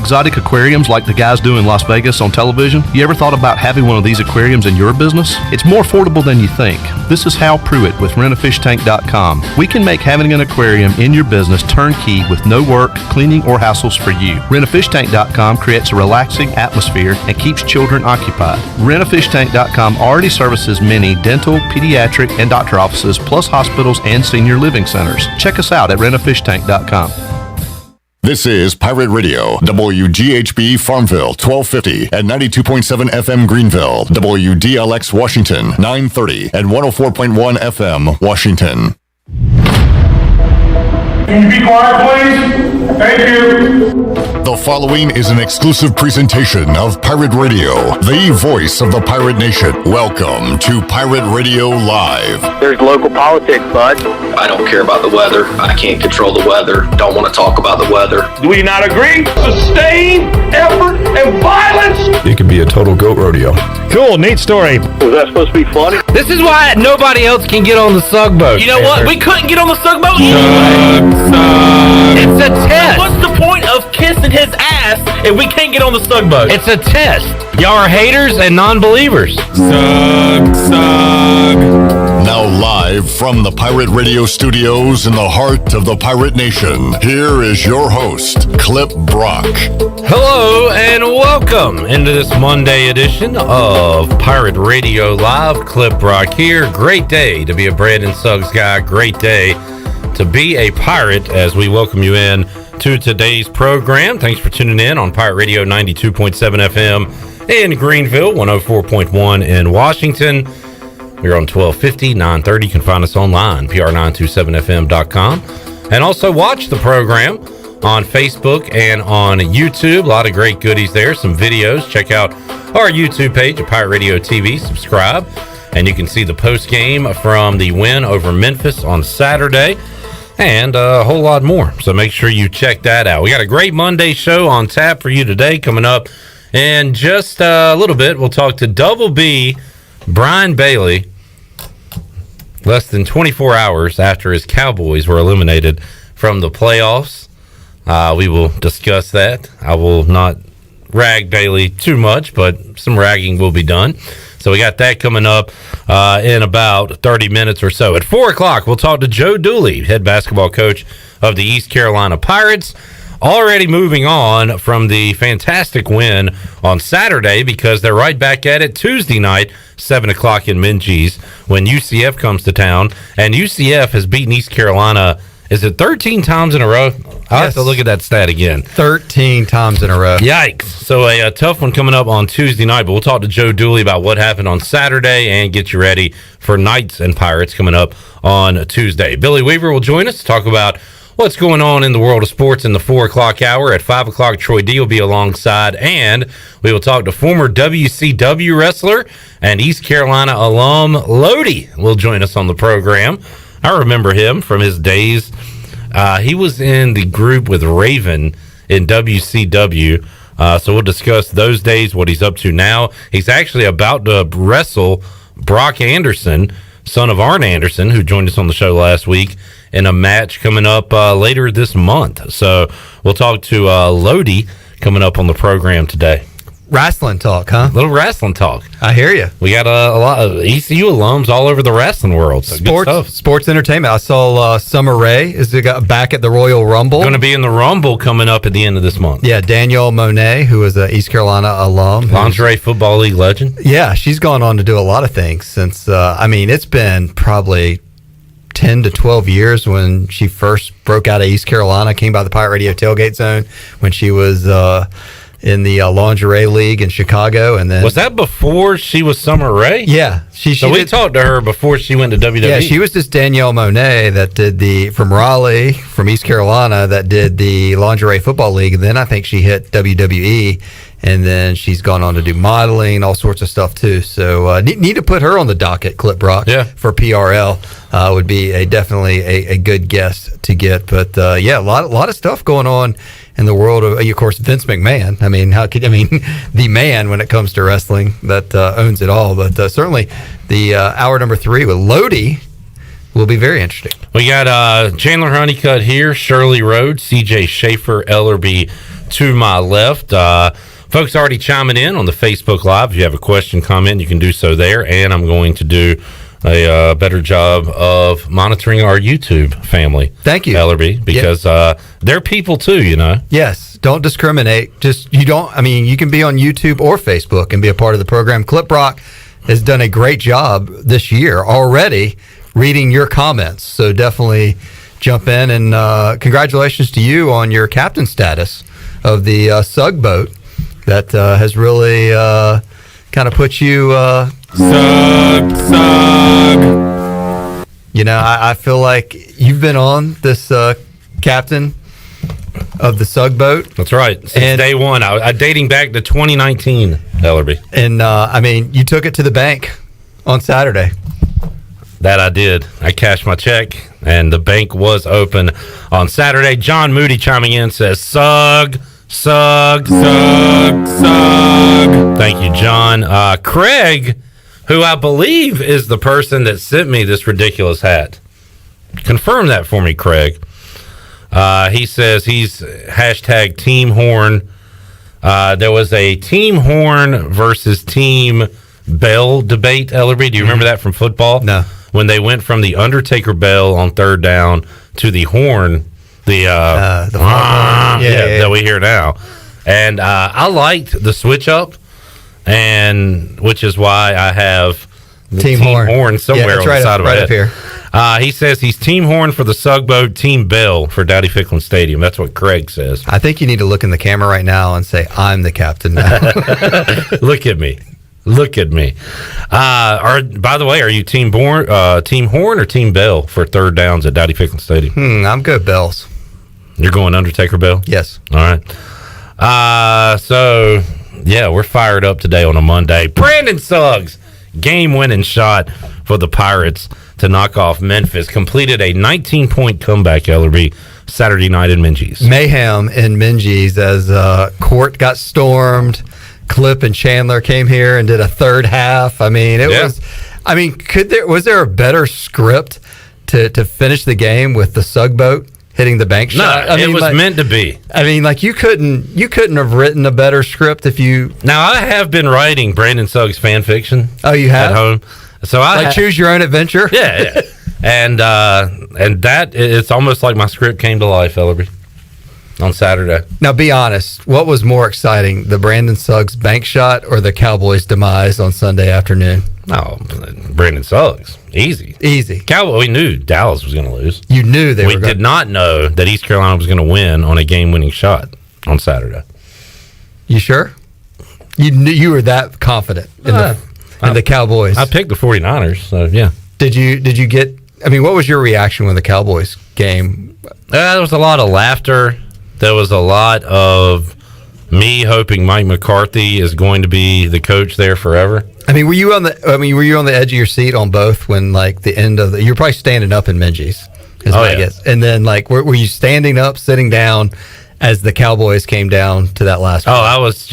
exotic aquariums like the guys do in Las Vegas on television? You ever thought about having one of these aquariums in your business? It's more affordable than you think. This is Hal Pruitt with rentafishtank.com. We can make having an aquarium in your business turnkey with no work, cleaning, or hassles for you. Rentafishtank.com creates a relaxing atmosphere and keeps children occupied. Rentafishtank.com already services many dental, pediatric, and doctor offices, plus hospitals and senior living centers. Check us out at rentafishtank.com. This is Pirate Radio, WGHB Farmville, 1250 and 92.7 FM Greenville, WDLX Washington, 930 and 104.1 FM Washington. Can you be quiet, please? Thank you. The following is an exclusive presentation of Pirate Radio, the voice of the pirate nation. Welcome to Pirate Radio Live. There's local politics, bud. I don't care about the weather. I can't control the weather. Don't want to talk about the weather. Do we not agree? Sustained effort and violence. It could be a total goat rodeo. Cool, neat story. Was that supposed to be funny? This is why nobody else can get on the Sug boat. You know what? We couldn't get on the Sug boat. It's a test. What's the point of kissing his ass if we can't get on the Sug boat? It's a test. Y'all are haters and non-believers. Now live from the Pirate Radio studios in the heart of the Pirate Nation, here is your host, Clip Brock. Hello and welcome into this Monday edition of Pirate Radio Live. Clip Brock here. Great day to be a Brandon Suggs guy. Great day to be a pirate as we welcome you in to today's program. Thanks for tuning in on Pirate Radio 92.7 FM in Greenville, 104.1 in Washington. We're on 1250, 930. You can find us online, pr927fm.com. And also watch the program on Facebook and on YouTube. A lot of great goodies there, some videos. Check out our YouTube page at Pirate Radio TV. Subscribe. And you can see the post game from the win over Memphis on Saturday. And a whole lot more. So make sure you check that out. We got a great Monday show on tap for you today coming up in just a little bit. We'll talk to Double B, Brian Bailey, less than 24 hours after his Cowboys were eliminated from the playoffs. We will discuss that. I will not rag Bailey too much, but some ragging will be done. So we got that coming up in about 30 minutes or so. At 4 o'clock, we'll talk to Joe Dooley, head basketball coach of the East Carolina Pirates. Already moving on from the fantastic win on Saturday because they're right back at it Tuesday night, 7 o'clock in Minges when UCF comes to town. And UCF has beaten East Carolina, is it 13 times in a row? I'll have to look at that stat again. 13 times in a row. Yikes. So a tough one coming up on Tuesday night, but we'll talk to Joe Dooley about what happened on Saturday and get you ready for Knights and Pirates coming up on Tuesday. Billy Weaver will join us to talk about what's going on in the world of sports in the 4 o'clock hour. At 5 o'clock, Troy D will be alongside, and we will talk to former WCW wrestler and East Carolina alum Lodi will join us on the program. I remember him from his days. He was in the group with Raven in WCW. So we'll discuss those days, what he's up to now. He's actually about to wrestle Brock Anderson, son of Arn Anderson, who joined us on the show last week, in a match coming up later this month. So we'll talk to Lodi coming up on the program today. Wrestling talk, huh? Little wrestling talk. I hear you. We got a lot of ECU alums all over the wrestling world. So sports entertainment. I saw Summer Rae is back at the Royal Rumble. Going to be in the Rumble coming up at the end of this month. Yeah, Danielle Monet, who is an East Carolina alum. Lingerie Football League legend. Yeah, she's gone on to do a lot of things since, it's been probably 10 to 12 years when she first broke out of East Carolina, came by the Pirate Radio tailgate zone when she was in the lingerie league in Chicago. And then was that before she was Summer Rae? Yeah. We talked to her before she went to WWE. Yeah, she was just Danielle Monet that did from Raleigh, from East Carolina, that did the lingerie football league. And then I think she hit WWE, and then she's gone on to do modeling, all sorts of stuff too. So need to put her on the docket, Clip Brock, for PRL. Would be definitely a good guest to get. But a lot of stuff going on in the world of course, Vince McMahon. The man when it comes to wrestling that owns it all. But certainly the hour number 3 with Lodi will be very interesting. We got Chandler Honeycutt here, Shirley Rhodes, CJ Schaefer, Ellerbe to my left. Folks already chiming in on the Facebook Live. If you have a question, comment, you can do so there. And I'm going to do a better job of monitoring our YouTube family. Thank you, Ellerbe, because they're people too, you know. Yes, don't discriminate. You can be on YouTube or Facebook and be a part of the program. Clip Rock has done a great job this year already reading your comments. So definitely jump in, and congratulations to you on your captain status of the Sug boat. That has really kind of put you Sug. You know, I feel like you've been on this captain of the Sug boat. That's right. Since day one. I dating back to 2019, Ellerbe. And you took it to the bank on Saturday. That I did. I cashed my check, and the bank was open on Saturday. John Moody chiming in says, Sug. Thank you, John. Craig, who I believe is the person that sent me this ridiculous hat. Confirm that for me, Craig. He says he's hashtag Team Horn. There was a Team Horn versus Team Bell debate, Ellerbe. Do you remember that from football? No. When they went from the Undertaker Bell on third down to the horn, that we hear now. And I liked the switch up, and which is why I have the Team Horn somewhere on the side of my head. Here. He says he's Team Horn for the Sug boat, Team Bell for Dowdy Ficklin Stadium. That's what Craig says. I think you need to look in the camera right now and say, I'm the captain now. Look at me. By the way, are you Team Horn or Team Bell for third downs at Dowdy Ficklin Stadium? I'm good, Bells. You're going Undertaker Bell? Yes. All right. So, yeah, we're fired up today on a Monday. Brandon Suggs, game-winning shot for the Pirates to knock off Memphis. Completed a 19-point comeback, Ellerbe, Saturday night in Minges. Mayhem in Minges as court got stormed. Clip and Chandler came here and did a third half. I mean, was there a better script to finish the game with the Sug boat hitting the bank shot? It was meant to be. I mean, like you couldn't have written a better script if you. Now I have been writing Brandon Suggs fan fiction. Oh, you have? At home. So I choose your own adventure. Yeah. and that it's almost like my script came to life, Ellerbe, on Saturday. Now, be honest. What was more exciting, the Brandon Suggs bank shot or the Cowboys' demise on Sunday afternoon? Oh, Brandon Suggs. Easy. We knew Dallas was going to lose. You knew they were going to. We did not know that East Carolina was going to win on a game-winning shot on Saturday. You sure? You knew you were that confident in the Cowboys. I picked the 49ers, so yeah. Did you get, what was your reaction when the Cowboys game? There was a lot of laughter. There was a lot of me hoping Mike McCarthy is going to be the coach there forever. Were you on the edge of your seat on both when the end of you're probably standing up in Minges, I guess. And then were you standing up, sitting down as the Cowboys came down to that last one? I was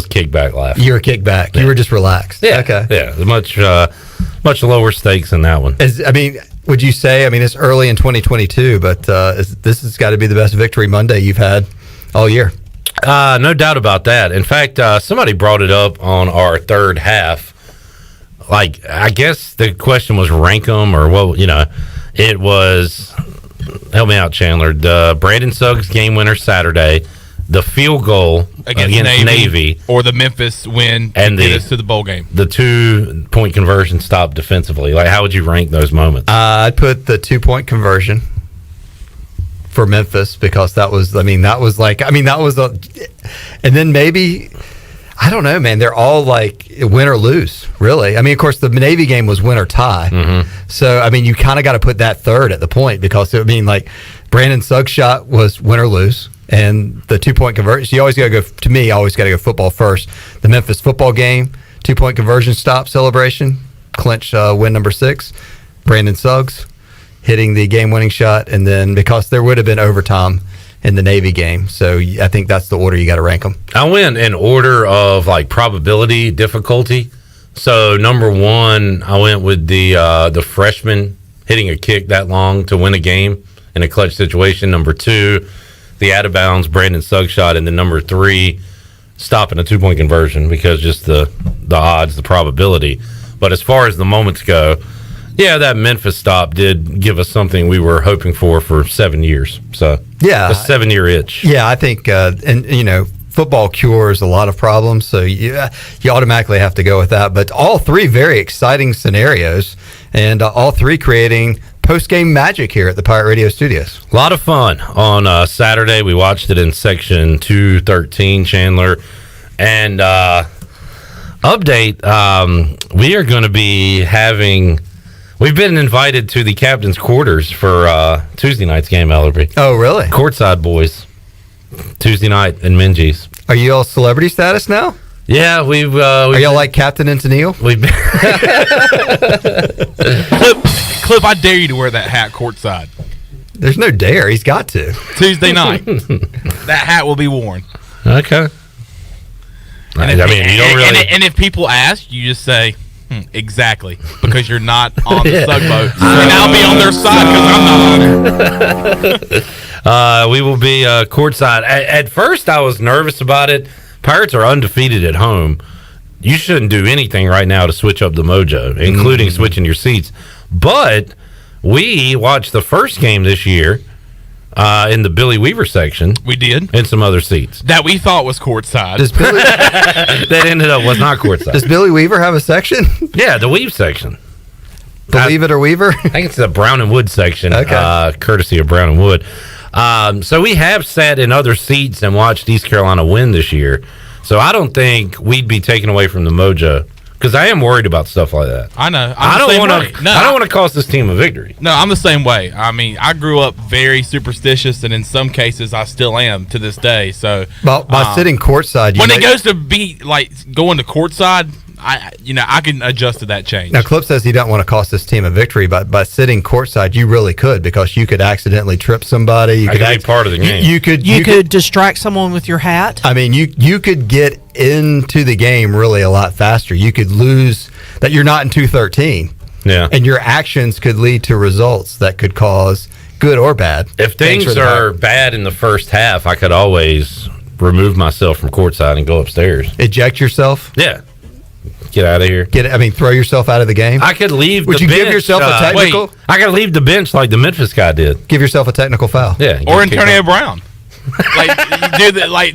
kicked back laughing. You were kicked back. Yeah. You were just relaxed. Yeah. Okay. Yeah. Much lower stakes than that one. Would you say, it's early in 2022, but this has got to be the best victory Monday you've had all year? No doubt about that. In fact, somebody brought it up on our third half. I guess the question was rank them or what, it was, help me out, Chandler, the Brandon Suggs game winner Saturday, the field goal against Navy, or the Memphis win and get us to the bowl game. The 2-point conversion stop defensively. How would you rank those moments? I'd put the 2-point conversion for Memphis because that was and then maybe, I don't know, man, they're all win or lose, really. Of course, the Navy game was win or tie. Mm-hmm. So, you kind of got to put that third at the point because Brandon Suggs' shot was win or lose. And the 2-point conversion, you always got to go football first. The Memphis football game, 2-point conversion stop celebration, clinch win number 6. Brandon Suggs hitting the game-winning shot, and then because there would have been overtime in the Navy game, so I think that's the order you got to rank them. I went in order of probability, difficulty. So number 1, I went with the freshman hitting a kick that long to win a game in a clutch situation. Number 2, the out of bounds Brandon Suggs shot, and then number 3 stopping a 2-point conversion because just the odds, the probability. But as far as the moments go, yeah, that Memphis stop did give us something we were hoping for 7 years. So yeah, a 7-year itch. Yeah, I think, and you know, football cures a lot of problems, so you automatically have to go with that. But all 3 very exciting scenarios, and all 3 creating post-game magic here at the Pirate Radio Studios. A lot of fun on Saturday. We watched it in section 213, Chandler. And update, we are going to be we've been invited to the captain's quarters for Tuesday night's game, Ellerbe. Oh, really? Courtside boys, Tuesday night in Minges. Are you all celebrity status now? Yeah, we've are y'all like Captain and Tennille? We've been Clip, I dare you to wear that hat courtside. There's no dare. He's got to. Tuesday night. That hat will be worn. Okay. And if people ask, you just say, exactly, because you're not on the Sugboat. And I'll be on their side because I'm not on it. We will be courtside. At first, I was nervous about it. Pirates are undefeated at home. You shouldn't do anything right now to switch up the mojo, including switching your seats. But we watched the first game this year in the Billy Weaver section. We did. And some other seats. That we thought was courtside. That ended up was not courtside. Does Billy Weaver have a section? Yeah, the Weave section. Believe it or Weaver? I think it's the Brown and Wood section, courtesy of Brown and Wood. So we have sat in other seats and watched East Carolina win this year. So I don't think we'd be taken away from the mojo, because I am worried about stuff like that. I know. I don't want to cost this team a victory. No, I'm the same way. I mean, I grew up very superstitious, and in some cases, I still am to this day. So, by sitting courtside, when it goes to be like going to courtside, I can adjust to that change. Now, Clip says he doesn't want to cost this team a victory, but by sitting courtside, you really could, because you could accidentally trip somebody. You could be part of the game. You could distract someone with your hat. I mean, you could get into the game really a lot faster. You could lose that you're not in 213. Yeah. And your actions could lead to results that could cause good or bad. If things are bad in the first half, I could always remove myself from courtside and go upstairs. Eject yourself? Yeah. Get out of here. Throw yourself out of the game? I could leave Would the you bench. give yourself a technical? I could leave the bench like the Memphis guy did. Give yourself a technical foul. Yeah. Or Antonio Brown.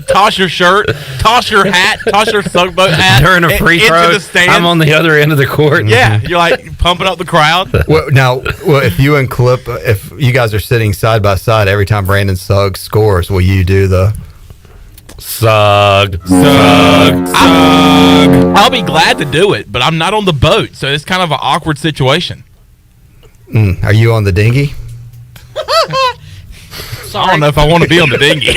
Toss your shirt, toss your hat, toss your Sugboat hat during a free throw. Into the stands. I'm on the other end of the court. Yeah, you're like pumping up the crowd. Well, if you and Clip, if you guys are sitting side by side, every time Brandon Suggs scores, will you do the Sug? I'll be glad to do it, but I'm not on the boat, so it's kind of an awkward situation. Are you on the dinghy? I don't know if I want to be on the dinghy.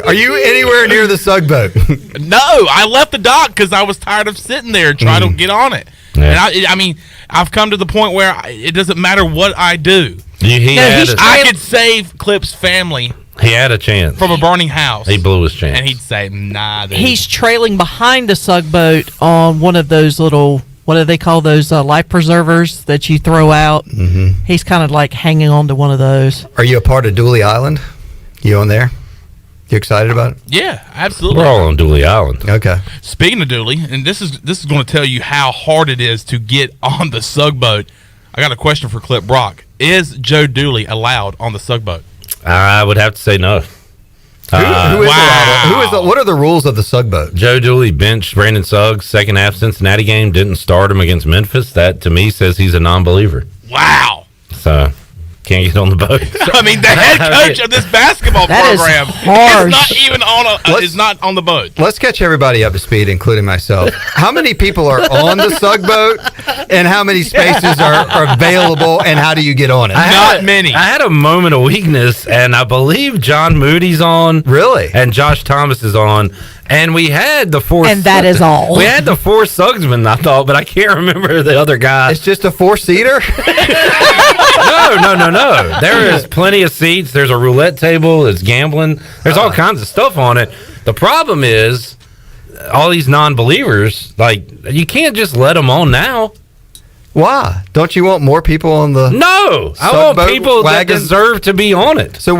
Are you anywhere near the Sugboat? No, I left the dock because I was tired of sitting there trying to get on it. Yeah. And I mean, I've come to the point where it doesn't matter what I do. I could save Clip's family. He had a chance from a burning house. He blew his chance, and he'd say, "Nah." Dude. He's trailing behind the Sugboat on one of those little. What do they call those life preservers that you throw out? Mm-hmm. He's kind of like hanging on to one of those. Are you a part of Dooley Island? You on there? You excited about it? Yeah, absolutely. We're all on Dooley Island. Okay. Speaking of Dooley, and this is going to tell you how hard it is to get on the Sugboat. I got a question for Clip Brock. Is Joe Dooley allowed on the Sugboat? I would have to say no. Who is allowed? What are the rules of the Sugboat? Joe Dooley benched Brandon Suggs, second half Cincinnati game, didn't start him against Memphis. That, to me, says he's a non-believer. Wow. So, can't get on the boat. I mean, the head coach of this basketball program is not on the boat. Let's catch everybody up to speed, including myself. How many people are on the Sugboat, and how many spaces are available, and how do you get on it? Not many. I had a moment of weakness, and I believe John Moody's on. Really? And Josh Thomas is on. And we had the four. And that is all. We had the four Suggsmen, I thought, but I can't remember the other guy. It's just a four-seater? No. There is plenty of seats. There's a roulette table. There's gambling. There's all kinds of stuff on it. The problem is all these non-believers, like, you can't just let them on now. Why? Don't you want more people on the? No, I want Sugboat people wagon? that deserve to be on it. So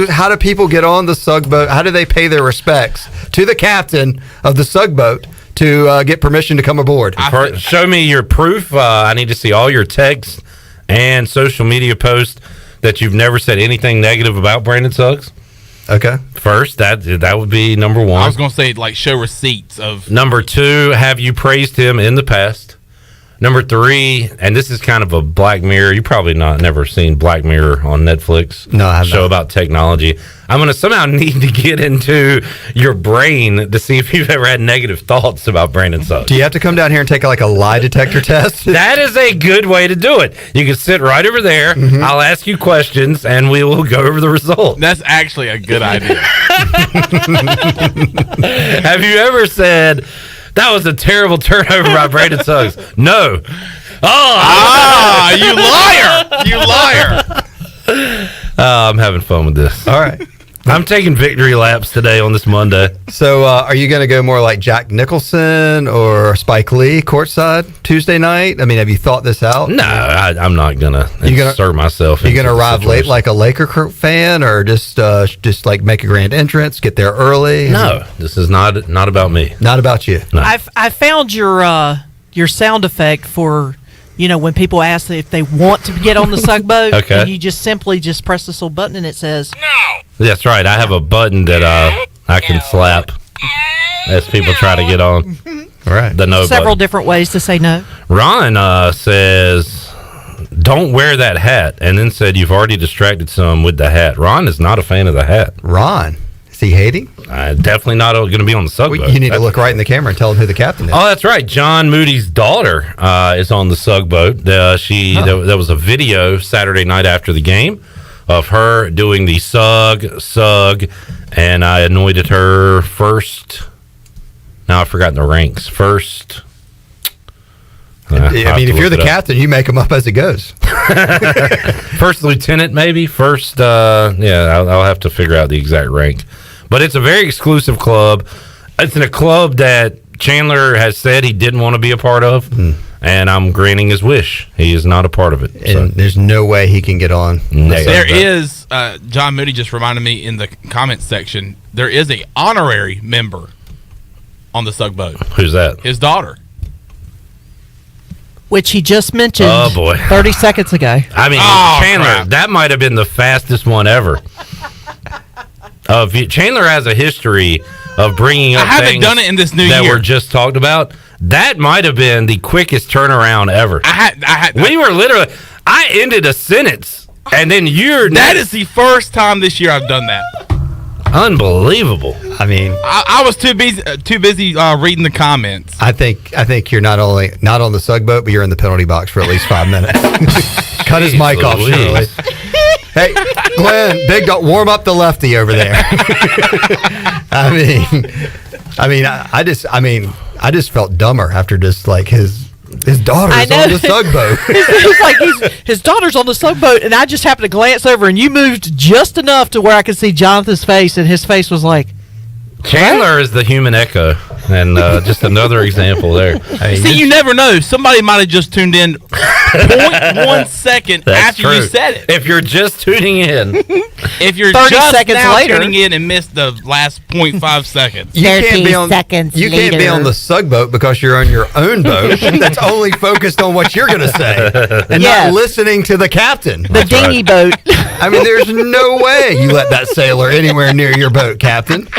how do people get on the Sugboat? How do they pay their respects to the captain of the Sugboat to get permission to come aboard? Show me your proof. I need to see all your texts and social media posts that you've never said anything negative about Brandon Suggs. Okay. First, that would be number one. I was going to say, like, show receipts of. Number two, have you praised him in the past? Number three, and this is kind of a Black Mirror. You probably never seen Black Mirror on Netflix. No, I have show not. about technology. I'm going to somehow need to get into your brain to see if you've ever had negative thoughts about Brandon Suggs. Do you have to come down here and take like a lie detector test? That is a good way to do it. You can sit right over there. Mm-hmm. I'll ask you questions, and we will go over the result. That's actually a good idea. Have you ever said, that was a terrible turnover by Brandon Suggs? No. You liar! You liar! I'm having fun with this. All right. I'm taking victory laps today on this Monday. So are you going to go more like Jack Nicholson or Spike Lee courtside Tuesday night? I mean, have you thought this out? No, I'm not going to insert myself. You're going to into the arrive late situation. like a Laker fan, or just like make a grand entrance, get there early? No, this is not about me. Not about you. No. I found your sound effect for, when people ask if they want to get on the Sugboat. Okay. And you just simply press this little button and it says That's right. I have a button that I can slap as people try to get on. All right. The no several button. different ways to say no. Ron says, don't wear that hat, and then said you've already distracted some with the hat. Ron is not a fan of the hat. Ron, is he hating? Definitely not going to be on the Sugboat. You need to look right in the camera and tell him who the captain is. Oh, that's right. John Moody's daughter is on the Sugboat. There was a video Saturday night after the game of her doing the Sug, and I anointed her first. Now I've forgotten the ranks. First. I mean, if you're the captain, you make them up as it goes. First lieutenant, maybe. First, I'll have to figure out the exact rank. But it's a very exclusive club. It's in a club that Chandler has said he didn't want to be a part of, and I'm granting his wish. He is not a part of it. And there's no way he can get on. There is, John Moody just reminded me in the comments section, there is a honorary member on the Sugboat. Who's that? His daughter. Which he just mentioned 30 seconds ago. I mean, Chandler, crap. That might have been the fastest one ever. Chandler has a history of bringing up things done it in this new that year. were just talked about. That might have been the quickest turnaround ever. We were literally, I ended a sentence, and then That is the first time this year I've done that. Unbelievable. I mean, I was too busy reading the comments. I think you're not only not on the Sugboat, but you're in the penalty box for at least 5 minutes. Cut his mic off, Shirley. Hey, Glenn, big dog, warm up the lefty over there. I just felt dumber after just like his daughter's on the Sugboat. It's like his daughter's on the Sugboat, and I just happened to glance over, and you moved just enough to where I could see Jonathan's face, and his face was like, Chandler is the human echo, and just another example there. See, you never know. Somebody might have just tuned in 0.1 second after true. you said it. If you're just tuning in. If you're 30 just seconds now later. tuning in and missed the last 0.5 seconds. You can't be on later. the Sugboat because you're on your own boat that's only focused on what you're going to say and not listening to the captain. The dinghy boat. I mean, there's no way you let that sailor anywhere near your boat, Captain.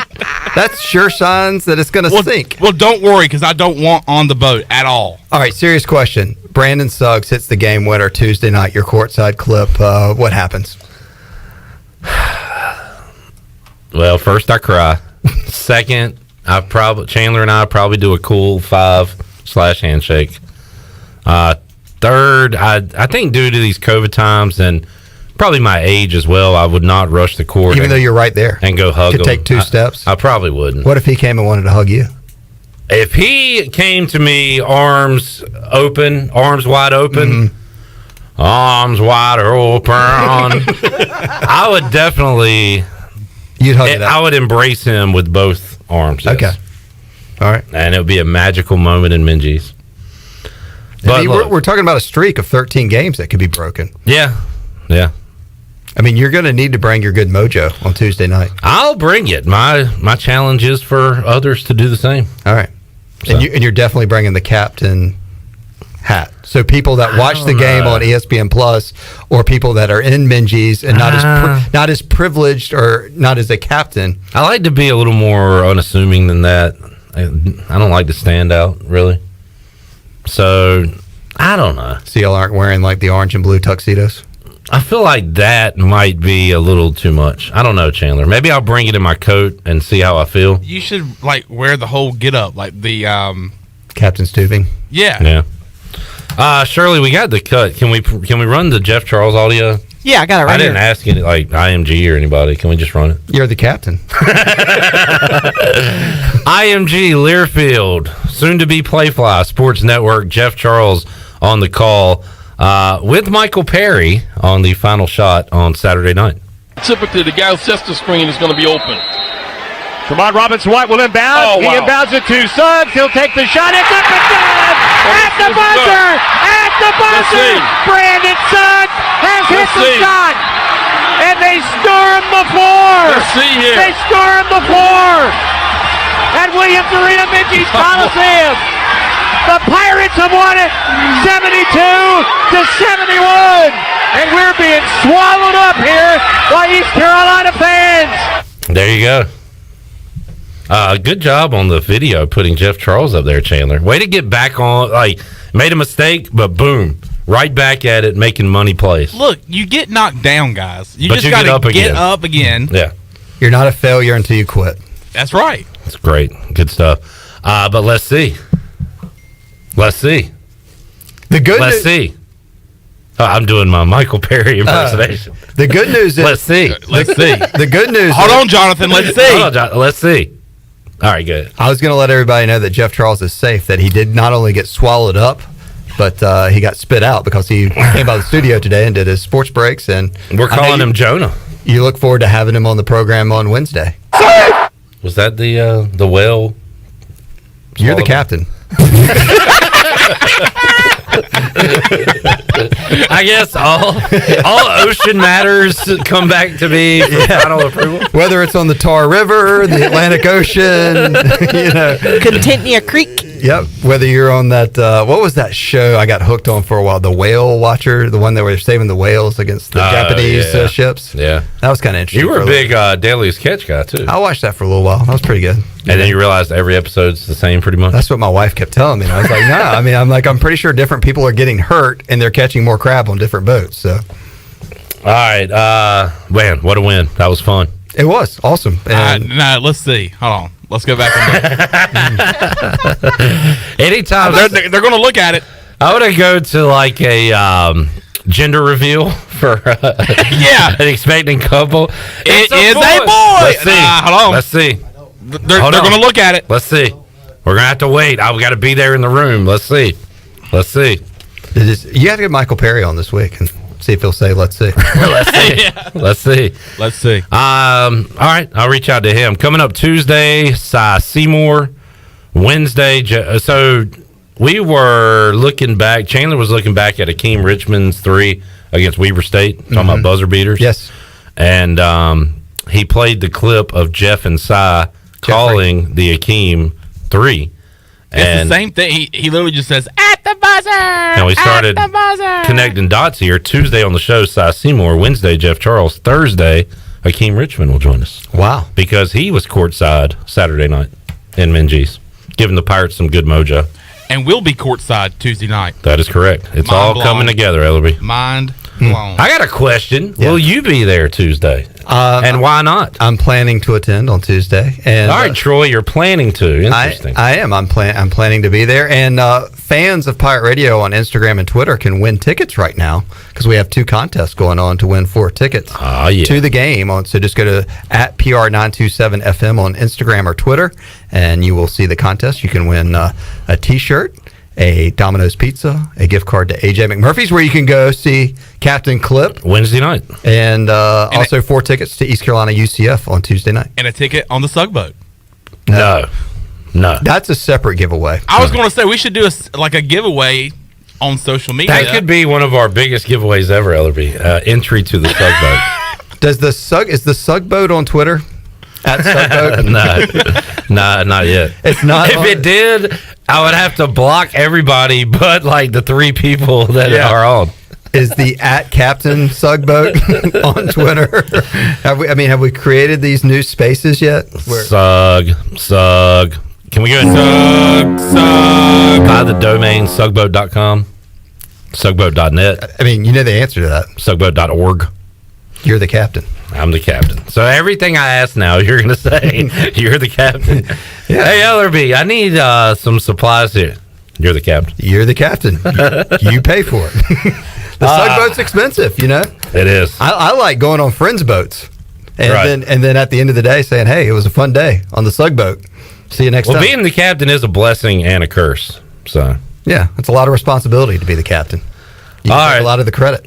That's sure signs that it's going to sink. Well, don't worry, because I don't want on the boat at all. All right, serious question. Brandon Suggs hits the game winner Tuesday night, your courtside clip. What happens? Well, first I cry. Second, Chandler and I probably do a cool 5/handshake. Third, I think due to these COVID times and probably my age as well, I would not rush the court. Even though you're right there. And go hug him. Could take 2 steps. I probably wouldn't. What if he came and wanted to hug you? If he came to me arms wide open, arms wide open, I would definitely... You'd hug it out. I would embrace him with both arms. Yes. Okay. All right. And it would be a magical moment in Minji's. But we're talking about a streak of 13 games that could be broken. Yeah. I mean, you're going to need to bring your good mojo on Tuesday night. I'll bring it. My challenge is for others to do the same. All right. So. And you're definitely bringing the captain hat. So people that watch the game on ESPN Plus, or people that are in Minji's and not as privileged or not as a captain. I like to be a little more unassuming than that. I don't like to stand out, really. So, I don't know. So y'all aren't wearing like the orange and blue tuxedos? I feel like that might be a little too much. I don't know, Chandler. Maybe I'll bring it in my coat and see how I feel. You should like wear the whole get up, like the captain's tubing. Yeah. Shirley, we got the cut. Can we run the Jeff Charles audio? Yeah, I got it right here. I didn't ask any like IMG or anybody. Can we just run it? You're the captain. IMG Learfield, soon to be Playfly Sports Network. Jeff Charles on the call with Michael Perry on the final shot on Saturday night. Typically, the guy who sets the screen is going to be open. Tremont Robinson-White will inbound. Oh, wow. He inbounds it to Suggs. He'll take the shot. It's up and down! At the buzzer! At the buzzer! Brandon Suggs has hit the shot! And they storm the floor! Let's see here. They storm the floor! At Williams Arena, Minji's Coliseum! The Pirates have won it 72-71! And we're being swallowed up here by East Carolina fans! There you go. Good job on the video putting Jeff Charles up there, Chandler. Way to get back on. Like, made a mistake, but boom, right back at it, making money plays. Look, you get knocked down, guys. You But just you got get to up get again. up again. Yeah. You're not a failure until you quit. That's right. That's great. Good stuff. But let's see. Let's see. Let's see. I'm doing my Michael Perry impersonation. The good news is... Let's see. The good news Hold on, Jonathan. Let's see. Hold on, let's see. All right, good. I was going to let everybody know that Jeff Charles is safe, that he did not only get swallowed up, but he got spit out because he came by the studio today and did his sports breaks. And we're calling him Jonah. You look forward to having him on the program on Wednesday. Was that the whale? You're the captain. I guess all ocean matters come back to me for final approval. Whether it's on the Tar River, the Atlantic Ocean, Contentnia Creek. Yep. Whether you're on that, what was that show I got hooked on for a while? The Whale Watcher, the one that were saving the whales against the Japanese ships. Yeah. That was kind of interesting. You were a big Dailies Catch guy, too. I watched that for a little while. That was pretty good. And then you realized every episode's the same pretty much? That's what my wife kept telling me. And I was like, no. I mean, I'm pretty sure different people are getting hurt and they're catching more crab on different boats. So. All right. Man, what a win. That was fun. It was. Awesome. No, let's see. Hold on. Let's go back and look. Anytime. They're going to look at it. I want to go to like a gender reveal for an expecting couple. It is a boy. Let's see. Hold on. Let's see. They're going to look at it. Let's see. We're going to have to wait. I've got to be there in the room. Let's see. Let's see. You have to get Michael Perry on this week and see if he'll say, let's see. Let's see. Yeah. Let's see. Let's see. All right. I'll reach out to him. Coming up Tuesday, Cy Seymour. Wednesday. So we were looking back. Chandler was looking back at Akeem Richmond's 3 against Weber State. Talking about buzzer beaters. Yes. And he played the clip of Jeff and Cy calling the Akeem 3. It's the same thing. He literally just says, at the buzzer! And we started connecting dots here. Tuesday on the show, Cy Seymour. Wednesday, Jeff Charles. Thursday, Akeem Richmond will join us. Wow. Because he was courtside Saturday night in Minji's, giving the Pirates some good mojo. And we'll be courtside Tuesday night. That is correct. It's all coming together, Ellerbe. Mind blown. I got a question. Yeah. Will you be there Tuesday? And why not? I'm planning to attend on Tuesday. And all right, Troy, you're planning to. Interesting. I am. I'm planning to be there. And fans of Pirate Radio on Instagram and Twitter can win tickets right now because we have 2 contests going on to win 4 tickets to the game. So just go to @PR927FM on Instagram or Twitter, and you will see the contest. You can win a T-shirt, a Domino's pizza, a gift card to AJ McMurphy's, where you can go see Captain Clip Wednesday night, and also 4 tickets to East Carolina UCF on Tuesday night, and a ticket on the Sugboat. No, that's a separate giveaway. I was going to say we should do a giveaway on social media. That could be one of our biggest giveaways ever, Ellerbe. Entry to the Sug Boat. Is the Sug Boat on Twitter? At Sug Boat? No, not yet. It's not. If it did, I would have to block everybody but like the 3 people that are on. Is the at Captain Sug Boat on Twitter? Have we created these new spaces yet? Sug. Can we go and sug? Buy the domain sugboat.com, sugboat.net. You know the answer to that. Sugboat.org. You're the captain. I'm the captain. So everything I ask now, you're going to say, you're the captain. Yeah. Hey, Ellerbe, I need some supplies here. You're the captain. You're the captain. You pay for it. The Sug Boat's expensive, It is. I like going on friends' boats. And Right. then at the end of the day saying, hey, it was a fun day on the Sug Boat. See you next time. Well, being the captain is a blessing and a curse. So yeah, it's a lot of responsibility to be the captain. You take a lot of the credit.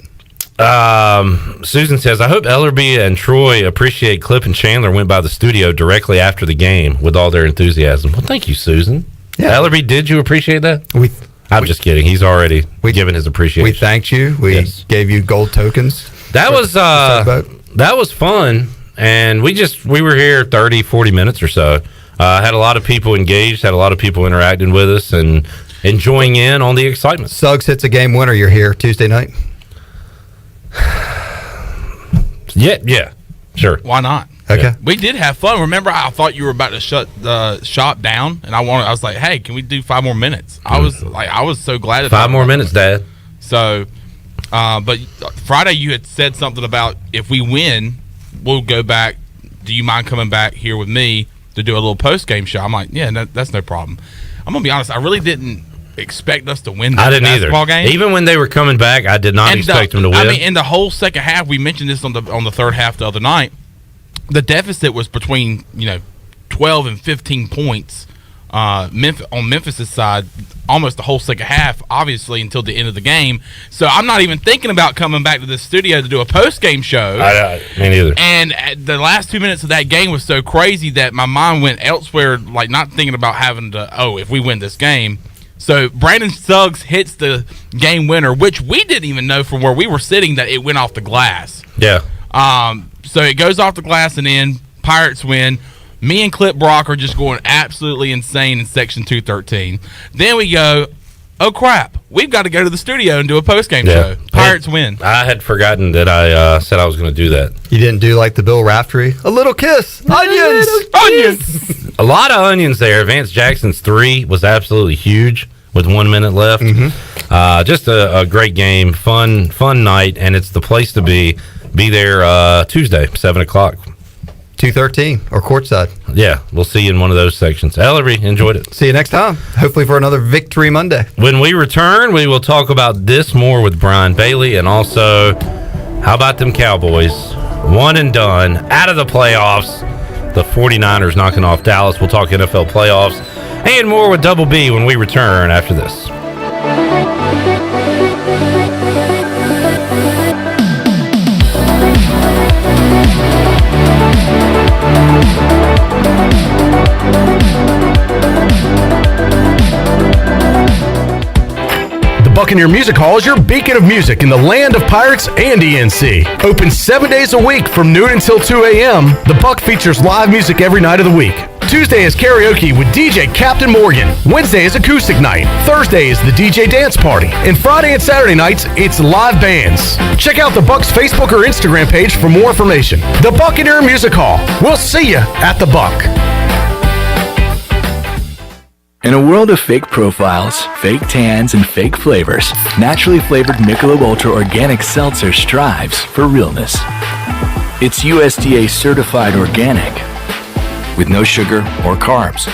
Susan says, I hope Ellerbe and Troy appreciate Clip and Chandler went by the studio directly after the game with all their enthusiasm. Well, thank you, Susan. Yeah. Ellerbe, did you appreciate that? I'm just kidding. He's already given his appreciation. We thanked you. We gave you gold tokens. That was fun. And we were here 30, 40 minutes or so. Had a lot of people engaged, had a lot of people interacting with us and enjoying in on the excitement. Suggs hits a game winner. You're here Tuesday night. Yeah, sure. Why not? Okay. Yeah. We did have fun. Remember, I thought you were about to shut the shop down, and I was like, "Hey, can we do 5 more minutes?" I was so glad. That 5 more minutes, Dad. So, but Friday you had said something about if we win, we'll go back. Do you mind coming back here with me to do a little post game show? I'm like, yeah, that's no problem. I'm gonna be honest. I really didn't expect us to win that basketball game. Even when they were coming back, I did not expect them to win. In the whole second half, we mentioned this on the third half the other night. The deficit was between 12 and 15 points on Memphis' side almost the whole second half, obviously until the end of the game. So I'm not even thinking about coming back to the studio to do a post game show. Me neither. And the last 2 minutes of that game was so crazy that my mind went elsewhere, like not thinking about having to if we win this game. So Brandon Suggs hits the game winner, which we didn't even know from where we were sitting that it went off the glass. Yeah. So it goes off the glass and in. Pirates win. Me and Clip Brock are just going absolutely insane in Section 213. Then we go, oh, crap. We've got to go to the studio and do a postgame show. Pirates win. I had forgotten that I said I was going to do that. You didn't do like the Bill Raftery? A little kiss. Onions. Onions. A lot of onions there. Vance Jackson's 3 was absolutely huge with 1 minute left. Mm-hmm. Just a great game. Fun night, and it's the place to be. Be there Tuesday, 7 o'clock. 213 or courtside. Yeah, we'll see you in one of those sections. Ellerbe, enjoyed it. See you next time. Hopefully for another Victory Monday. When we return, we will talk about this more with Brian Bailey, and also, how about them Cowboys? One and done, out of the playoffs. The 49ers knocking off Dallas. We'll talk NFL playoffs and more with Double B when we return after this. Buccaneer Music Hall is your beacon of music in the land of Pirates and ENC. Open 7 days a week from noon until 2 a.m., the Buck features live music every night of the week. Tuesday is karaoke with DJ Captain Morgan. Wednesday is acoustic night. Thursday is the DJ dance party. And Friday and Saturday nights, it's live bands. Check out the Buck's Facebook or Instagram page for more information. The Buccaneer Music Hall. We'll see you at the Buck. In a world of fake profiles, fake tans, and fake flavors, naturally flavored Michelob Ultra Organic Seltzer strives for realness. It's USDA certified organic, with no sugar or carbs,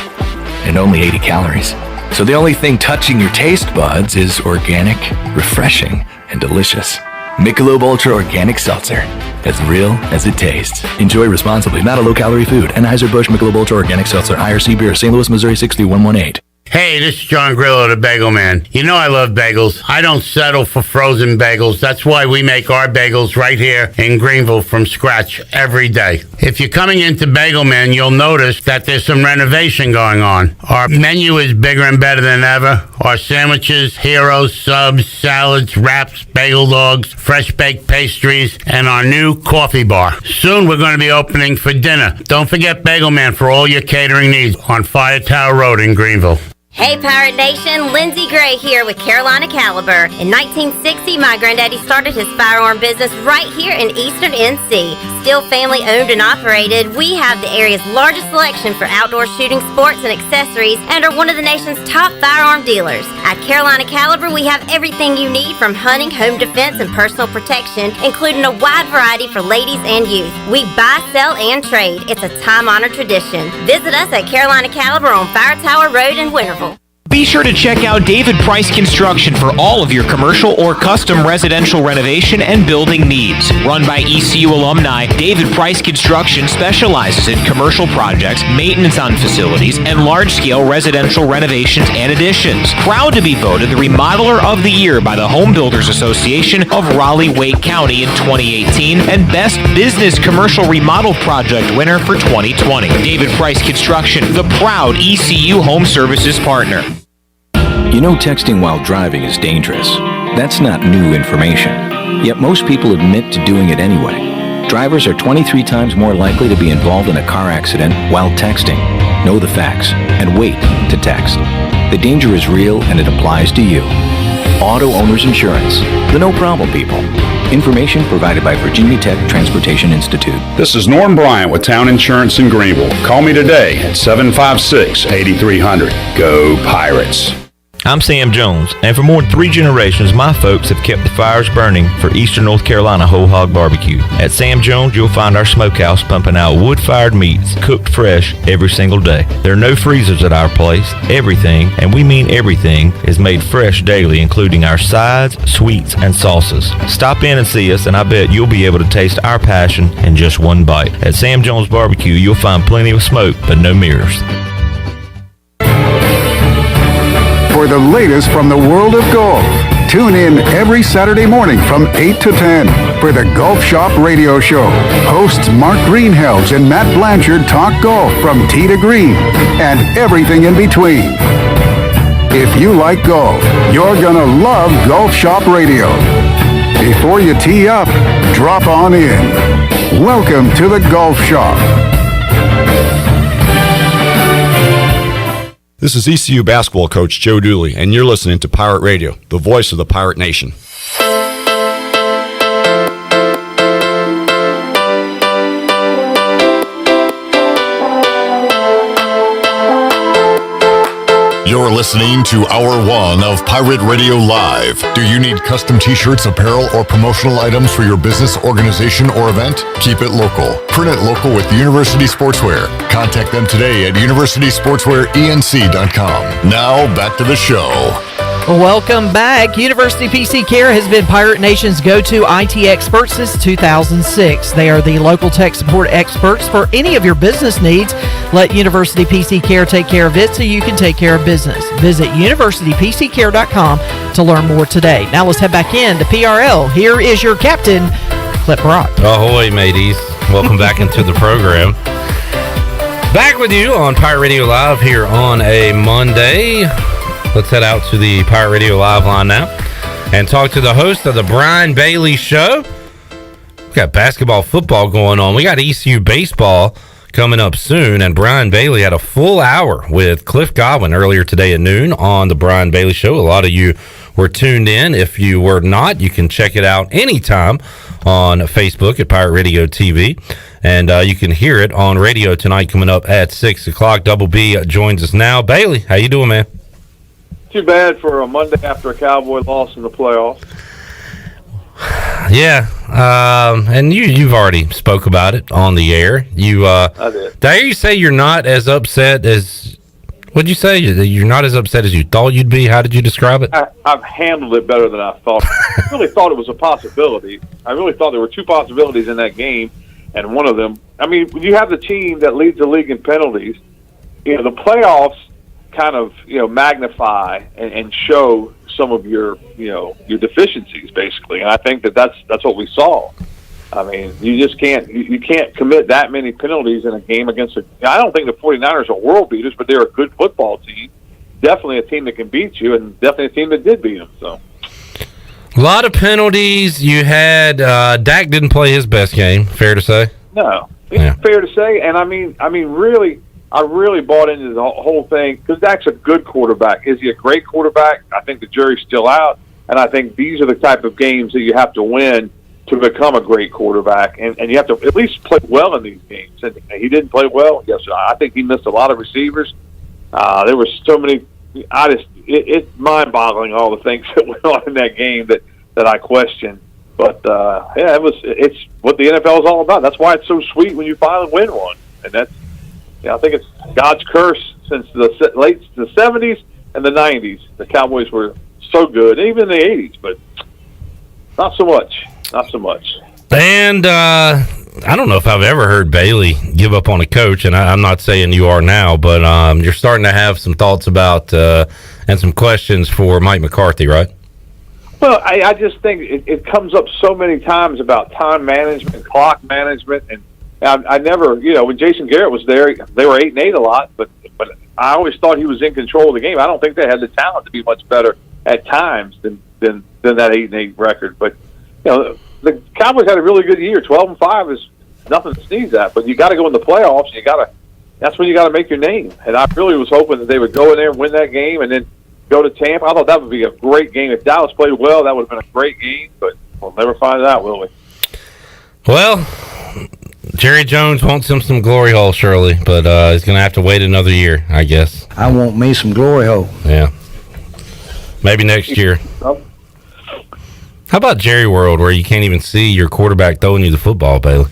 and only 80 calories. So the only thing touching your taste buds is organic, refreshing, and delicious. Michelob Ultra Organic Seltzer, as real as it tastes. Enjoy responsibly, not a low-calorie food. Anheuser-Busch Michelob Ultra Organic Seltzer, IRC Beer, St. Louis, Missouri, 63118. Hey, this is John Grillo, the Bagel Man. You know I love bagels. I don't settle for frozen bagels. That's why we make our bagels right here in Greenville from scratch every day. If you're coming into Bagel Man, you'll notice that there's some renovation going on. Our menu is bigger and better than ever. Our sandwiches, heroes, subs, salads, wraps, bagel dogs, fresh baked pastries, and our new coffee bar. Soon we're going to be opening for dinner. Don't forget Bagel Man for all your catering needs on Fire Tower Road in Greenville. Hey Pirate Nation, Lindsey Gray here with Carolina Caliber. In 1960, my granddaddy started his firearm business right here in Eastern NC. Still family owned and operated, we have the area's largest selection for outdoor shooting sports and accessories and are one of the nation's top firearm dealers. At Carolina Caliber, we have everything you need from hunting, home defense, and personal protection, including a wide variety for ladies and youth. We buy, sell, and trade. It's a time-honored tradition. Visit us at Carolina Caliber on Fire Tower Road in Winterville. Be sure to check out David Price Construction for all of your commercial or custom residential renovation and building needs. Run by ECU alumni, David Price Construction specializes in commercial projects, maintenance on facilities, and large-scale residential renovations and additions. Proud to be voted the Remodeler of the Year by the Home Builders Association of Raleigh-Wake County in 2018 and Best Business Commercial Remodel Project winner for 2020. David Price Construction, the proud ECU Home Services partner. You know texting while driving is dangerous. That's not new information. Yet most people admit to doing it anyway. Drivers are 23 times more likely to be involved in a car accident while texting. Know the facts and wait to text. The danger is real and it applies to you. Auto Owners Insurance. The no problem people. Information provided by Virginia Tech Transportation Institute. This is Norm Bryant with Town Insurance in Greenville. Call me today at 756-8300. Go Pirates. I'm Sam Jones, and for more than 3 generations, my folks have kept the fires burning for Eastern North Carolina Whole Hog Barbecue. At Sam Jones, you'll find our smokehouse pumping out wood-fired meats, cooked fresh every single day. There are no freezers at our place. Everything, and we mean everything, is made fresh daily, including our sides, sweets, and sauces. Stop in and see us, and I bet you'll be able to taste our passion in just one bite. At Sam Jones Barbecue, you'll find plenty of smoke, but no mirrors. For the latest from the world of golf, tune in every Saturday morning from 8 to 10 for the Golf Shop Radio Show. Hosts Mark Greenhelds and Matt Blanchard talk golf from tee to green and everything in between. If you like golf, you're gonna love Golf Shop Radio. Before you tee up, drop on in. Welcome to the Golf Shop. This is ECU basketball coach Joe Dooley, and you're listening to Pirate Radio, the voice of the Pirate Nation. You're listening to Hour 1 of Pirate Radio Live. Do you need custom t-shirts, apparel, or promotional items for your business, organization, or event? Keep it local. Print it local with University Sportswear. Contact them today at universitysportswearenc.com. Now, back to the show. Welcome back. University PC Care has been Pirate Nation's go-to IT expert since 2006. They are the local tech support experts for any of your business needs. Let University PC Care take care of it so you can take care of business. Visit universitypccare.com to learn more today. Now let's head back in to PRL. Here is your captain, Clip Rock. Ahoy, mateys. Welcome back into the program. Back with you on Pirate Radio Live here on a Monday. Let's head out to the Pirate Radio Live line now and talk to the host of the Brian Bailey Show. We got basketball, football going on. We got ECU baseball coming up soon, and Brian Bailey had a full hour with Cliff Godwin earlier today at noon on the Brian Bailey Show. A lot of you were tuned in. If you were not, you can check it out anytime on Facebook at Pirate Radio TV. And you can hear it on radio tonight coming up at 6 o'clock. Double B joins us now. Bailey, how you doing, man? Too bad for a Monday after a Cowboy loss in the playoffs. Yeah, and you've already spoke about it on the air. I did I hear you say you're not as upset as... What'd you say? You're not as upset as you thought you'd be? How did you describe it? I've handled it better than I thought. I really thought it was a possibility. I really thought there were two possibilities in that game, and one of them... I mean, when you have the team that leads the league in penalties, the playoffs kind of magnify and show some of your your deficiencies basically, and I think that's what we saw. I mean, you just can't commit that many penalties in a game against I don't think the 49ers are world beaters, but they're a good football team, definitely a team that can beat you, and definitely a team that did beat them. So. A lot of penalties. You had Dak didn't play his best game. Fair to say. No, it's fair to say, and I mean, really, I really bought into the whole thing because Dak's a good quarterback. Is he a great quarterback? I think the jury's still out, and I think these are the type of games that you have to win to become a great quarterback, and you have to at least play well in these games. And he didn't play well. Yes, I think he missed a lot of receivers. There were so many. It's mind-boggling all the things that went on in that game that I question. But it's what the NFL is all about. That's why it's so sweet when you finally win one, and that's I think it's God's curse since the late the 70s and the 90s. The Cowboys were so good, even in the 80s, but not so much. Not so much. And I don't know if I've ever heard Bailey give up on a coach, and I'm not saying you are now, but you're starting to have some thoughts about and some questions for Mike McCarthy, right? Well, I just think it comes up so many times about time management, clock management, and I never, when Jason Garrett was there, they were 8-8 a lot, but I always thought he was in control of the game. I don't think they had the talent to be much better at times than that 8-8 record. But the Cowboys had a really good year. 12-5 is nothing to sneeze at, but you got to go in the playoffs. That's when you got to make your name. And I really was hoping that they would go in there and win that game, and then go to Tampa. I thought that would be a great game. If Dallas played well, that would have been a great game, but we'll never find out, will we? Well, Jerry Jones wants him some glory hole, surely, but he's going to have to wait another year, I guess. I want me some glory hole. Yeah. Maybe next year. How about Jerry World, where you can't even see your quarterback throwing you the football, Bailey?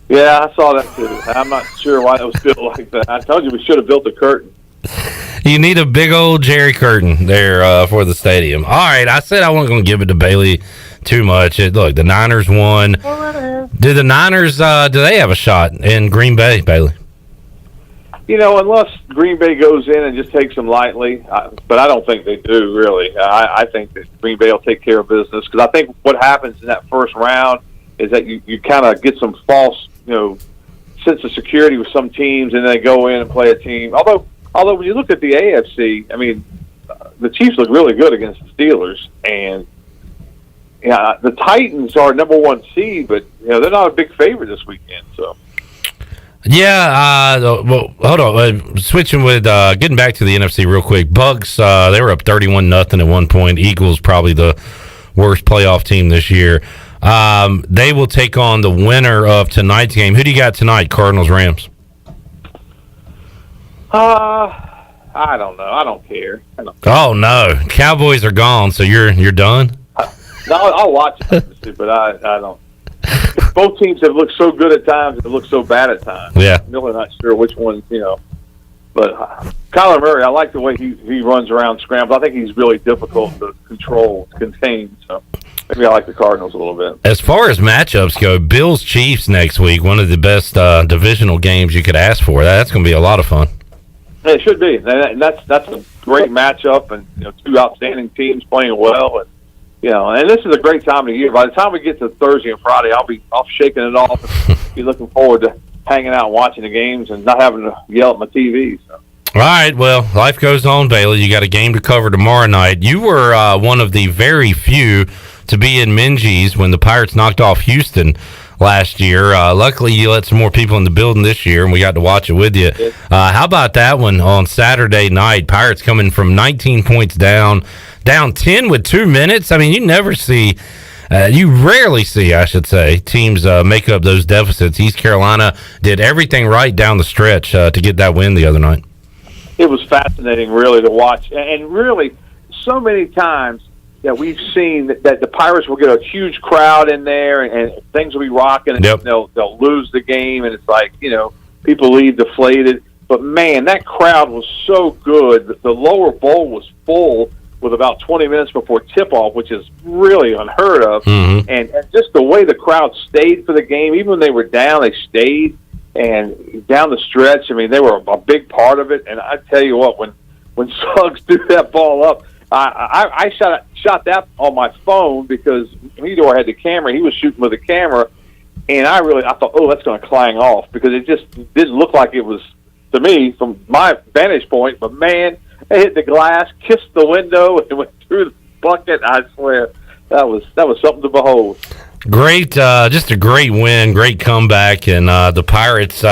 Yeah, I saw that too. I'm not sure why it was built like that. I told you we should have built a curtain. You need a big old Jerry curtain there for the stadium. All right, I said I wasn't going to give it to Bailey too much. Look, the Niners won. Do the Niners, do they have a shot in Green Bay, Bailey? Unless Green Bay goes in and just takes them lightly, but I don't think they do, really. I think that Green Bay will take care of business, because I think what happens in that first round is that you kind of get some false, sense of security with some teams, and then they go in and play a team. Although when you look at the AFC, I mean, the Chiefs look really good against the Steelers, and the Titans are number one seed, but they're not a big favorite this weekend. So, well, hold on. Switching with getting back to the NFC real quick. Bucks, they were up 31-0 at one point. Eagles probably the worst playoff team this year. They will take on the winner of tonight's game. Who do you got tonight? Cardinals, Rams. I don't know. I don't care. Oh no, Cowboys are gone, so you're done. No, I'll watch it, but I don't. Both teams have looked so good at times and have looked so bad at times. Yeah, I'm really not sure which one. But Kyler Murray, I like the way he runs around, scrambles. I think he's really difficult to control, contain. So maybe I like the Cardinals a little bit. As far as matchups go, Bills Chiefs next week, one of the best divisional games you could ask for. That's going to be a lot of fun. It should be, and that's a great matchup, and two outstanding teams playing well, and and this is a great time of the year. By the time we get to Thursday and Friday, I'll shaking it off and be looking forward to hanging out and watching the games and not having to yell at my TV. So. All right, well, life goes on, Bailey. You got a game to cover tomorrow night. You were one of the very few to be in Minges when the Pirates knocked off Houston last year. Luckily, you let some more people in the building this year, and we got to watch it with you. How about that one on Saturday night? Pirates coming from 19 points down 10 with 2 minutes. I mean, you rarely see, I should say, teams make up those deficits. East Carolina did everything right down the stretch to get that win the other night. It was fascinating, really, to watch. And really, so many times we've seen that the Pirates will get a huge crowd in there and things will be rocking, and they'll lose the game, and it's like, people leave deflated. But, man, that crowd was so good. The lower bowl was full with about 20 minutes before tip-off, which is really unheard of. Mm-hmm. And just the way the crowd stayed for the game, even when they were down, they stayed. And down the stretch, I mean, they were a big part of it. And I tell you what, when Suggs threw that ball up, I shot that on my phone because Midor had the camera. He was shooting with the camera. And I thought, that's going to clang off, because it just didn't look like it was, to me, from my vantage point. But, man, They hit the glass, kissed the window, and went through the bucket. I swear, that was something to behold. Great, just a great win, great comeback, and the Pirates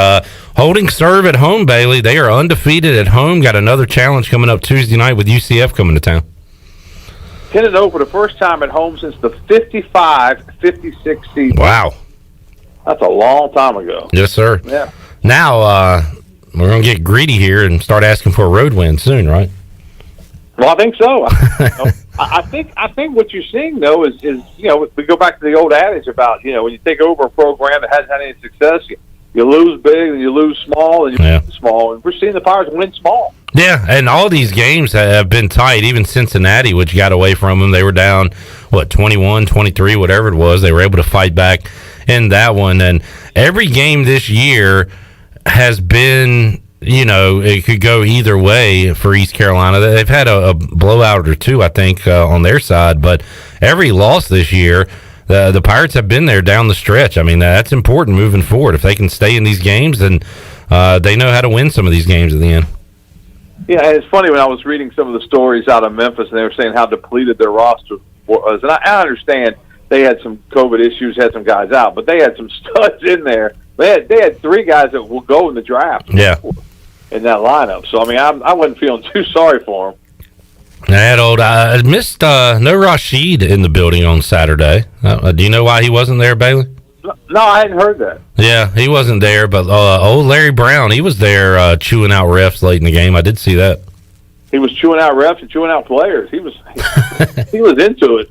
holding serve at home, Bailey. They are undefeated at home. Got another challenge coming up Tuesday night with UCF coming to town. 10-0 for the first time at home since the 55-56 season. Wow. That's a long time ago. Yes, sir. Yeah. Now, we're going to get greedy here and start asking for a road win soon, right? Well, I think so. I think what you're seeing, though, is we go back to the old adage about, when you take over a program that hasn't had any success, you lose big and you lose small and you win small. And we're seeing the Pirates win small. Yeah, and all these games have been tight. Even Cincinnati, which got away from them, they were down, 21, 23, whatever it was. They were able to fight back in that one. And every game this year has been, it could go either way for East Carolina. They've had a blowout or two, I think, on their side. But every loss this year, the Pirates have been there down the stretch. I mean, that's important moving forward. If they can stay in these games, then they know how to win some of these games at the end. Yeah, and it's funny when I was reading some of the stories out of Memphis, and they were saying how depleted their roster was. And I understand they had some COVID issues, had some guys out, but they had some studs in there. They had three guys that will go in the draft. Yeah. In that lineup. So, I mean, I wasn't feeling too sorry for him. I missed no Rashid in the building on Saturday. Do you know why he wasn't there, Bailey? No, I hadn't heard that. Yeah, he wasn't there, but old Larry Brown, he was there chewing out refs late in the game. I did see that. He was chewing out refs and chewing out players. He was into it.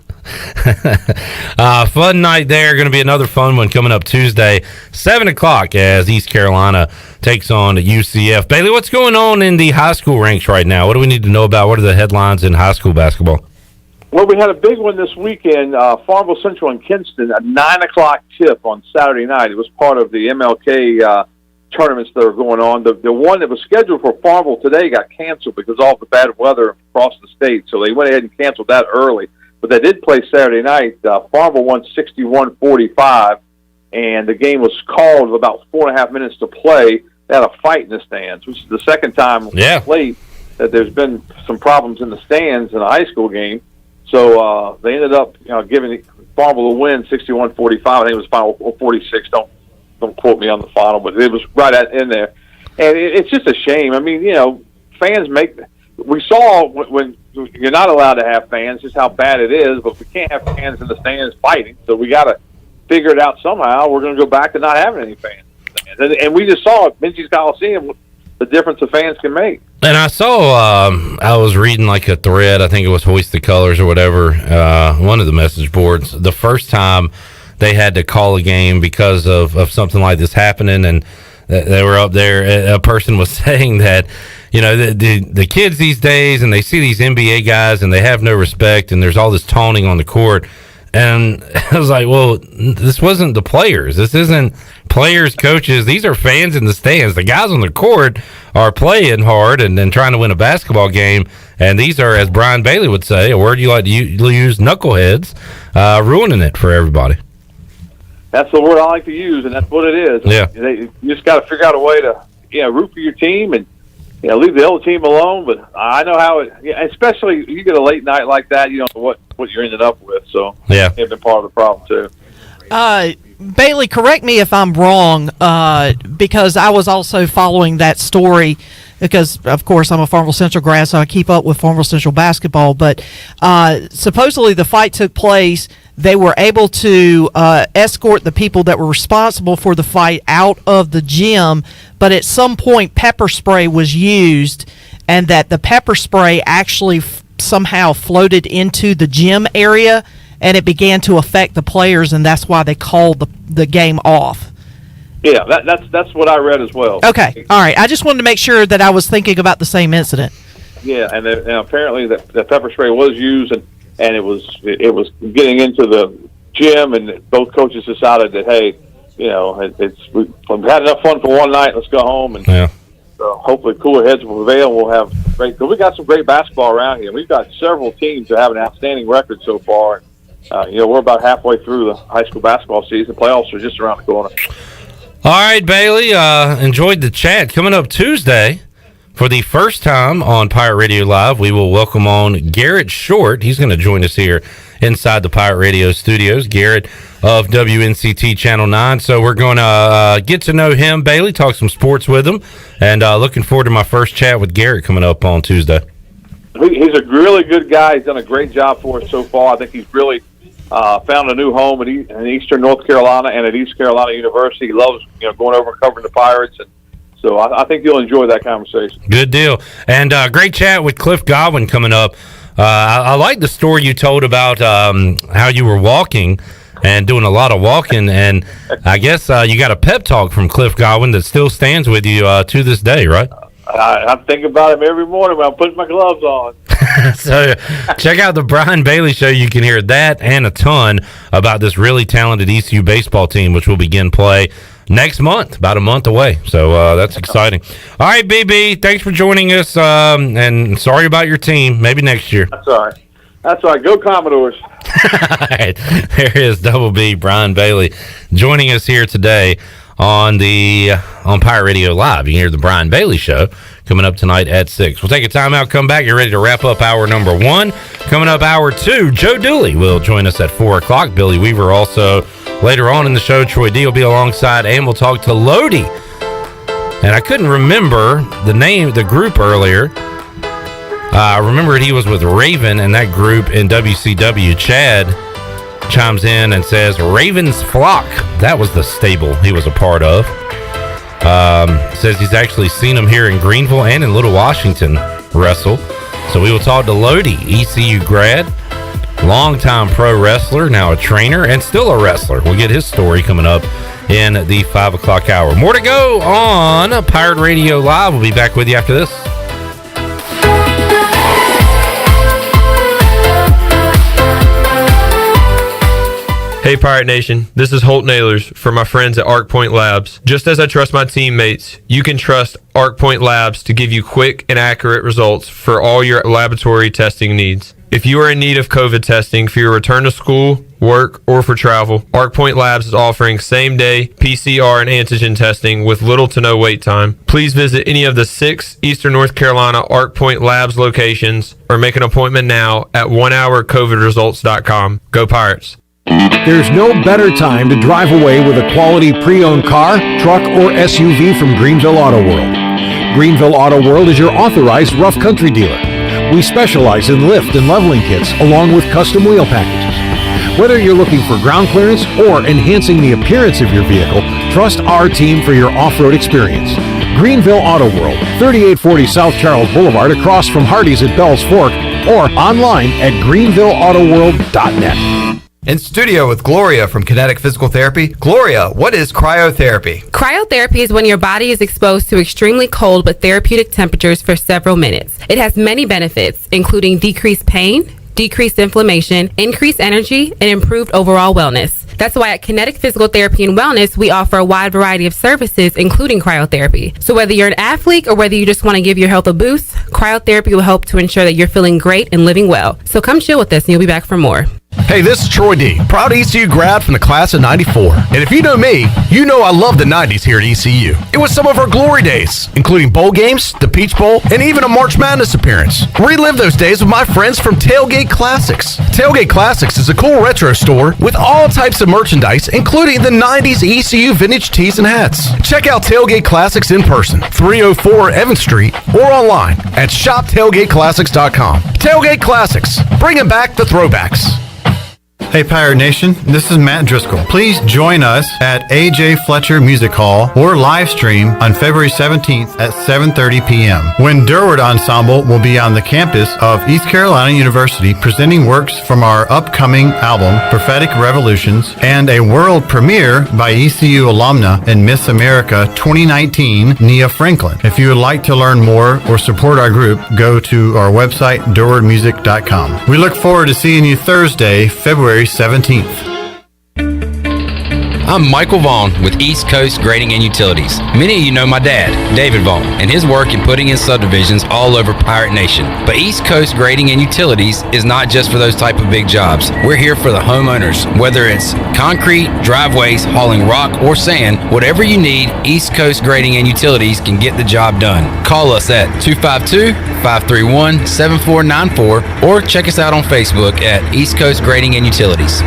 Fun night there. Going to be another fun one coming up Tuesday, 7 o'clock, as East Carolina takes on UCF. Bailey, what's going on in the high school ranks right now? What do we need to know about? What are the headlines in high school basketball? Well, we had a big one this weekend, Farmville Central and Kinston, a 9 o'clock tip on Saturday night. It was part of the MLK tournaments that are going on. The one that was scheduled for Farmville today got canceled because of all the bad weather across the state, so they went ahead and canceled that early. But they did play Saturday night. Farmville won 61-45, and the game was called with about 4.5 minutes to play. They had a fight in the stands, which is the second time late that there's been some problems in the stands in a high school game. So they ended up giving Farmville a win, 61-45. I think it was final 46. Don't quote me on the final, but it was right in there. And it's just a shame. I mean, fans make. We saw when you're not allowed to have fans, just how bad it is. But we can't have fans in the stands fighting, so we got to figure it out somehow. We're going to go back to not having any fans in the stands. And we just saw at Minji's Coliseum the difference the fans can make. And I saw, I was reading like a thread, I think it was Hoist the Colors or whatever, one of the message boards. The first time they had to call a game because of something like this happening, and they were up there. A person was saying that, the kids these days, and they see these NBA guys, and they have no respect, and there's all this taunting on the court. And I was like, well, this wasn't the players. This isn't players, coaches. These are fans in the stands. The guys on the court are playing hard and trying to win a basketball game. And these are, as Brian Bailey would say, a word you like to use, knuckleheads, ruining it for everybody. That's the word I like to use, and that's what it is. Yeah. You just got to figure out a way to root for your team and leave the other team alone. But I know how especially you get a late night like that, you don't know what you're ended up with. So yeah, it's been part of the problem too. Bailey, correct me if I'm wrong, because I was also following that story because, of course, I'm a Farmville Central grad, so I keep up with Farmville Central basketball. But supposedly the fight took place. They were able to escort the people that were responsible for the fight out of the gym, but at some point pepper spray was used, and that the pepper spray actually somehow floated into the gym area, and it began to affect the players, and that's why they called the game off. Yeah, that's what I read as well. Okay, all right. I just wanted to make sure that I was thinking about the same incident. Yeah, and apparently the pepper spray was used, and it was getting into the gym, and both coaches decided that, hey, we've had enough fun for one night. Let's go home, and hopefully cooler heads will prevail. We'll have great. Because we got some great basketball around here. We've got several teams that have an outstanding record so far. We're about halfway through the high school basketball season. Playoffs are just around the corner. All right, Bailey. Enjoyed the chat. Coming up Tuesday, For the first time on Pirate Radio Live, we will welcome on Garrett Short. He's going to join us here inside the Pirate Radio studios. Garrett of WNCT Channel 9. So we're going to get to know him, Bailey, talk some sports with him, and looking forward to my first chat with Garrett coming up on Tuesday. He's a really good guy. He's done a great job for us so far. I think he's really found a new home in Eastern North Carolina and at East Carolina University. He loves going over and covering the Pirates, and so I think you'll enjoy that conversation. Good deal. And great chat with Cliff Godwin coming up. I like the story you told about how you were walking and doing a lot of walking, and I guess you got a pep talk from Cliff Godwin that still stands with you to this day, right? I think about him every morning when I'm putting my gloves on. So check out the Brian Bailey Show. You can hear that and a ton about this really talented ECU baseball team, which will begin play next month, about a month away. So that's exciting. All right, BB, thanks for joining us, and sorry about your team. Maybe next year. That's all right. That's all right. Go Commodores. All right. There is Double B, Brian Bailey, joining us here today on Pirate Radio Live. You can hear the Brian Bailey Show coming up tonight at 6. We'll take a timeout, come back. You're ready to wrap up hour number 1. Coming up hour 2, Joe Dooley will join us at 4 o'clock. Billy Weaver also later on in the show. Troy D will be alongside, and we'll talk to Lodi. And I couldn't remember the group earlier. I remembered he was with Raven and that group in WCW. Chad chimes in and says Raven's Flock. That was the stable he was a part of. Says he's actually seen him here in Greenville and in Little Washington wrestle. So we will talk to Lodi, ECU grad, longtime pro wrestler, now a trainer, and still a wrestler. We'll get his story coming up in the 5 o'clock hour. More to go on Pirate Radio Live. We'll be back with you after this. Hey Pirate Nation, this is Holt Nailers for my friends at Arc Point Labs. Just as I trust my teammates, you can trust Arc Point Labs to give you quick and accurate results for all your laboratory testing needs. If you are in need of COVID testing for your return to school, work, or for travel, Arc Point Labs is offering same-day PCR and antigen testing with little to no wait time. Please visit any of the 6 Eastern North Carolina Arc Point Labs locations or make an appointment now at onehourcovidresults.com. Go Pirates! There's no better time to drive away with a quality pre-owned car, truck, or SUV from Greenville Auto World. Greenville Auto World is your authorized rough country dealer. We specialize in lift and leveling kits along with custom wheel packages. Whether you're looking for ground clearance or enhancing the appearance of your vehicle, trust our team for your off-road experience. Greenville Auto World, 3840 South Charles Boulevard across from Hardee's at Bell's Fork, or online at greenvilleautoworld.net. In studio with Gloria from Kinetic Physical Therapy. Gloria, what is cryotherapy? Cryotherapy is when your body is exposed to extremely cold but therapeutic temperatures for several minutes. It has many benefits, including decreased pain, decreased inflammation, increased energy, and improved overall wellness. That's why at Kinetic Physical Therapy and Wellness, we offer a wide variety of services, including cryotherapy. So whether you're an athlete or whether you just want to give your health a boost, cryotherapy will help to ensure that you're feeling great and living well. So come chill with us and you'll be back for more. Hey, this is Troy D, proud ECU grad from the class of 94. And if you know me, you know I love the 90s here at ECU. It was some of our glory days, including bowl games, the Peach Bowl, and even a March Madness appearance. Relive those days with my friends from Tailgate Classics. Tailgate Classics is a cool retro store with all types of merchandise, including the 90s ECU vintage tees and hats. Check out Tailgate Classics in person, 304 Evans Street, or online at shoptailgateclassics.com. Tailgate Classics, bringing back the throwbacks. Hey Pirate Nation, this is Matt Driscoll. Please join us at A.J. Fletcher Music Hall or live stream on February 17th at 7:30 p.m. when Durward Ensemble will be on the campus of East Carolina University presenting works from our upcoming album, Prophetic Revolutions, and a world premiere by ECU alumna and Miss America 2019, Nia Franklin. If you would like to learn more or support our group, go to our website, durwardmusic.com. We look forward to seeing you Thursday, February 17th. I'm Michael Vaughn with East Coast Grading and Utilities. Many of you know my dad, David Vaughn, and his work in putting in subdivisions all over Pirate Nation. But East Coast Grading and Utilities is not just for those type of big jobs. We're here for the homeowners. Whether it's concrete, driveways, hauling rock, or sand, whatever you need, East Coast Grading and Utilities can get the job done. Call us at 252-531-7494 or check us out on Facebook at East Coast Grading and Utilities.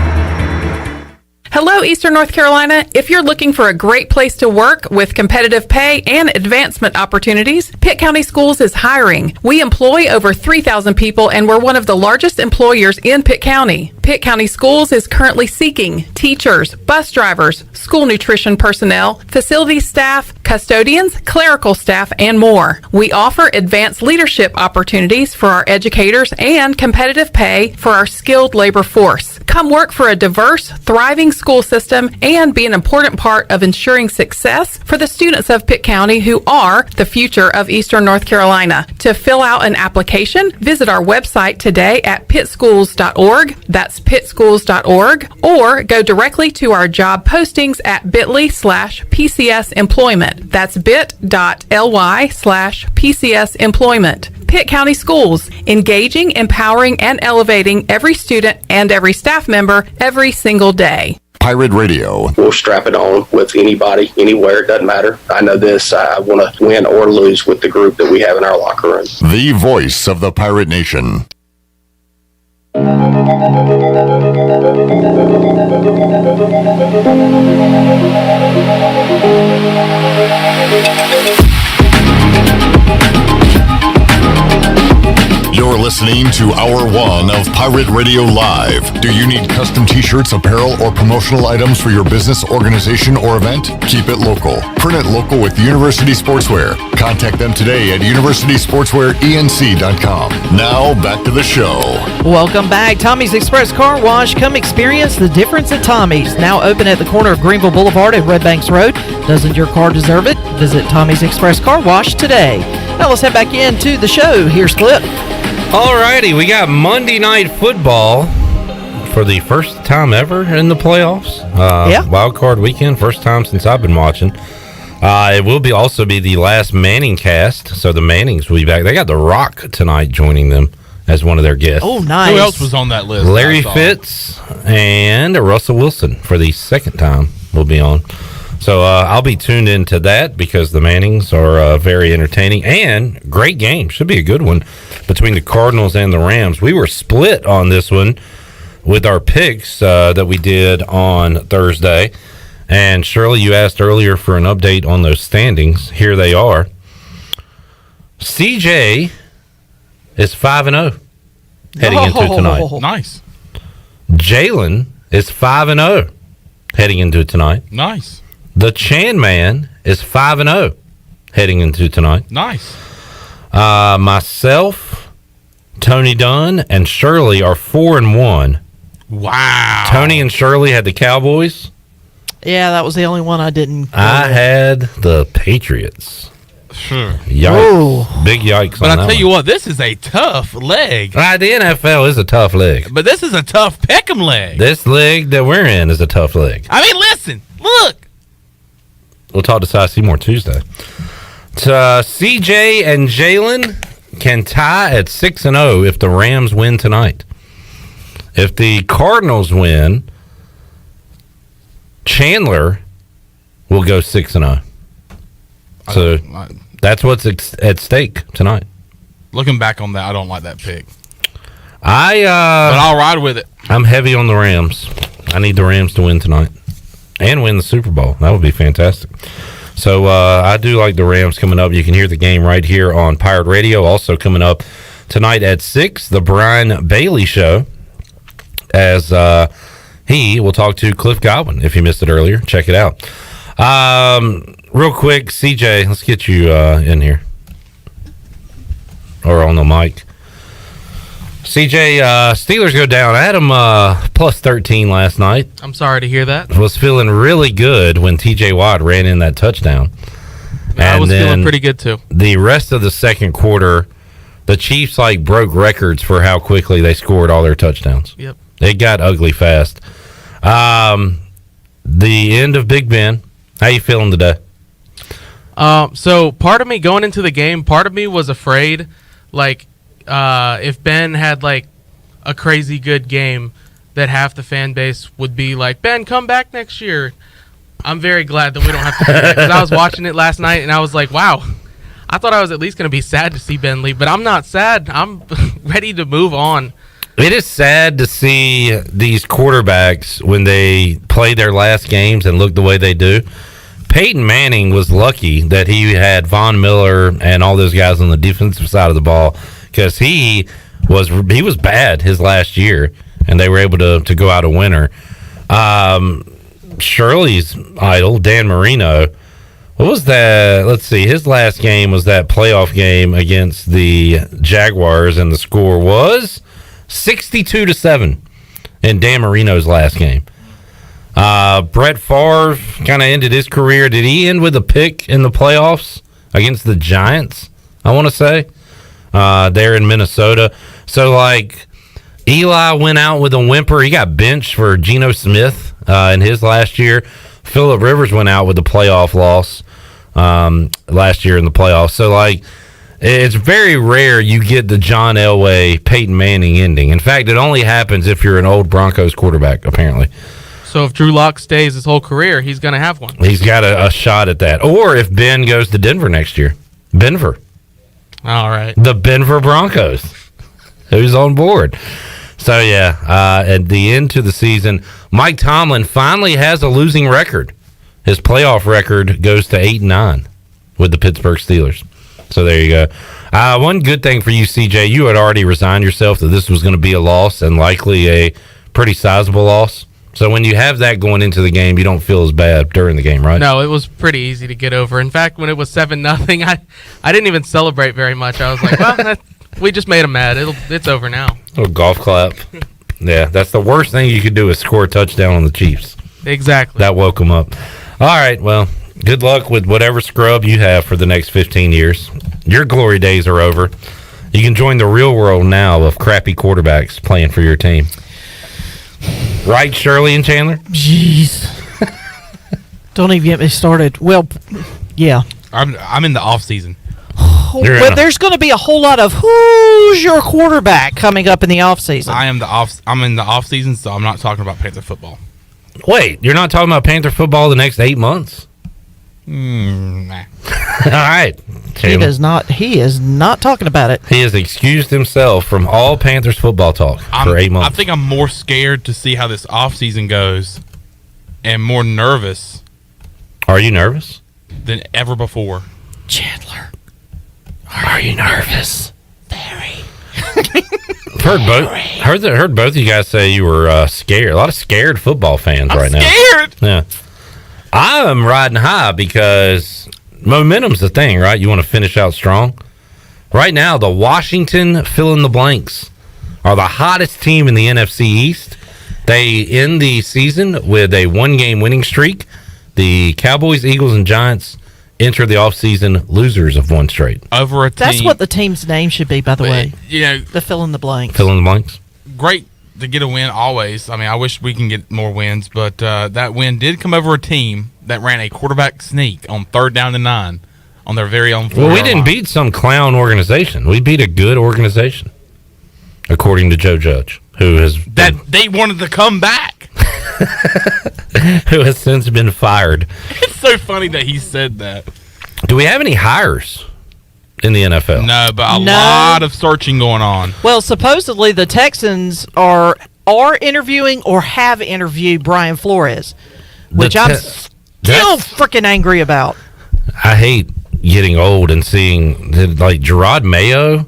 Hello, Eastern North Carolina. If you're looking for a great place to work with competitive pay and advancement opportunities, Pitt County Schools is hiring. We employ over 3,000 people, and we're one of the largest employers in Pitt County. Pitt County Schools is currently seeking teachers, bus drivers, school nutrition personnel, facility staff, custodians, clerical staff, and more. We offer advanced leadership opportunities for our educators and competitive pay for our skilled labor force. Come work for a diverse, thriving school system and be an important part of ensuring success for the students of Pitt County who are the future of Eastern North Carolina. To fill out an application, visit our website today at pittschools.org. That's pittschools.org, or go directly to our job postings at bit.ly/PCS employment. That's bit.ly/PCS employment. Pitt County Schools, engaging, empowering, and elevating every student and every staff member every single day. Pirate Radio. We'll strap it on with anybody, anywhere, it doesn't matter. I know this, I want to win or lose with the group that we have in our locker room. The voice of the Pirate Nation. You're listening to Hour 1 of Pirate Radio Live. Do you need custom t-shirts, apparel, or promotional items for your business, organization, or event? Keep it local. Print it local with University Sportswear. Contact them today at universitysportswearenc.com. Now, back to the show. Welcome back. Tommy's Express Car Wash. Come experience the difference at Tommy's. Now open at the corner of Greenville Boulevard and Red Banks Road. Doesn't your car deserve it? Visit Tommy's Express Car Wash today. Now let's head back into the show. Here's Clip. Alrighty, we got Monday Night Football for the first time ever in the playoffs. Wild card weekend, first time since I've been watching. It will also be the last Manning cast, so the Mannings will be back. They got The Rock tonight joining them as one of their guests. Oh, nice. Who else was on that list? Larry Fitz and Russell Wilson for the second time will be on. So I'll be tuned into that because the Mannings are very entertaining and great game. Should be a good one between the Cardinals and the Rams. We were split on this one with our picks that we did on Thursday. And Shirley, you asked earlier for an update on those standings. Here they are. CJ is 5-0 heading into tonight. Nice. Jalen is 5-0 heading into tonight. Nice. The Chan Man is 5-0 heading into tonight. Nice. Myself, Tony Dunn, and Shirley are 4-1. Wow. Tony and Shirley had the Cowboys. Yeah, that was the only one I didn't. I had the Patriots. Yikes. Whoa. Big yikes. But on I that tell you one. what, this is a tough leg. The NFL is a tough leg. But this is a tough pick'em leg. This league that we're in is a tough leg. I mean, listen, look. We'll talk to Cy Seymour Tuesday. CJ and Jalen can tie at 6-0 if the Rams win tonight. If the Cardinals win, Chandler will go 6-0. So that's what's at stake tonight. Looking back on that, I don't like that pick. But I'll ride with it. I'm heavy on the Rams. I need the Rams to win tonight and win the Super Bowl. That would be fantastic. So I do like the Rams coming up. You can hear the game right here on Pirate Radio. Also coming up tonight at 6, the Brian Bailey Show, as he will talk to Cliff Godwin. If you missed it earlier, check it out. Real quick, CJ, let's get you in here. Or on the mic. CJ, Steelers go down. I had them plus 13 last night. I'm sorry to hear that. Was feeling really good when TJ Watt ran in that touchdown. I was feeling pretty good too. The rest of the second quarter, the Chiefs broke records for how quickly they scored all their touchdowns. Yep. It got ugly fast. the end of Big Ben. How you feeling today? So part of me going into the game, part of me was afraid, like, if Ben had like a crazy good game, that half the fan base would be like, Ben, come back next year. I'm very glad that we don't have to do that, because I was watching it last night and I was like, wow, I thought I was at least going to be sad to see Ben leave, but I'm not sad. I'm ready to move on. It is sad to see these quarterbacks when they play their last games and look the way they do. Peyton Manning was lucky that he had Von Miller and all those guys on the defensive side of the ball, because he was bad his last year, and they were able to go out a winner. Shirley's idol, Dan Marino, what was that? Let's see. His last game was that playoff game against the Jaguars, and the score was 62-7 in Dan Marino's last game. Brett Favre kind of ended his career. Did he end with a pick in the playoffs against the Giants, I want to say, there in Minnesota? So, like, Eli went out with a whimper. He got benched for Geno Smith in his last year. Phillip Rivers went out with a playoff loss last year in the playoffs. So, like, it's very rare you get the John Elway, Peyton Manning ending. In fact, it only happens if you're an old Broncos quarterback, apparently. So if Drew Lock stays his whole career, he's going to have one. He's got a shot at that. Or if Ben goes to Denver next year. Denver. All right. The Denver Broncos. Who's on board? So, yeah, at the end to the season, Mike Tomlin finally has a losing record. His playoff record goes to 8-9 with the Pittsburgh Steelers. So there you go. One good thing for you, CJ, you had already resigned yourself that this was going to be a loss, and likely a pretty sizable loss. So when you have that going into the game, you don't feel as bad during the game, right? No, it was pretty easy to get over. In fact, when it was 7-0, I didn't even celebrate very much. I was like, well, we just made them mad. It's over now. A little golf clap. Yeah, that's the worst thing you could do is score a touchdown on the Chiefs. Exactly. That woke them up. All right, well, good luck with whatever scrub you have for the next 15 years. Your glory days are over. You can join the real world now of crappy quarterbacks playing for your team. Right, Shirley and Chandler? Jeez. Don't even get me started. Well, yeah. I'm in the off season. But there's going to be a whole lot of who's your quarterback coming up in the off season. I'm in the off season, so I'm not talking about Panther football. Wait, you're not talking about Panther football the next 8 months? Nah. All right. Chandler. He is not talking about it. He has excused himself from all Panthers football talk for 8 months. I think I'm more scared to see how this offseason goes and more nervous. Are you nervous? Than ever before. Chandler, are you nervous? Very. Heard both of you guys say you were scared. A lot of scared football fans right now. Scared? Yeah. I'm riding high because momentum's the thing, right? You want to finish out strong. Right now, the Washington fill-in-the-blanks are the hottest team in the NFC East. They end the season with a one-game winning streak. The Cowboys, Eagles, and Giants enter the offseason losers of one straight. Over a team. That's what the team's name should be, by the way. You know, the fill-in-the-blanks. Fill-in-the-blanks. Great to get a win always. I mean, I wish we can get more wins, but that win did come over a team that ran a quarterback sneak on 3rd down and 9 on their very own. Well, we didn't beat some clown organization. We beat a good organization, according to Joe Judge, who has they wanted to come back. Who has since been fired. It's so funny that he said that. Do we have any hires in the NFL? No, but a lot of searching going on. Well, supposedly the Texans are interviewing or have interviewed Brian Flores, which I'm still freaking angry about. I hate getting old and seeing, like, Gerard Mayo,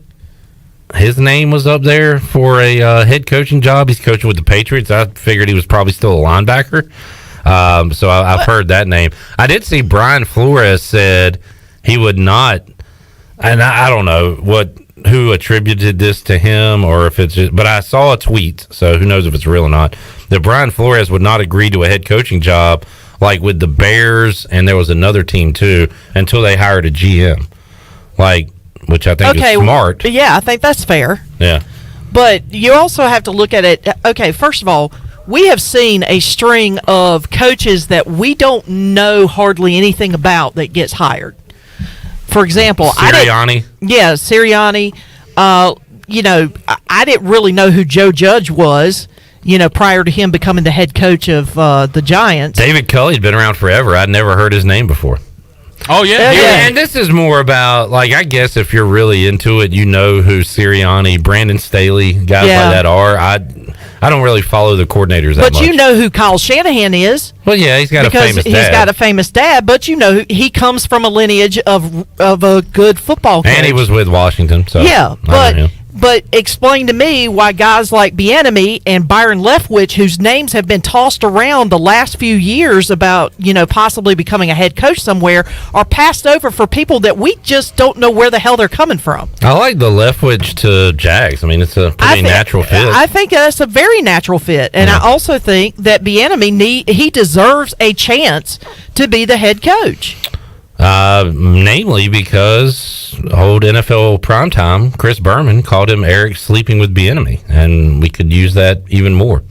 his name was up there for a head coaching job. He's coaching with the Patriots. I figured he was probably still a linebacker. So I've heard that name. I did see Brian Flores said he would not, and I don't know who attributed this to him or if it's just, but I saw a tweet, so who knows if it's real or not, that Brian Flores would not agree to a head coaching job like with the Bears, and there was another team too, until they hired a GM. Like, which I think is smart. Yeah, I think that's fair. Yeah. But you also have to look at it. Okay, first of all, we have seen a string of coaches that we don't know hardly anything about that gets hired. For example, Sirianni. Sirianni. I didn't really know who Joe Judge was, prior to him becoming the head coach of the Giants. David Culley's been around forever. I'd never heard his name before. Oh, yeah. And this is more about, I guess if you're really into it, you know who Sirianni, Brandon Staley, guys like that are. I don't really follow the coordinators that much. But you know who Kyle Shanahan is. Well, yeah, he's got a famous dad. He's got a famous dad, but he comes from a lineage of a good football coach. And he was with Washington, so. Yeah, but explain to me why guys like Bieniemy and Byron Leftwich, whose names have been tossed around the last few years about, possibly becoming a head coach somewhere, are passed over for people that we just don't know where the hell they're coming from. I like the Leftwich to Jags. I mean, it's a pretty natural fit. I think that's a very natural fit. And I also think that Bieniemy, he deserves a chance to be the head coach. Namely because old NFL primetime, Chris Berman called him Eric sleeping with Bieniemy, and we could use that even more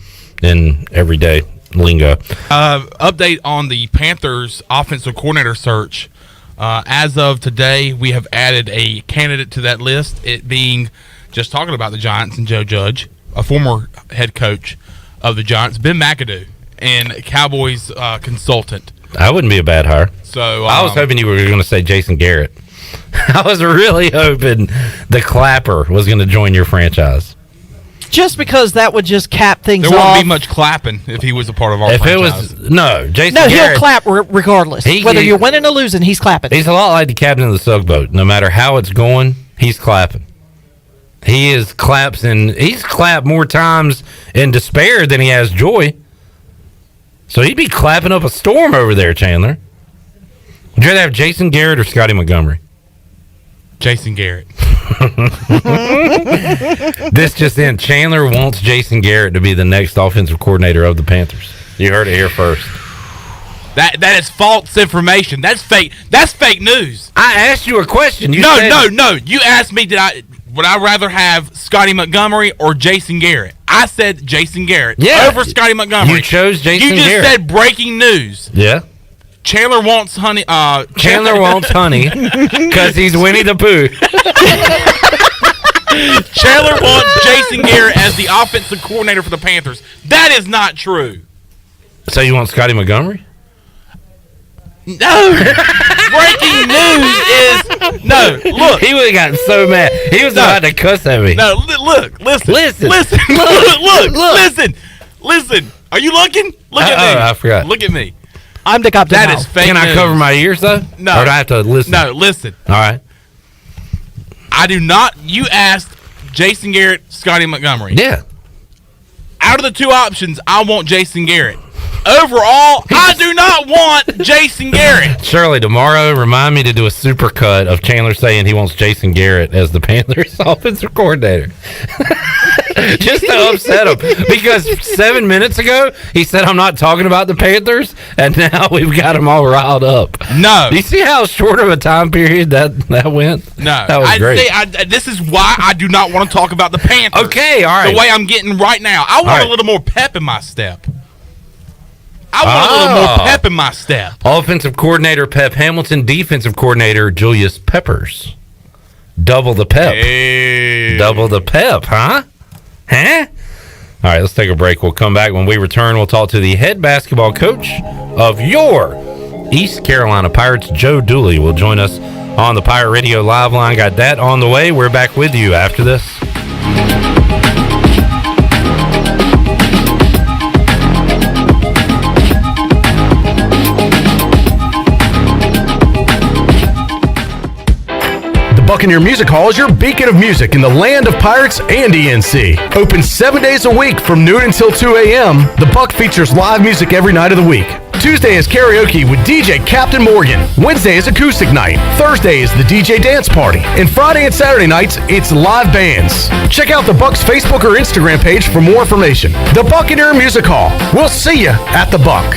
in everyday lingo. Update on the Panthers offensive coordinator search. As of today, we have added a candidate to that list, it being, just talking about the Giants and Joe Judge, a former head coach of the Giants, Ben McAdoo, and Cowboys consultant. That wouldn't be a bad hire. So I was hoping you were going to say Jason Garrett. I was really hoping the Clapper was going to join your franchise. Just because that would just cap things off. There wouldn't be much clapping if he was a part of our franchise. Jason Garrett. He'll clap regardless. Whether you're winning or losing, he's clapping. He's a lot like the captain of the tugboat. No matter how it's going, he's clapping. He's clapped more times in despair than he has joy. So he'd be clapping up a storm over there, Chandler. Would you rather have Jason Garrett or Scotty Montgomery? Jason Garrett. This just in. Chandler wants Jason Garrett to be the next offensive coordinator of the Panthers. You heard it here first. That is false information. That's fake. That's fake news. I asked you a question. No. You asked me, would I rather have Scotty Montgomery or Jason Garrett? I said Jason Garrett over Scotty Montgomery. You chose Jason Garrett. You just said breaking news. Yeah. Chandler wants honey. Chandler wants honey because he's Winnie the Pooh. Chandler wants Jason Garrett as the offensive coordinator for the Panthers. That is not true. So you want Scotty Montgomery? No. Breaking news is no. Look, he would have gotten so mad. He was about to cuss at me. No, look, listen. Listen. Are you looking? Look at me. I forgot. Look at me. I'm the captain. That is fake Can I news. cover my ears though? No. Or do I have to listen? No, listen. All right. I do not. You asked Jason Garrett, Scotty Montgomery. Yeah. Out of the two options, I want Jason Garrett. Overall, I do not want Jason Garrett. Shirley, tomorrow, remind me to do a supercut of Chandler saying he wants Jason Garrett as the Panthers offensive coordinator. Just to upset him. Because 7 minutes ago, he said, I'm not talking about the Panthers, and now we've got him all riled up. No. Do you see how short of a time period that went? No. That was great. This is why I do not want to talk about the Panthers. Okay, all right. The way I'm getting right now. I want a little more pep in my step. I want a little more pep in my step. Offensive coordinator Pep Hamilton, defensive coordinator Julius Peppers. Double the pep. Hey. Double the pep, huh? Huh? All right, let's take a break. We'll come back. When we return, we'll talk to the head basketball coach of your East Carolina Pirates, Joe Dooley, will join us on the Pirate Radio Live line. Got that on the way. We're back with you after this. Buccaneer Music Hall is your beacon of music in the land of Pirates and ENC. Open 7 days a week from noon until 2 a.m., the Buck features live music every night of the week. Tuesday is karaoke with DJ Captain Morgan. Wednesday is acoustic night. Thursday is the DJ dance party. And Friday and Saturday nights, it's live bands. Check out the Buck's Facebook or Instagram page for more information. The Buccaneer Music Hall. We'll see you at the Buck.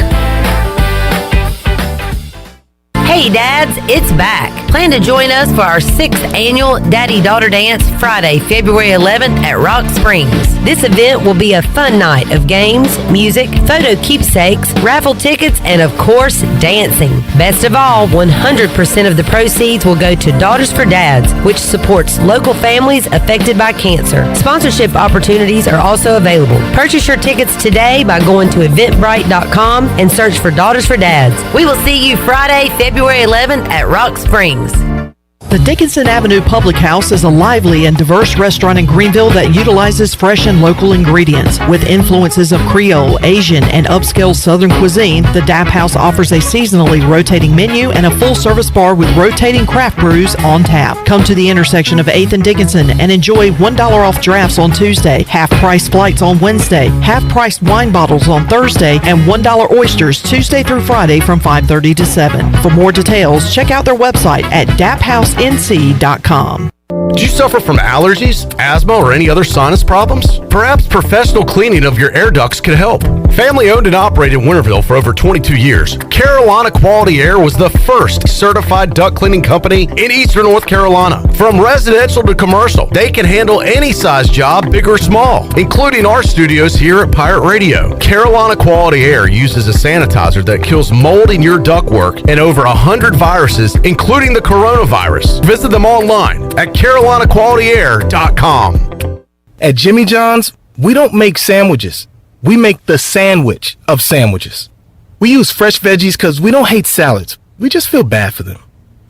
Hey dads, it's back. Plan to join us for our 6th annual Daddy-Daughter Dance Friday, February 11th at Rock Springs. This event will be a fun night of games, music, photo keepsakes, raffle tickets, and of course, dancing. Best of all, 100% of the proceeds will go to Daughters for Dads, which supports local families affected by cancer. Sponsorship opportunities are also available. Purchase your tickets today by going to eventbrite.com and search for Daughters for Dads. We will see you Friday, February 11th at Rock Springs. The Dickinson Avenue Public House is a lively and diverse restaurant in Greenville that utilizes fresh and local ingredients. With influences of Creole, Asian, and upscale Southern cuisine, the DAP House offers a seasonally rotating menu and a full-service bar with rotating craft brews on tap. Come to the intersection of 8th and Dickinson and enjoy $1 off drafts on Tuesday, half-price flights on Wednesday, half-price wine bottles on Thursday, and $1 oysters Tuesday through Friday from 5:30 to 7. For more details, check out their website at daphouse.nc.com. Do you suffer from allergies, asthma, or any other sinus problems? Perhaps professional cleaning of your air ducts could help. Family owned and operated in Winterville for over 22 years, Carolina Quality Air was the first certified duct cleaning company in Eastern North Carolina. From residential to commercial, they can handle any size job, big or small, including our studios here at Pirate Radio. Carolina Quality Air uses a sanitizer that kills mold in your ductwork and over 100 viruses, including the coronavirus. Visit them online at CarolinaQualityAir.com. At Jimmy John's, we don't make sandwiches. We make the sandwich of sandwiches. We use fresh veggies because we don't hate salads. We just feel bad for them.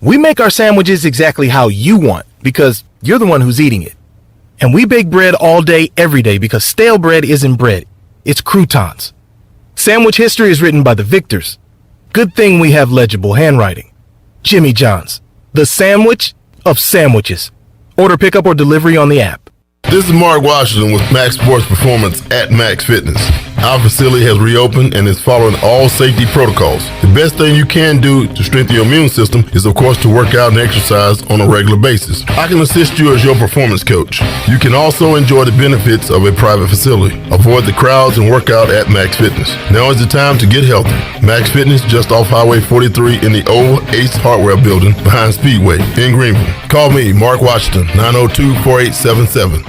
We make our sandwiches exactly how you want because you're the one who's eating it. And we bake bread all day, every day because stale bread isn't bread. It's croutons. Sandwich history is written by the victors. Good thing we have legible handwriting. Jimmy John's, the sandwich of sandwiches. Order pickup or delivery on the app. This is Mark Washington with Max Sports Performance at Max Fitness. Our facility has reopened and is following all safety protocols. The best thing you can do to strengthen your immune system is, of course, to work out and exercise on a regular basis. I can assist you as your performance coach. You can also enjoy the benefits of a private facility. Avoid the crowds and work out at Max Fitness. Now is the time to get healthy. Max Fitness, just off Highway 43 in the old Ace Hardware Building behind Speedway in Greenville. Call me, Mark Washington, 902-4877.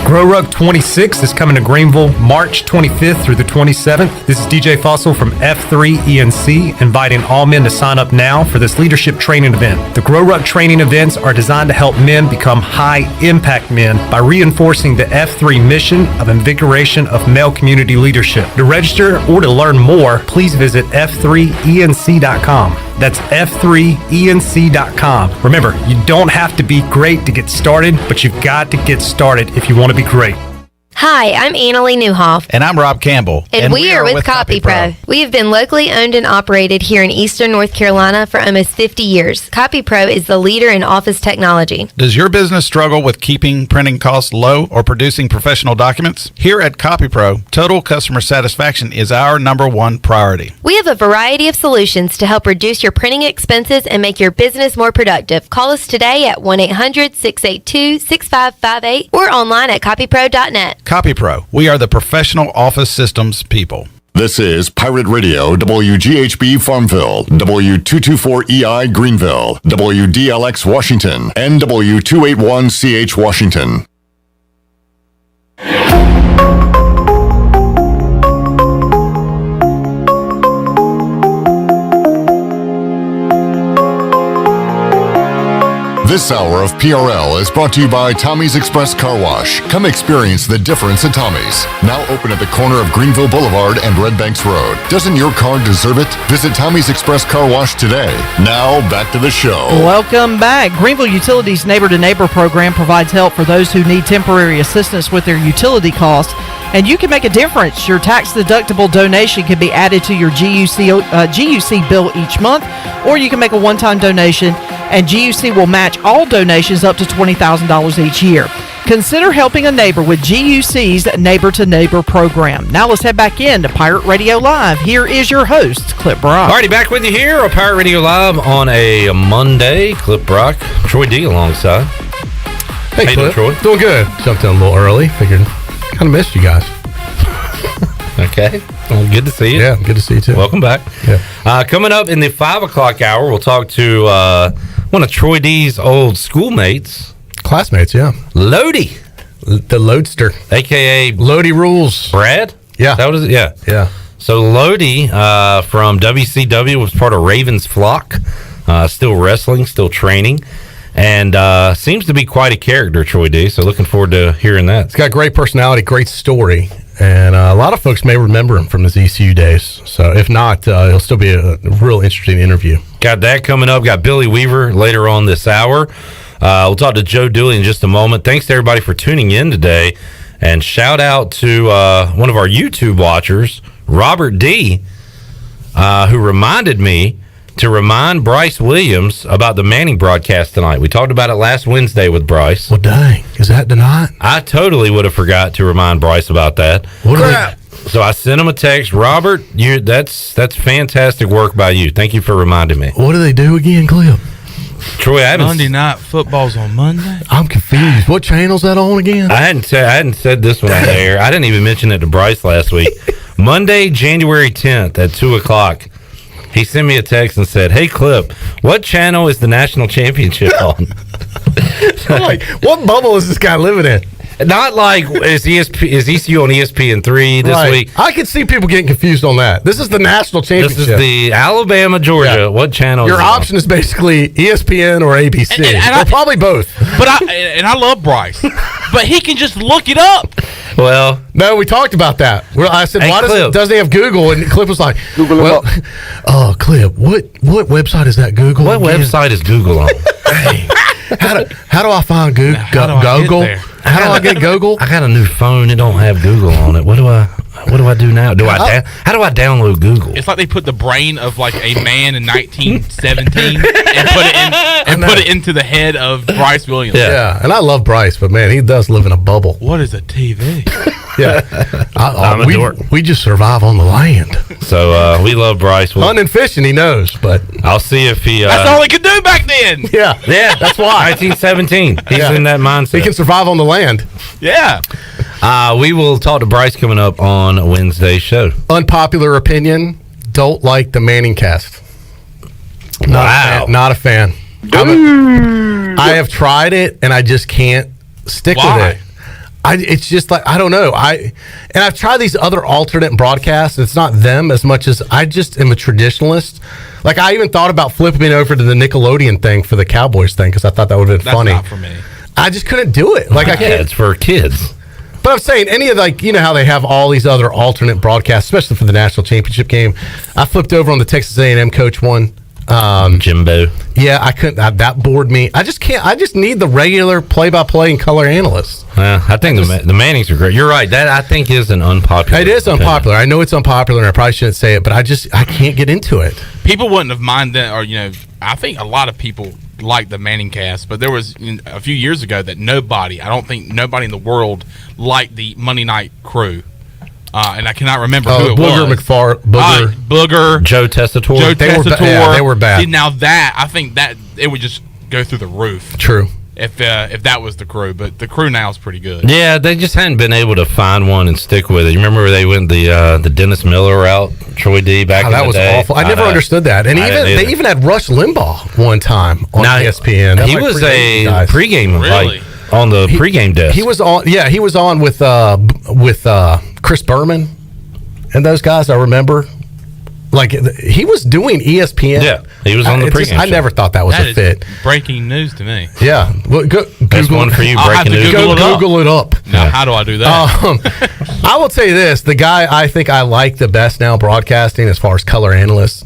Grow Rug 26 is coming to Greenville March 25th through the 27th. This is DJ Fossil from F3 ENC, inviting all men to sign up now for this leadership training event. The Grow Rug training events are designed to help men become high-impact men by reinforcing the F3 mission of invigoration of male community leadership. To register or to learn more, please visit f3enc.com. That's f3enc.com. Remember, you don't have to be great to get started, but you've got to get started if you want to be great. Hi, I'm Annalie Newhoff. And I'm Rob Campbell. And we are with CopyPro. We have been locally owned and operated here in Eastern North Carolina for almost 50 years. CopyPro is the leader in office technology. Does your business struggle with keeping printing costs low or producing professional documents? Here at CopyPro, total customer satisfaction is our #1 priority. We have a variety of solutions to help reduce your printing expenses and make your business more productive. Call us today at 1-800-682-6558 or online at copypro.net. CopyPro, we are the professional office systems people. This is Pirate Radio, WGHB Farmville, W224EI Greenville, WDLX Washington, and W281CH Washington. This hour of PRL is brought to you by Tommy's Express Car Wash. Come experience the difference at Tommy's. Now open at the corner of Greenville Boulevard and Red Banks Road. Doesn't your car deserve it? Visit Tommy's Express Car Wash today. Now back to the show. Welcome back. Greenville Utilities Neighbor to Neighbor program provides help for those who need temporary assistance with their utility costs. And you can make a difference. Your tax-deductible donation can be added to your GUC bill each month, or you can make a one-time donation, and GUC will match all donations up to $20,000 each year. Consider helping a neighbor with GUC's Neighbor to Neighbor program. Now let's head back in to Pirate Radio Live. Here is your host, Clip Brock. Alrighty, back with you here on Pirate Radio Live on a Monday. Clip Brock, Troy D alongside. Hey, how you doing, Troy? Doing good. Jumped in a little early. Figured kind of missed you guys. Okay. Well, good to see you. Yeah, good to see you too. Welcome back. Yeah. Coming up in the 5 o'clock hour, we'll talk to one of Troy D's old schoolmates. Classmates, yeah. Lodi. The Loadster. A.K.A. Lodi Rules. Brad? Yeah. That was it? Yeah. Yeah. So Lodi from WCW was part of Raven's Flock. Still wrestling, still training. And seems to be quite a character, Troy D. So looking forward to hearing that. He's got great personality, great story. And a lot of folks may remember him from his ECU days. So if not, it'll still be a real interesting interview. Got that coming up. Got Billy Weaver later on this hour. We'll talk to Joe Dooley in just a moment. Thanks to everybody for tuning in today. And shout out to one of our YouTube watchers, Robert D., who reminded me to remind Bryce Williams about the Manning broadcast tonight. We talked about it last Wednesday with Bryce. Well, dang. Is that tonight? I totally would have forgot to remind Bryce about that. Crap. So I sent him a text. Robert, that's fantastic work by you. Thank you for reminding me. What do they do again, Clip? Troy, I haven't Monday Night Football's on Monday. I'm confused. What channel's that on again? I hadn't said this one on there. I didn't even mention it to Bryce last week. Monday, January 10th at 2 o'clock. He sent me a text and said, "Hey, Clip, what channel is the national championship on?" I'm like, what bubble is this guy living in? Not like is ECU on ESPN3 this week? I could see people getting confused on that. This is the national championship. This is the Alabama, Georgia. Yeah. What channel? Your option is basically ESPN or ABC, or probably both. But I love Bryce, but he can just look it up. Well, no, we talked about that. I said, hey, why doesn't he have Google? And Clip was like, Google. Well, Clip, what website is that Google? What website is Google on? Hey, how do I find Google? Google? How do I get Google? I got a new phone. It don't have Google on it. What do I do now? How do I download Google? It's like they put the brain of like a man in 1917 and put it into the head of Bryce Williams. Yeah, and I love Bryce, but man, he does live in a bubble. What is a TV? Yeah, I'm a dork. We just survive on the land. So we love Bryce. Hunting and fishing, he knows, but I'll see if he. That's all he could do back then. Yeah, that's why. 1917. He's in that mindset. He can survive on the land. Yeah. We will talk to Bryce coming up on Wednesday's show. Unpopular opinion: don't like the Manning cast. Not a fan. I have tried it, and I just can't stick with it. It's just like, I don't know. I've tried these other alternate broadcasts. It's not them as much as I just am a traditionalist. Like, I even thought about flipping over to the Nickelodeon thing for the Cowboys thing because I thought that would have been funny. That's not for me. I just couldn't do it. Like, I can't. It's for kids. But I'm saying any of how they have all these other alternate broadcasts, especially for the national championship game. I flipped over on the Texas A&M coach one. Jimbo. Yeah, I couldn't. That bored me. I just can't. I just need the regular play-by-play and color analysts. I think the Mannings are great. You're right. That I think is an unpopular. It is unpopular. I know it's unpopular, and I probably shouldn't say it, but I can't get into it. People wouldn't have minded, or I think a lot of people like the Manning cast, but there was a few years ago that I don't think nobody in the world liked the Monday Night Crew. And I cannot remember who it was. Booger. Joe Tessitore. They were bad. See, now that, I think that it would just go through the roof. True. If that was the crew. But the crew now is pretty good. Yeah, they just hadn't been able to find one and stick with it. You remember where they went the Dennis Miller route, Troy D, back in the day? That was awful. I never understood that. And they even had Rush Limbaugh one time on ESPN. He was a pregame, really? On the pregame desk. He was on. Yeah, he was on with Chris Berman and those guys. I remember, like he was doing ESPN. Yeah, he was on the pregame. I never thought that was a fit. Breaking news to me. Yeah, well, that's one for you. Breaking news. Google it up. Now, how do I do that? I will tell you this: the guy I think I like the best now broadcasting, as far as color analysts,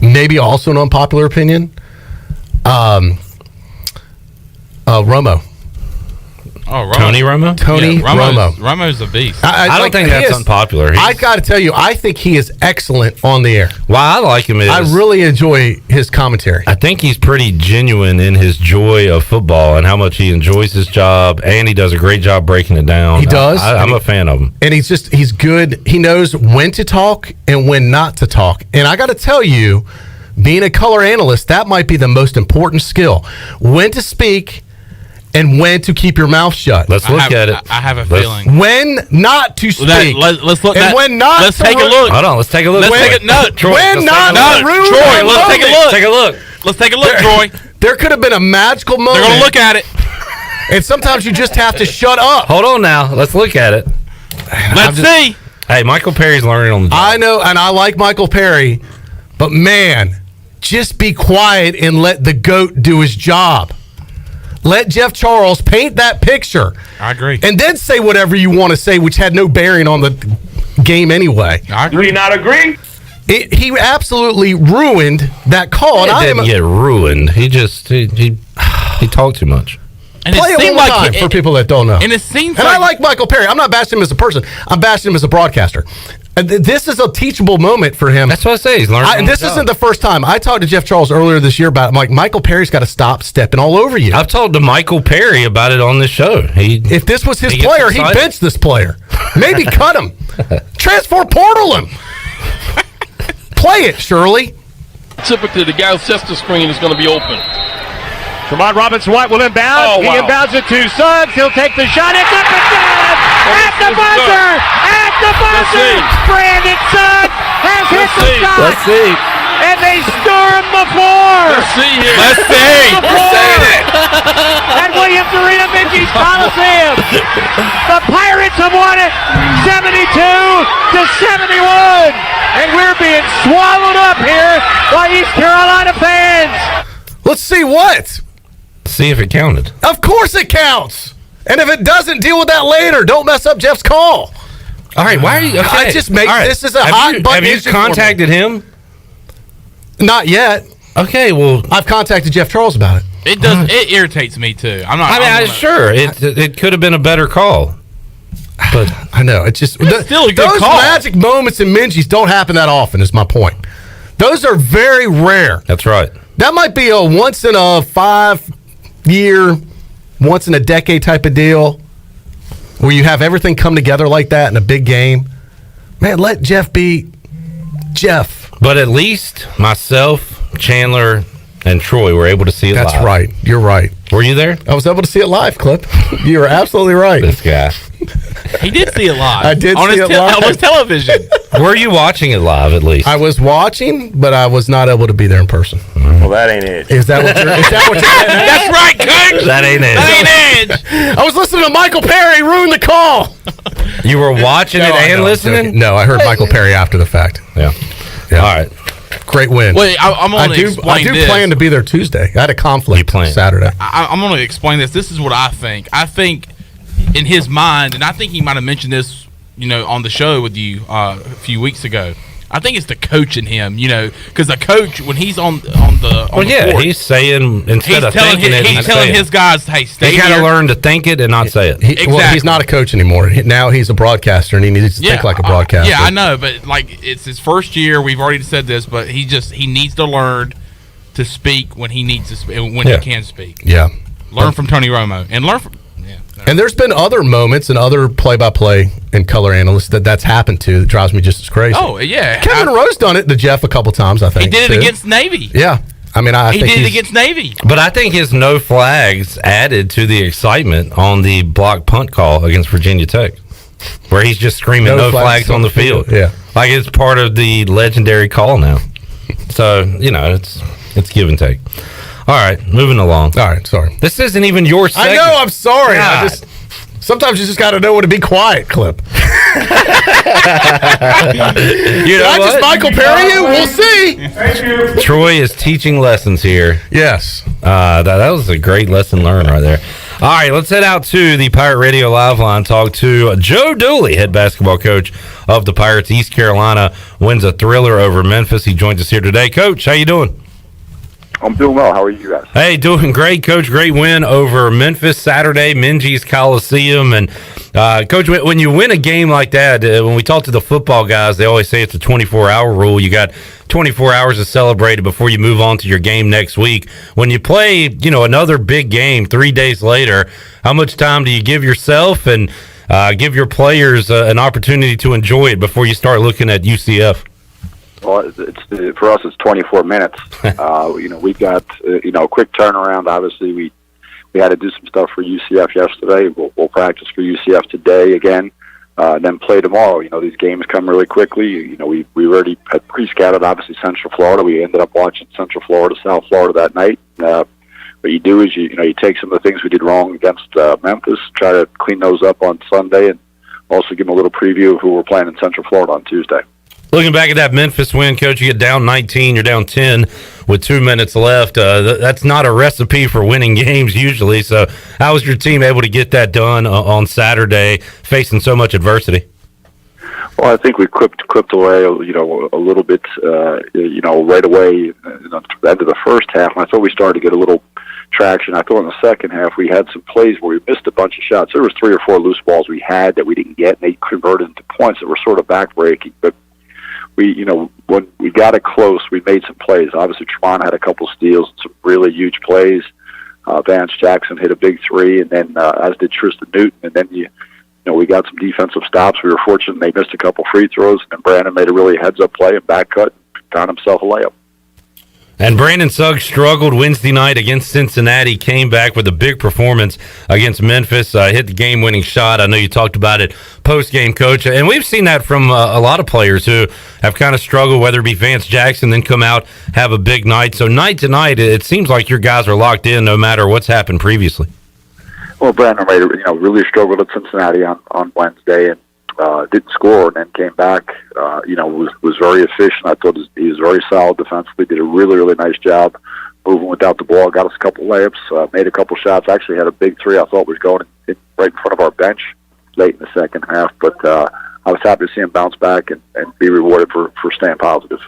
maybe also an unpopular opinion. Romo. Oh, Romo. Tony Romo? Tony Romo. Romo's a beast. I don't think that's unpopular. I got to tell you, I think he is excellent on the air. Why I like him is I really enjoy his commentary. I think he's pretty genuine in his joy of football and how much he enjoys his job, and he does a great job breaking it down. He does. I'm a fan of him. And he's good. He knows when to talk and when not to talk. And I got to tell you, being a color analyst, that might be the most important skill. When to speak and when to keep your mouth shut. Let's look at it. I have a feeling. When not to speak. Let's look. And when not Let's to take a look. Hold on. Let's take a look. Troy, when not to ruin Troy, the let's take a moment. look. Take a look. Let's take a look, Troy. There could have been a magical moment. They're going to look at it. And sometimes you just have to shut up. Hold on now. Let's look at it. Let's see. Hey, Michael Perry's learning on the job. I know, and I like Michael Perry, but man, just be quiet and let the GOAT do his job. Let Jeff Charles paint that picture. I agree. And then say whatever you want to say, which had no bearing on the game anyway. I agree. Do you not agree? He absolutely ruined that call. It And I didn't am get ruined. He just he talked too much. And play it one more time for people that don't know. And it seems and I like Michael Perry. I'm not bashing him as a person. I'm bashing him as a broadcaster. This is a teachable moment for him. That's what I say. He's learning. And this isn't the first time. I talked to Jeff Charles earlier this year about it. I'm like, Michael Perry's got to stop stepping all over you. I've told to Michael Perry about it on this show. If this was his player, he'd bench this player. Maybe cut him. Transfer portal him. Play it, Shirley. Typically, the Gloucester screen is going to be open. Tremont Robinson-White will inbound. Oh, wow. He inbounds it to Suggs. He'll take the shot. It's up and down. At the buzzer. At the buzzer. Brandon Suggs has hit the shot. Let's see. And they storm the floor. Let's see here. Let's see. At Williams Arena, Minji's Coliseum. The Pirates have won it 72-71. And we're being swallowed up here by East Carolina fans. Let's see what. See if it counted. Of course it counts. And if it doesn't, deal with that later. Don't mess up Jeff's call. All right, why are you? Okay. I just make this is a hot button. Have you issue for me. contacted him? Not yet. Okay, well, I've contacted Jeff Charles about it. It does. It irritates me too. I'm not. Sure. It could have been a better call. But I know it's just still a good those call. magic moments in Minji's don't happen that often. Is my point. Those are very rare. That's right. That might be a once in a 5-year, once in a decade type of deal, where you have everything come together like that in a big game. Man, let Jeff be Jeff. But at least myself, Chandler, and Troy were able to see it live. That's right. You're right. Were you there? I was able to see it live, Clip. You were absolutely right. This guy. He did see it live. I did see it live. On his television. Were you watching it live at least? I was watching, but I was not able to be there in person. Well, that ain't it. Is that what you're getting at? That's right, Coach. That ain't it. That ain't it. I was listening to Michael Perry ruin the call. You were watching it and listening? No, I heard Michael Perry after the fact. Yeah. All right. Great win. Wait, I'm going to explain I do this. plan to be there Tuesday. I had a conflict Saturday. I'm going to explain this. This is what I think. I think in his mind, and I think he might have mentioned this, on the show with you a few weeks ago. I think it's the coach in him, because the coach, when he's on the court, he's saying instead of thinking it, he's telling his guys, "Hey, stay They here." got to learn to think it and not say it. Well, he's not a coach anymore. Now he's a broadcaster, and he needs to think like a broadcaster. Yeah, I know, but it's his first year. We've already said this, but he needs to learn to speak when he needs to speak, when he can speak. Yeah, learn from Tony Romo and learn from. And there's been other moments and other play-by-play and color analysts that's happened to that drives me just as crazy. Oh yeah, Kevin Rose done it to Jeff a couple times. I think he did it against Navy. Yeah, I mean, I think he did it against Navy. But I think his no flags added to the excitement on the block punt call against Virginia Tech, where he's just screaming no flags on the field. Yeah, like it's part of the legendary call now. So it's give and take. All right, moving along. All right, sorry. This isn't even your segment. I know, I'm sorry. God. Sometimes you just got to know when to be quiet, Clip. You know I just Michael Perry you? We'll see. Thank you. Troy is teaching lessons here. Yes. That was a great lesson learned right there. All right, let's head out to the Pirate Radio Live Line. Talk to Joe Dooley, head basketball coach of the Pirates. East Carolina wins a thriller over Memphis. He joins us here today. Coach, how you doing? I'm doing well. How are you guys? Hey, doing great, Coach. Great win over Memphis Saturday, Minji's Coliseum. And, Coach, when you win a game like that, when we talk to the football guys, they always say it's a 24-hour rule. You got 24 hours to celebrate it before you move on to your game next week. When you play, another big game 3 days later, how much time do you give yourself and give your players an opportunity to enjoy it before you start looking at UCF? Well, for us, it's 24 minutes. We've got, quick turnaround. Obviously, we we had to do some stuff for UCF yesterday. We'll practice for UCF today again, then play tomorrow. These games come really quickly. We already had pre-scouted, obviously, Central Florida. We ended up watching Central Florida, South Florida that night. What you do is you take some of the things we did wrong against Memphis, try to clean those up on Sunday, and also give them a little preview of who we're playing in Central Florida on Tuesday. Looking back at that Memphis win, Coach, you get down 19, you're down 10 with 2 minutes left. That's not a recipe for winning games usually. So how was your team able to get that done on Saturday, facing so much adversity? Well, I think we clipped away, a little bit, right away at the end of the first half. And I thought we started to get a little traction. I thought in the second half we had some plays where we missed a bunch of shots. There was 3 or 4 loose balls we had that we didn't get, and they converted into points that were sort of backbreaking. But when we got it close, we made some plays. Obviously, Tremont had a couple steals, some really huge plays. Vance Jackson hit a big 3, and then as did Tristan Newton. And then we got some defensive stops. We were fortunate they missed a couple free throws, and Brandon made a really heads-up play and back cut, and found himself a layup. And Brandon Suggs struggled Wednesday night against Cincinnati, came back with a big performance against Memphis, hit the game-winning shot. I know you talked about it post-game, Coach. And we've seen that from a lot of players who have kind of struggled, whether it be Vance Jackson, then come out, have a big night. So night to night, it seems like your guys are locked in no matter what's happened previously. Well, Brandon really struggled at Cincinnati on Wednesday and didn't score, and then came back. Was very efficient. I thought he was very solid defensively. Did a really, really nice job moving without the ball. Got us a couple layups. Made a couple shots. Actually had a big 3. I thought was going right in front of our bench late in the second half. But I was happy to see him bounce back and be rewarded for staying positive.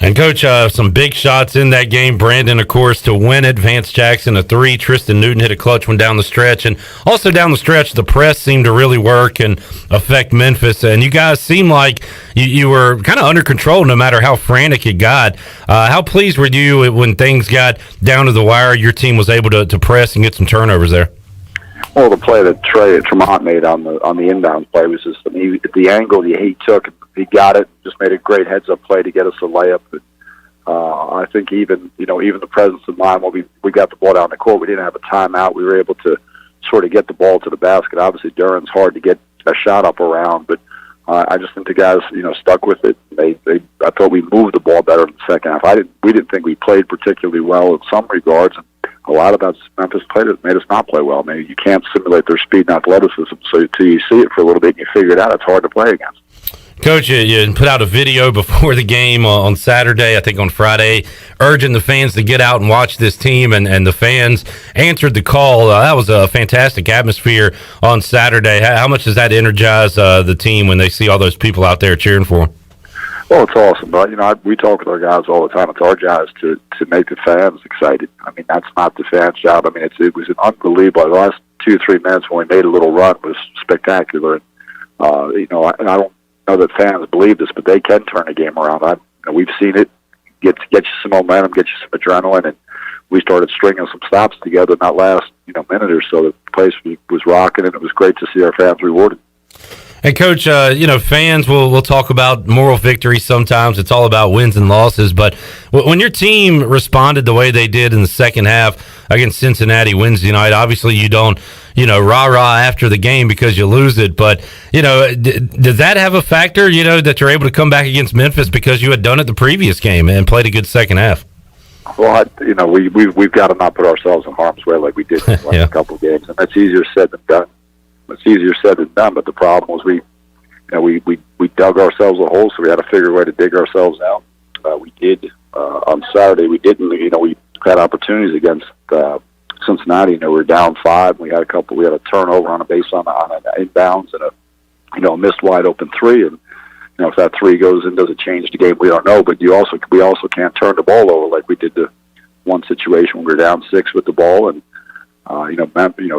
And, Coach, some big shots in that game. Brandon, of course, to win it. Vance Jackson, a 3. Tristan Newton hit a clutch one down the stretch. And also down the stretch, the press seemed to really work and affect Memphis. And you guys seemed like you were kind of under control no matter how frantic it got. How pleased were you when things got down to the wire, your team was able to press and get some turnovers there? Well, the play that Tremont made on the inbound play was just the angle he took. He got it, just made a great heads-up play to get us a layup. But, I think even the presence of mind when we got the ball down the court, we didn't have a timeout. We were able to sort of get the ball to the basket. Obviously, Durham's hard to get a shot up around, but I just think the guys, stuck with it. I thought we moved the ball better in the second half. We didn't think we played particularly well in some regards. And a lot of that Memphis played made us not play well. Maybe you can't simulate their speed and athleticism, so until you see it for a little bit and you figure it out, it's hard to play against. Coach, you put out a video before the game on Saturday, I think on Friday, urging the fans to get out and watch this team, and the fans answered the call. That was a fantastic atmosphere on Saturday. How much does that energize the team when they see all those people out there cheering for them? Well, it's awesome, but we talk with our guys all the time. It's our job to make the fans excited. I mean, that's not the fans' job. I mean, it was an unbelievable. The last 2-3 minutes when we made a little run was spectacular. And I don't know that fans believe this, but they can turn a game around. We've seen it get you some momentum, get you some adrenaline, and we started stringing some stops together in that last minute or so. The place was rocking, and it was great to see our fans rewarded. And Coach, fans will talk about moral victories sometimes. It's all about wins and losses. But when your team responded the way they did in the second half against Cincinnati Wednesday night, obviously you don't, rah-rah after the game because you lose it. But, does that have a factor, that you're able to come back against Memphis because you had done it the previous game and played a good second half? Well, we've got to not put ourselves in harm's way like we did in the last couple of games. And that's easier said than done. It's easier said than done, but the problem was we dug ourselves a hole, so we had to figure a way to dig ourselves out. We did on Saturday. We didn't. We had opportunities against Cincinnati. We were down 5. We had a turnover on a baseline on an inbounds and a missed wide open 3. And if that 3 goes in, does it change the game? We don't know. But we also can't turn the ball over like we did the one situation when we were down 6 with the ball. And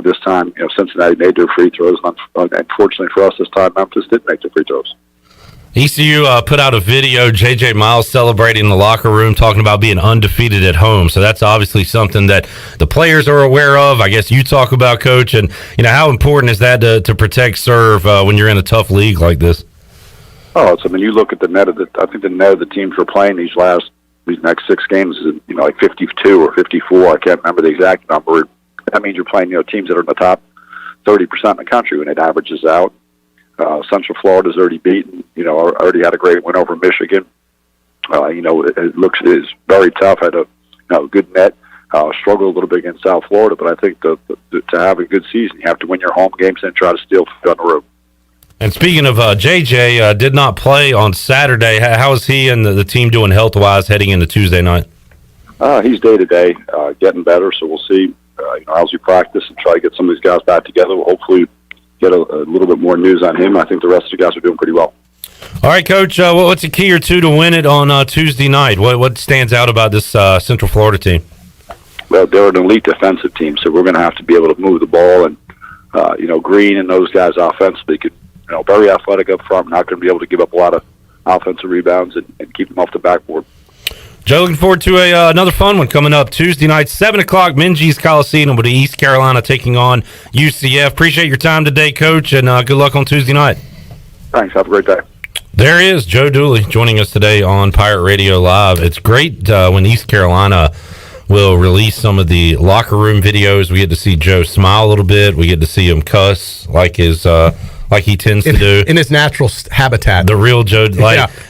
this time, Cincinnati made their free throws. Unfortunately for us, this time Memphis didn't make the free throws. ECU put out a video, J.J. Miles celebrating in the locker room, talking about being undefeated at home. So that's obviously something that the players are aware of. I guess you talk about, Coach, and how important is that to protect serve when you're in a tough league like this? Oh, you look at the net of I think the net of the teams we're playing these next 6 games is like 52 or 54. I can't remember the exact number. that means you're playing, teams that are in the top 30% in the country when it averages out. Central Florida's already beaten, already had a great win over Michigan. It's very tough, had a good net, struggled a little bit against South Florida, but I think to have a good season, you have to win your home games and try to steal on the road. And speaking of JJ, did not play on Saturday. How is he and the team doing health-wise heading into Tuesday night? He's day-to-day, getting better, so we'll see as we practice and try to get some of these guys back together. We'll hopefully get a little bit more news on him. I think the rest of the guys are doing pretty well. All right, Coach, what's a key or two to win it on Tuesday night? What stands out about this Central Florida team? Well, they're an elite defensive team, so we're going to have to be able to move the ball. And, Green and those guys offensively could, very athletic up front, not going to be able to give up a lot of offensive rebounds and keep them off the backboard. Joe, looking forward to another fun one coming up Tuesday night, 7 o'clock, Minges Coliseum with East Carolina taking on UCF. Appreciate your time today, Coach, and good luck on Tuesday night. Thanks. Have a great day. There is Joe Dooley joining us today on Pirate Radio Live. It's great when East Carolina will release some of the locker room videos. We get to see Joe smile a little bit. We get to see him cuss like he tends to do in his natural habitat. The real Joe,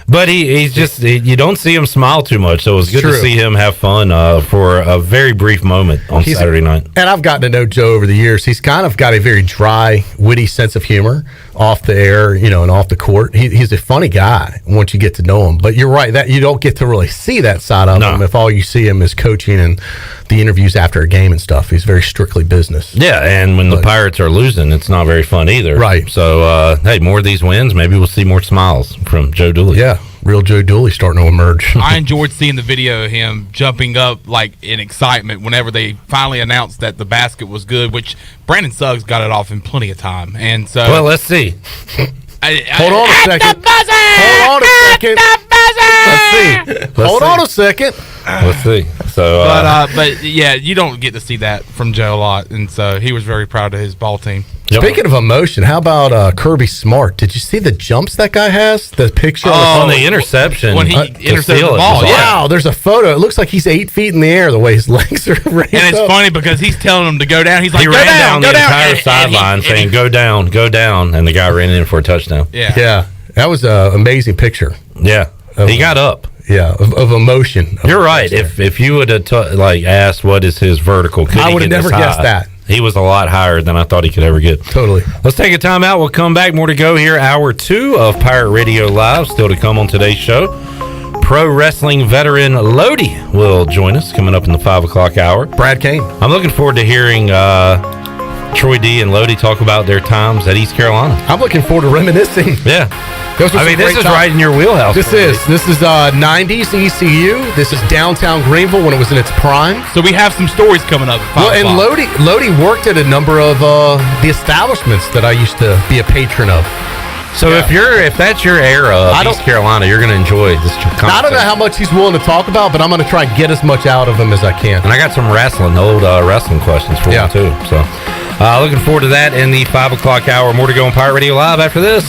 but he's just you don't see him smile too much. So it was good to see him have fun for a very brief moment on Saturday night. And I've gotten to know Joe over the years. He's kind of got a very dry, witty sense of humor off the air, and off the court. He's a funny guy once you get to know him. But you're right that you don't get to really see that side of him if all you see him is coaching and the interviews after a game and stuff. He's very strictly business. Yeah, and when the Pirates are losing, it's not very fun either. Right. So, hey, more of these wins, maybe we'll see more smiles from Joe Dooley. Yeah, real Joe Dooley starting to emerge. I enjoyed seeing the video of him jumping up in excitement whenever they finally announced that the basket was good, which Brandon Suggs got it off in plenty of time. And so, well, let's see. Hold on a second. Let's see. Hold on a second. Let's see. So, but yeah, you don't get to see that from Joe a lot, and so he was very proud of his ball team. Speaking of emotion, how about Kirby Smart? Did you see the jumps that guy has? The picture on the interception when he intercepted the ball. Wow, there's a photo. It looks like he's 8 feet in the air the way his legs are raised. And it's funny because he's telling him to go down. He's like, he ran down the entire sideline saying, "Go down, go down," and the guy ran in for a touchdown. Yeah, that was an amazing picture. Yeah, he got up. Yeah, of emotion. You're right. If you would have asked what is his vertical, I would have never guessed that. He was a lot higher than I thought he could ever get. Totally. Let's take a time out. We'll come back. More to go here. Hour 2 of Pirate Radio Live. Still to come on today's show. Pro wrestling veteran Lodi will join us coming up in the 5 o'clock hour. Brad Kane. I'm looking forward to hearing Troy D and Lodi talk about their times at East Carolina. I'm looking forward to reminiscing. Yeah. I mean, this is right in your wheelhouse. This is 90s ECU. This is downtown Greenville when it was in its prime. So we have some stories coming up. Well, and Lodi worked at a number of the establishments that I used to be a patron of. So if that's your era of East Carolina, you're going to enjoy this conversation. I don't know how much he's willing to talk about, but I'm going to try and get as much out of him as I can. And I got some old wrestling questions for him too. So looking forward to that in the 5 o'clock hour. More to go on Pirate Radio Live after this.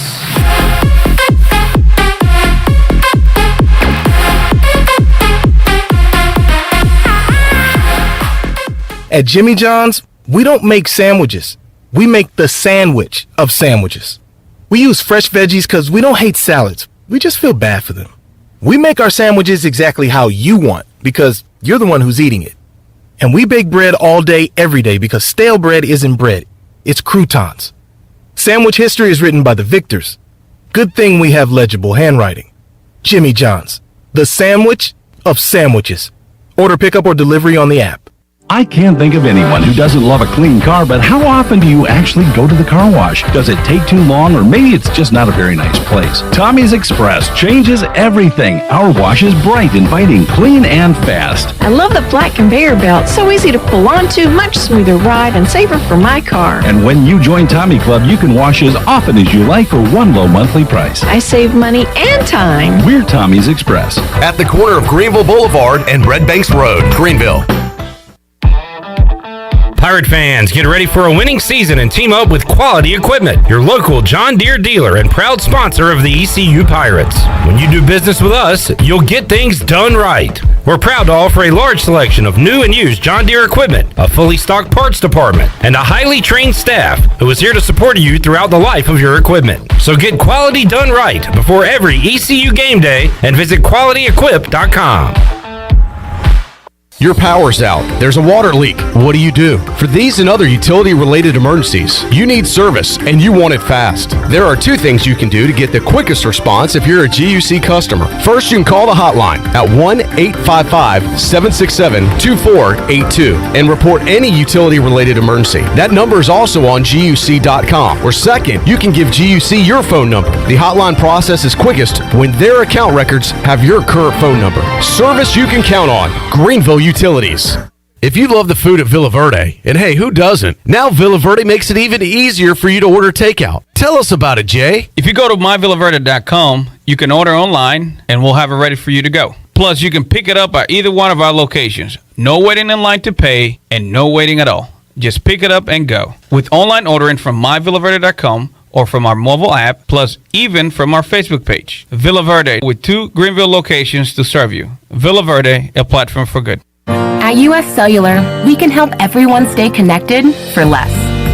At Jimmy John's, we don't make sandwiches. We make the sandwich of sandwiches. We use fresh veggies because we don't hate salads. We just feel bad for them. We make our sandwiches exactly how you want because you're the one who's eating it. And we bake bread all day, every day because stale bread isn't bread. It's croutons. Sandwich history is written by the victors. Good thing we have legible handwriting. Jimmy John's, the sandwich of sandwiches. Order pickup or delivery on the app. I can't think of anyone who doesn't love a clean car, but how often do you actually go to the car wash? Does it take too long, or maybe it's just not a very nice place? Tommy's Express changes everything. Our wash is bright, inviting, clean, and fast. I love the flat conveyor belt. So easy to pull onto, much smoother ride, and safer for my car. And when you join Tommy Club, you can wash as often as you like for one low monthly price. I save money and time. We're Tommy's Express. At the corner of Greenville Boulevard and Red Banks Road, Greenville. Pirate fans, get ready for a winning season and team up with Quality Equipment, your local John Deere dealer and proud sponsor of the ECU Pirates. When you do business with us, you'll get things done right. We're proud to offer a large selection of new and used John Deere equipment, a fully stocked parts department, and a highly trained staff who is here to support you throughout the life of your equipment. So get quality done right before every ECU game day and visit QualityEquip.com. Your power's out. There's a water leak. What do you do? For these and other utility-related emergencies, you need service, and you want it fast. There are two things you can do to get the quickest response if you're a GUC customer. First, you can call the hotline at 1-855-767-2482 and report any utility-related emergency. That number is also on GUC.com. Or second, you can give GUC your phone number. The hotline process is quickest when their account records have your current phone number. Service you can count on. Greenville Utilities. If you love the food at Villa Verde, and hey, who doesn't? Now Villa Verde makes it even easier for you to order takeout. Tell us about it, Jay. If you go to myvillaverde.com, you can order online, and we'll have it ready for you to go. Plus, you can pick it up at either one of our locations. No waiting in line to pay, and no waiting at all. Just pick it up and go. With online ordering from myvillaverde.com, or from our mobile app, plus even from our Facebook page. Villa Verde, with 2 Greenville locations to serve you. Villa Verde, a platform for good. At US Cellular, we can help everyone stay connected for less.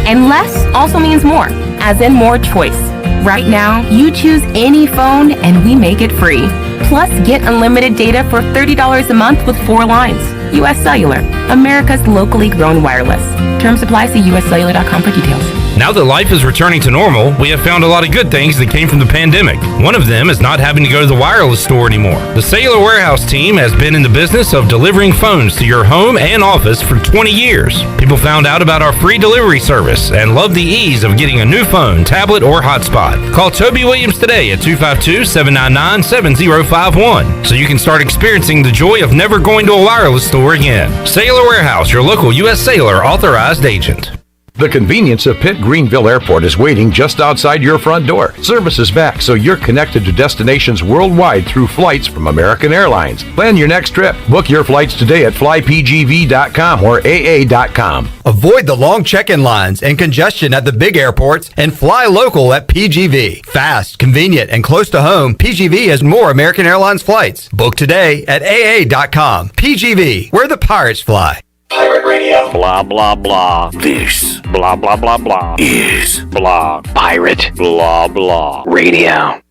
And less also means more, as in more choice. Right now, you choose any phone and we make it free. Plus, get unlimited data for $30 a month with 4 lines. US Cellular, America's locally grown wireless. Terms apply. See uscellular.com for details. Now that life is returning to normal, we have found a lot of good things that came from the pandemic. One of them is not having to go to the wireless store anymore. The Cellular Warehouse team has been in the business of delivering phones to your home and office for 20 years. People found out about our free delivery service and love the ease of getting a new phone, tablet, or hotspot. Call Toby Williams today at 252-799-7051 so you can start experiencing the joy of never going to a wireless store again. Cellular Warehouse, your local U.S. Cellular authorized agent. The convenience of Pitt Greenville Airport is waiting just outside your front door. Service is back, so you're connected to destinations worldwide through flights from American Airlines. Plan your next trip. Book your flights today at flypgv.com or aa.com. Avoid the long check-in lines and congestion at the big airports and fly local at PGV. Fast, convenient, and close to home, PGV has more American Airlines flights. Book today at aa.com. PGV, where the pirates fly. Pirate Radio. Blah, blah, blah. This. Blah, blah, blah, blah. Is. Blah. Pirate. Blah, blah. Radio.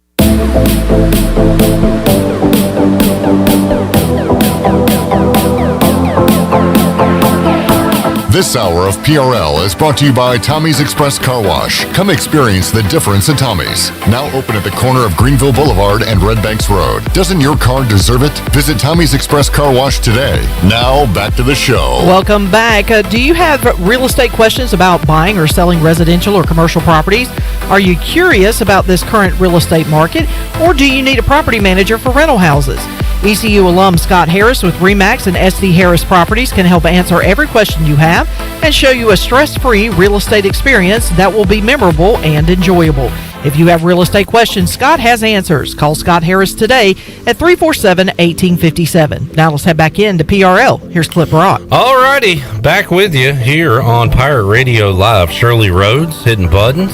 This hour of PRL is brought to you by Tommy's Express Car Wash. Come experience the difference at Tommy's. Now open at the corner of Greenville Boulevard and Red Banks Road. Doesn't your car deserve it? Visit Tommy's Express Car Wash today. Now back to the show. Welcome back. Do you have real estate questions about buying or selling residential or commercial properties? Are you curious about this current real estate market? Or do you need a property manager for rental houses? ECU alum Scott Harris with RE/MAX and SD Harris Properties can help answer every question you have and show you a stress-free real estate experience that will be memorable and enjoyable. If you have real estate questions, Scott has answers. Call Scott Harris today at 347-1857. Now let's head back into PRL. Here's Clip Rock. Alrighty, back with you here on Pirate Radio Live. Shirley Rhodes hitting buttons.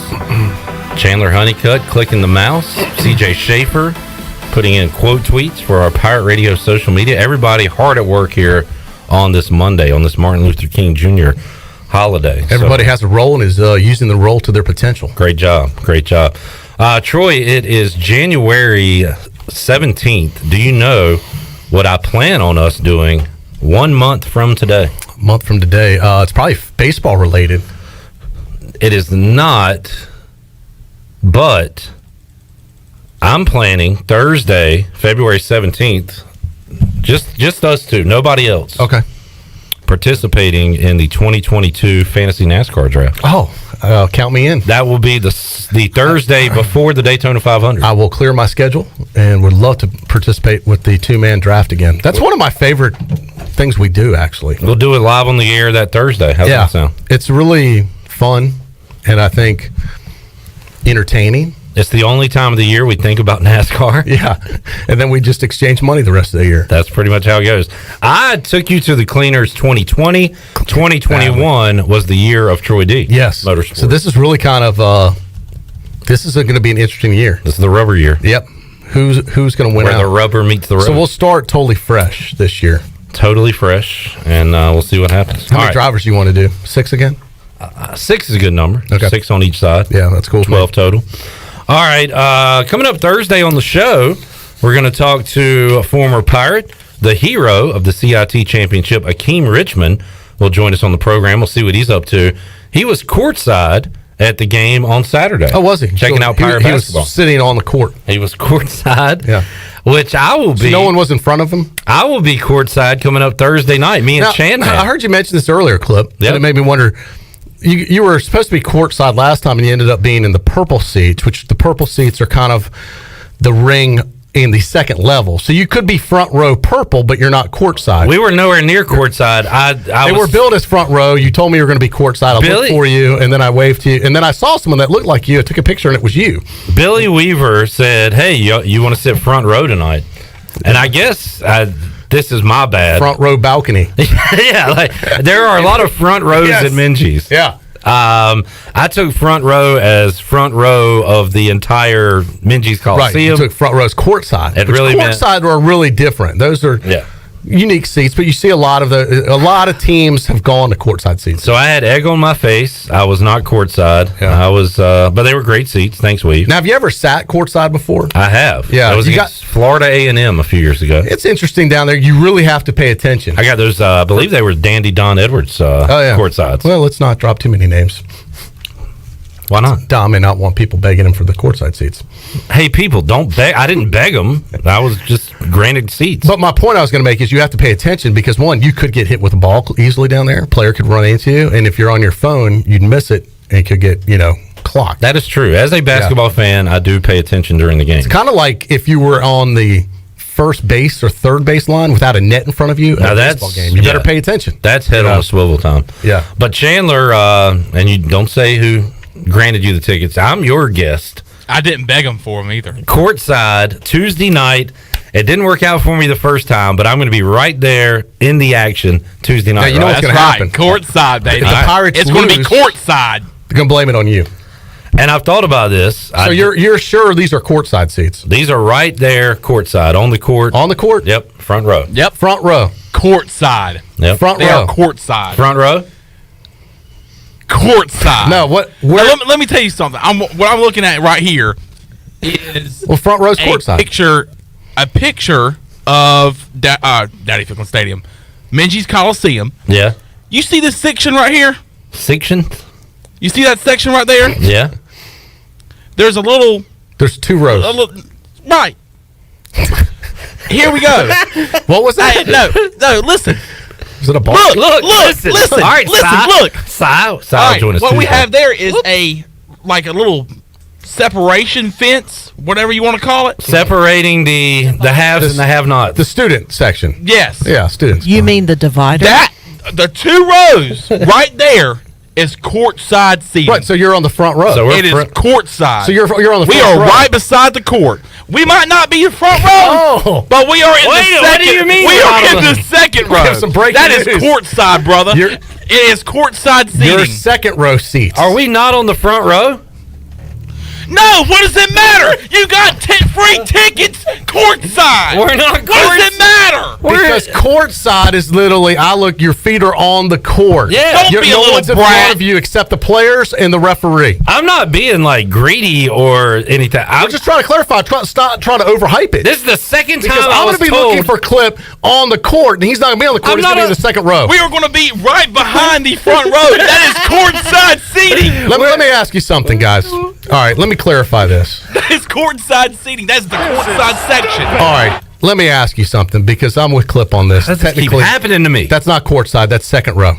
Chandler Honeycutt clicking the mouse. CJ Schaefer putting in quote tweets for our Pirate Radio social media. Everybody hard at work here on this Monday, on this Martin Luther King Jr. holiday. Everybody has a role and is using the role to their potential. Great job. Great job. Troy, it is January 17th. Do you know what I plan on us doing 1 month from today? A month from today. It's probably baseball related. It is not, but I'm planning Thursday, February 17th, just us two, nobody else. Okay. Participating in the 2022 Fantasy NASCAR Draft. Oh, count me in. That will be the Thursday before the Daytona 500. I will clear my schedule and would love to participate with the two-man draft again. That's one of my favorite things we do, actually. We'll do it live on the air that Thursday. How's that sound? It's really fun and I think entertaining. It's the only time of the year we think about NASCAR. Yeah. And then we just exchange money the rest of the year. That's pretty much how it goes. I took you to the Cleaners 2020. 2021 was the year of Troy D. Yes. Motorsport. So this is really kind of this is going to be an interesting year. This is the rubber year. Yep. Who's going to win Where out? the rubber meets the road. So we'll start totally fresh this year. Totally fresh, and we'll see what happens. How many drivers do you want to do? 6 again? 6 is a good number. Okay. 6 on each side. Yeah, that's cool. 12 total. All right. Coming up Thursday on the show, we're going to talk to a former Pirate, the hero of the CIT Championship, Akeem Richmond, will join us on the program. We'll see what he's up to. He was courtside at the game on Saturday. Oh, was he? Checking out Pirate basketball. He was sitting on the court. He was courtside. Yeah. Which I will be. So no one was in front of him? I will be courtside coming up Thursday night. Me and Now, Chan. I heard you mention this earlier, Clip. Yep. And it made me wonder. You were supposed to be courtside last time, and you ended up being in the purple seats, which the purple seats are kind of the ring in the second level. So you could be front row purple, but you're not courtside. We were nowhere near courtside. They were billed as front row. You told me you were going to be courtside. I looked for you, and then I waved to you. And then I saw someone that looked like you. I took a picture, and it was you. Billy Weaver said, hey, you want to sit front row tonight? And I guess this is my bad. Front row balcony. Yeah, like there are a lot of front rows Yes. at Minges. Yeah. I took front row as front row of the entire Minges Coliseum. Right, you took front rows courtside. It really courtside are really different. Those are unique seats, but you see a lot of teams have gone to courtside seats. So I had egg on my face. I was not courtside. I was, but they were great seats. Thanks, Weave. Now, have you ever sat courtside before? I have. Yeah, I was against Florida A&M a few years ago. It's interesting down there. You really have to pay attention. I got those. I believe they were Dandy Don Edwards courtsides. Well, let's not drop too many names. Why not? Don may not want people begging him for the courtside seats. Hey, people, don't beg. I didn't beg them. I was just granted seats. But my point I was going to make is you have to pay attention because, one, you could get hit with a ball easily down there. A player could run into you. And if you're on your phone, you'd miss it and it could get, clocked. That is true. As a basketball fan, I do pay attention during the game. It's kind of like if you were on the first base or third base line without a net in front of you at a baseball game. You better pay attention. That's head on a swivel time. Yeah. But Chandler, and you don't say who granted you the tickets. I'm your guest. I didn't beg them for them either. Courtside, Tuesday night. It didn't work out for me the first time, but I'm going to be right there in the action Tuesday night. Now, you know what's going to happen. Courtside, baby. If the Pirates it's going to be lose, courtside. They're going to blame it on you. And I've thought about this. So you're sure these are courtside seats? These are right there courtside, on the court. On the court? Yep, front row. Yep. Front row. Courtside. Yep. Front They row. are courtside. Front row? Courtside. No, what? Now, let me tell you something. What I'm looking at right here is front row's courtside. A picture of Daddy Ficklin Stadium, Minges Coliseum. Yeah. You see this section right here? Section? You see that section right there? Yeah. There's a little. There's 2 rows. Right. Here we go. What was that? No. Listen. Is it a ball? Look. Listen. All right, Look. Si, All right, join us what we Tuesday. have there is a little separation fence, whatever you want to call it. Separating the haves and the have-nots. The student section. Yes. Yeah, students. You mean the divider? The 2 rows right there is courtside seating. Right, so you're on the front row. So it is courtside. So you're on the front We are row. right beside the court. We might not be in front row, but we are in the second. What do you mean? We are in the second row. We have some breaking That is news. courtside, brother. It is courtside Your seating. second row seats. Are we not on the front row? No, what does it matter? You got free tickets courtside. We're not What does it matter? Because courtside is literally, your feet are on the court. Yeah. Don't be a no little one's in brat. front of you except the players and the referee. I'm not being like greedy or anything. I'm just trying to clarify. Stop trying to overhype it. This is the second time Because I I'm was going to be told. looking for Clip on the court, and he's not going to be on the court. I'm He's going to be not in the second row. We are going to be right behind the front row. That is courtside seating. Let me ask you something, guys. All right, let me clarify this. That is courtside seating. That's the courtside section. All right, let me ask you something because I'm with Clip on this. That keeps happening to me. That's not courtside. That's second row.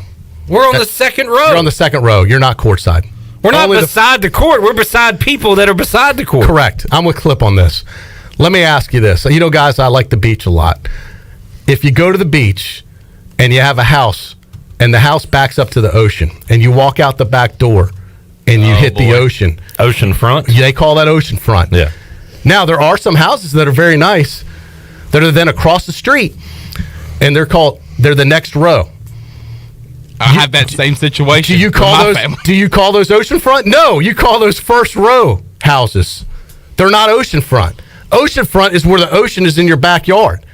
We're on the second row. You're on the second row. You're not courtside. We're not Only beside the court. We're beside people that are beside the court. Correct. I'm with Clip on this. Let me ask you this. You know, guys, I like the beach a lot. If you go to the beach and you have a house and the house backs up to the ocean and you walk out the back door and you hit the ocean. Ocean front? They call that ocean front. Yeah. Now, there are some houses that are very nice that are then across the street, and they're the next row. I have that same situation. Do you call those? Do you call those oceanfront? No, you call those first row houses. They're not oceanfront. Oceanfront is where the ocean is in your backyard.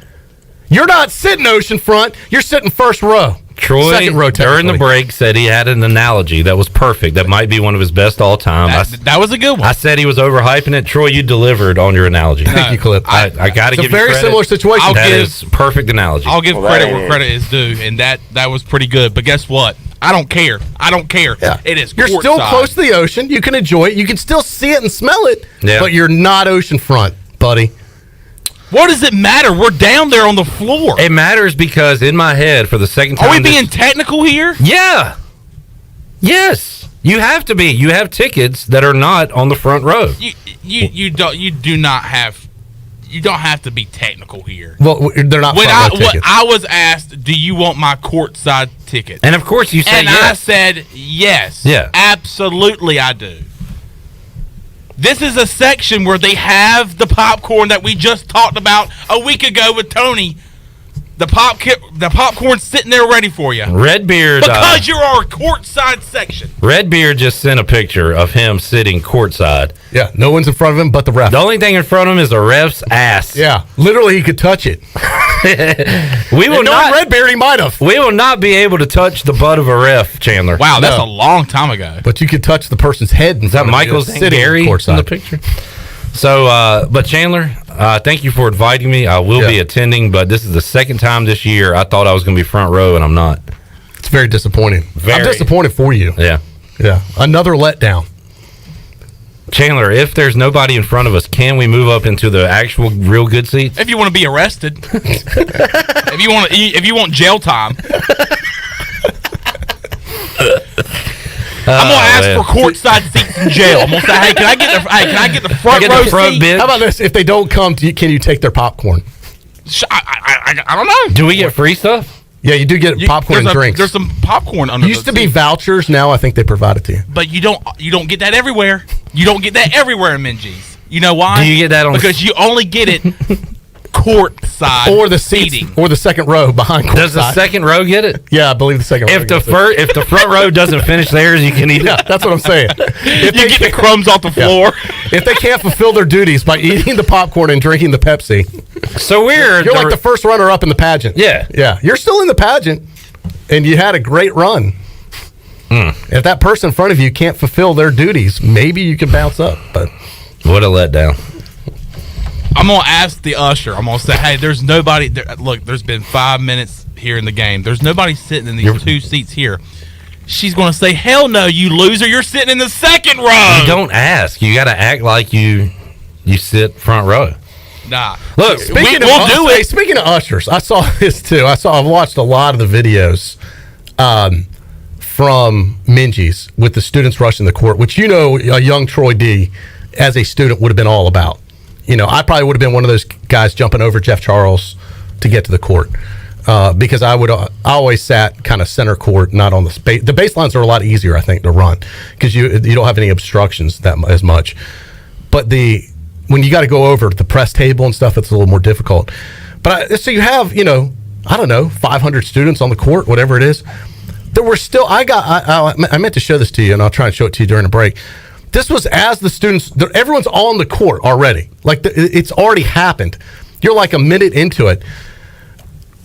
You're not sitting oceanfront. You're sitting first row. Troy, second row, during the break, said he had an analogy that was perfect. That might be one of his best all time. That was a good one. I said he was overhyping it. Troy, you delivered on your analogy. Thank you, Clip. I got to give you credit. It's a very similar situation. That is perfect analogy. I'll give credit where credit is due, and that was pretty good. But guess what? I don't care. Yeah. It is. You're still close to the ocean. You can enjoy it. You can still see it and smell it. Yeah. But you're not oceanfront, buddy. What does it matter? We're down there on the floor. It matters because in my head, for the second time, are we being technical here? Yeah. Yes. You have to be. You have tickets that are not on the front row. You don't have to be technical here. Well, they're not front row tickets. I was asked, do you want my courtside ticket? And of course you said yes. And I said yes. Yeah. Absolutely I do. This is a section where they have the popcorn that we just talked about a week ago with Tony. The popcorn's sitting there ready for you. Redbeard. Because you're our courtside section. Redbeard just sent a picture of him sitting courtside. Yeah, no one's in front of him but the ref. The only thing in front of him is the ref's ass. Yeah, literally he could touch it. We will not. Redbeard, he might have. We will not be able to touch the butt of a ref, Chandler. Wow, that's a long time ago. But you could touch the person's head. Is that Michael's Gary in the picture? So, but Chandler, thank you for inviting me. I will be attending, but this is the second time this year I thought I was going to be front row, and I'm not. It's very disappointing. I'm disappointed for you. Yeah. Yeah. Another letdown. Chandler, if there's nobody in front of us, can we move up into the actual real good seats? If you want to be arrested. if you want jail time. I'm gonna ask for courtside seats in jail. I'm gonna say, hey, can I get the front row seat? How about this? If they don't come, can you take their popcorn? I don't know. Do we get free stuff? Yeah, you do get popcorn and drinks. There's some popcorn under. Used to be vouchers. Now I think they provide it to you. But you don't get that everywhere. You don't get that everywhere in Minji's. You know why? Do you get that on? Because you only get it courtside or the seating or the second row behind courtside. Does the second row get it? Yeah, I believe the second row. If the front row doesn't finish theirs, you can eat it. Yeah, that's what I'm saying. If you get the crumbs off the floor. If they can't fulfill their duties by eating the popcorn and drinking the Pepsi, so you're like the first runner up in the pageant. Yeah, yeah, you're still in the pageant, and you had a great run. If that person in front of you can't fulfill their duties, maybe you can bounce up. But what a letdown. I'm going to ask the usher. I'm going to say, hey, there's nobody there. Look, there's been 5 minutes here in the game. There's nobody sitting in these two seats here. She's going to say, hell no, you loser. You're sitting in the second row. You don't ask. You got to act like you sit front row. Nah. Look, speaking of ushers, I saw this too. I've watched a lot of the videos from Minji's with the students rushing the court, which a young Troy D as a student would have been all about. I probably would have been one of those guys jumping over Jeff Charles to get to the court because I always sat kind of center court, not on the space. The baselines are a lot easier, I think, to run because you don't have any obstructions as much. But when you got to go over the press table and stuff, it's a little more difficult. But so you have, I don't know, 500 students on the court, whatever it is. There were still, I meant to show this to you, and I'll try and show it to you during the break. This was as the students, everyone's on the court already. Like it's already happened. You're like a minute into it.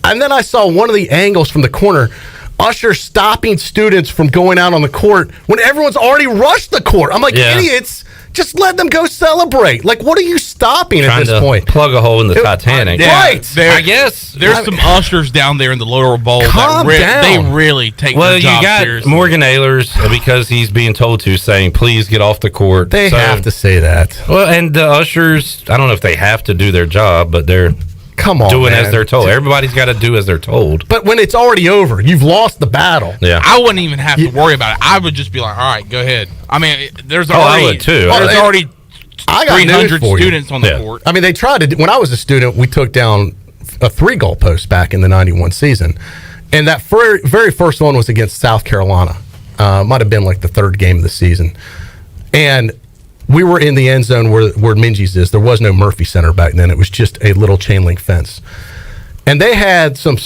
And then I saw one of the angles from the corner, usher stopping students from going out on the court when everyone's already rushed the court. I'm like, idiots, just let them go celebrate. Like, what are you stopping at this point? Plug a hole in the Titanic. Right. I guess. There's some ushers down there in the lower bowl down. They really take their job seriously. Morgan Ehlers, because he's being told to, saying, please get off the court. They have to say that. Well, and the ushers, I don't know if they have to do their job, but they're doing as they're told. Everybody's got to do as they're told. But when it's already over, you've lost the battle. Yeah. I wouldn't even have to worry about it. I would just be like, all right, go ahead. I mean, there's already, I would too. There's already I got 300 students on the court. I mean, they tried to. When I was a student, we took down a 3-goal post back in the '91 season, and that very first one was against South Carolina. Might have been like the third game of the season. And we were in the end zone where Minji's is. There was no Murphy Center back then. It was just a little chain link fence. And they had some,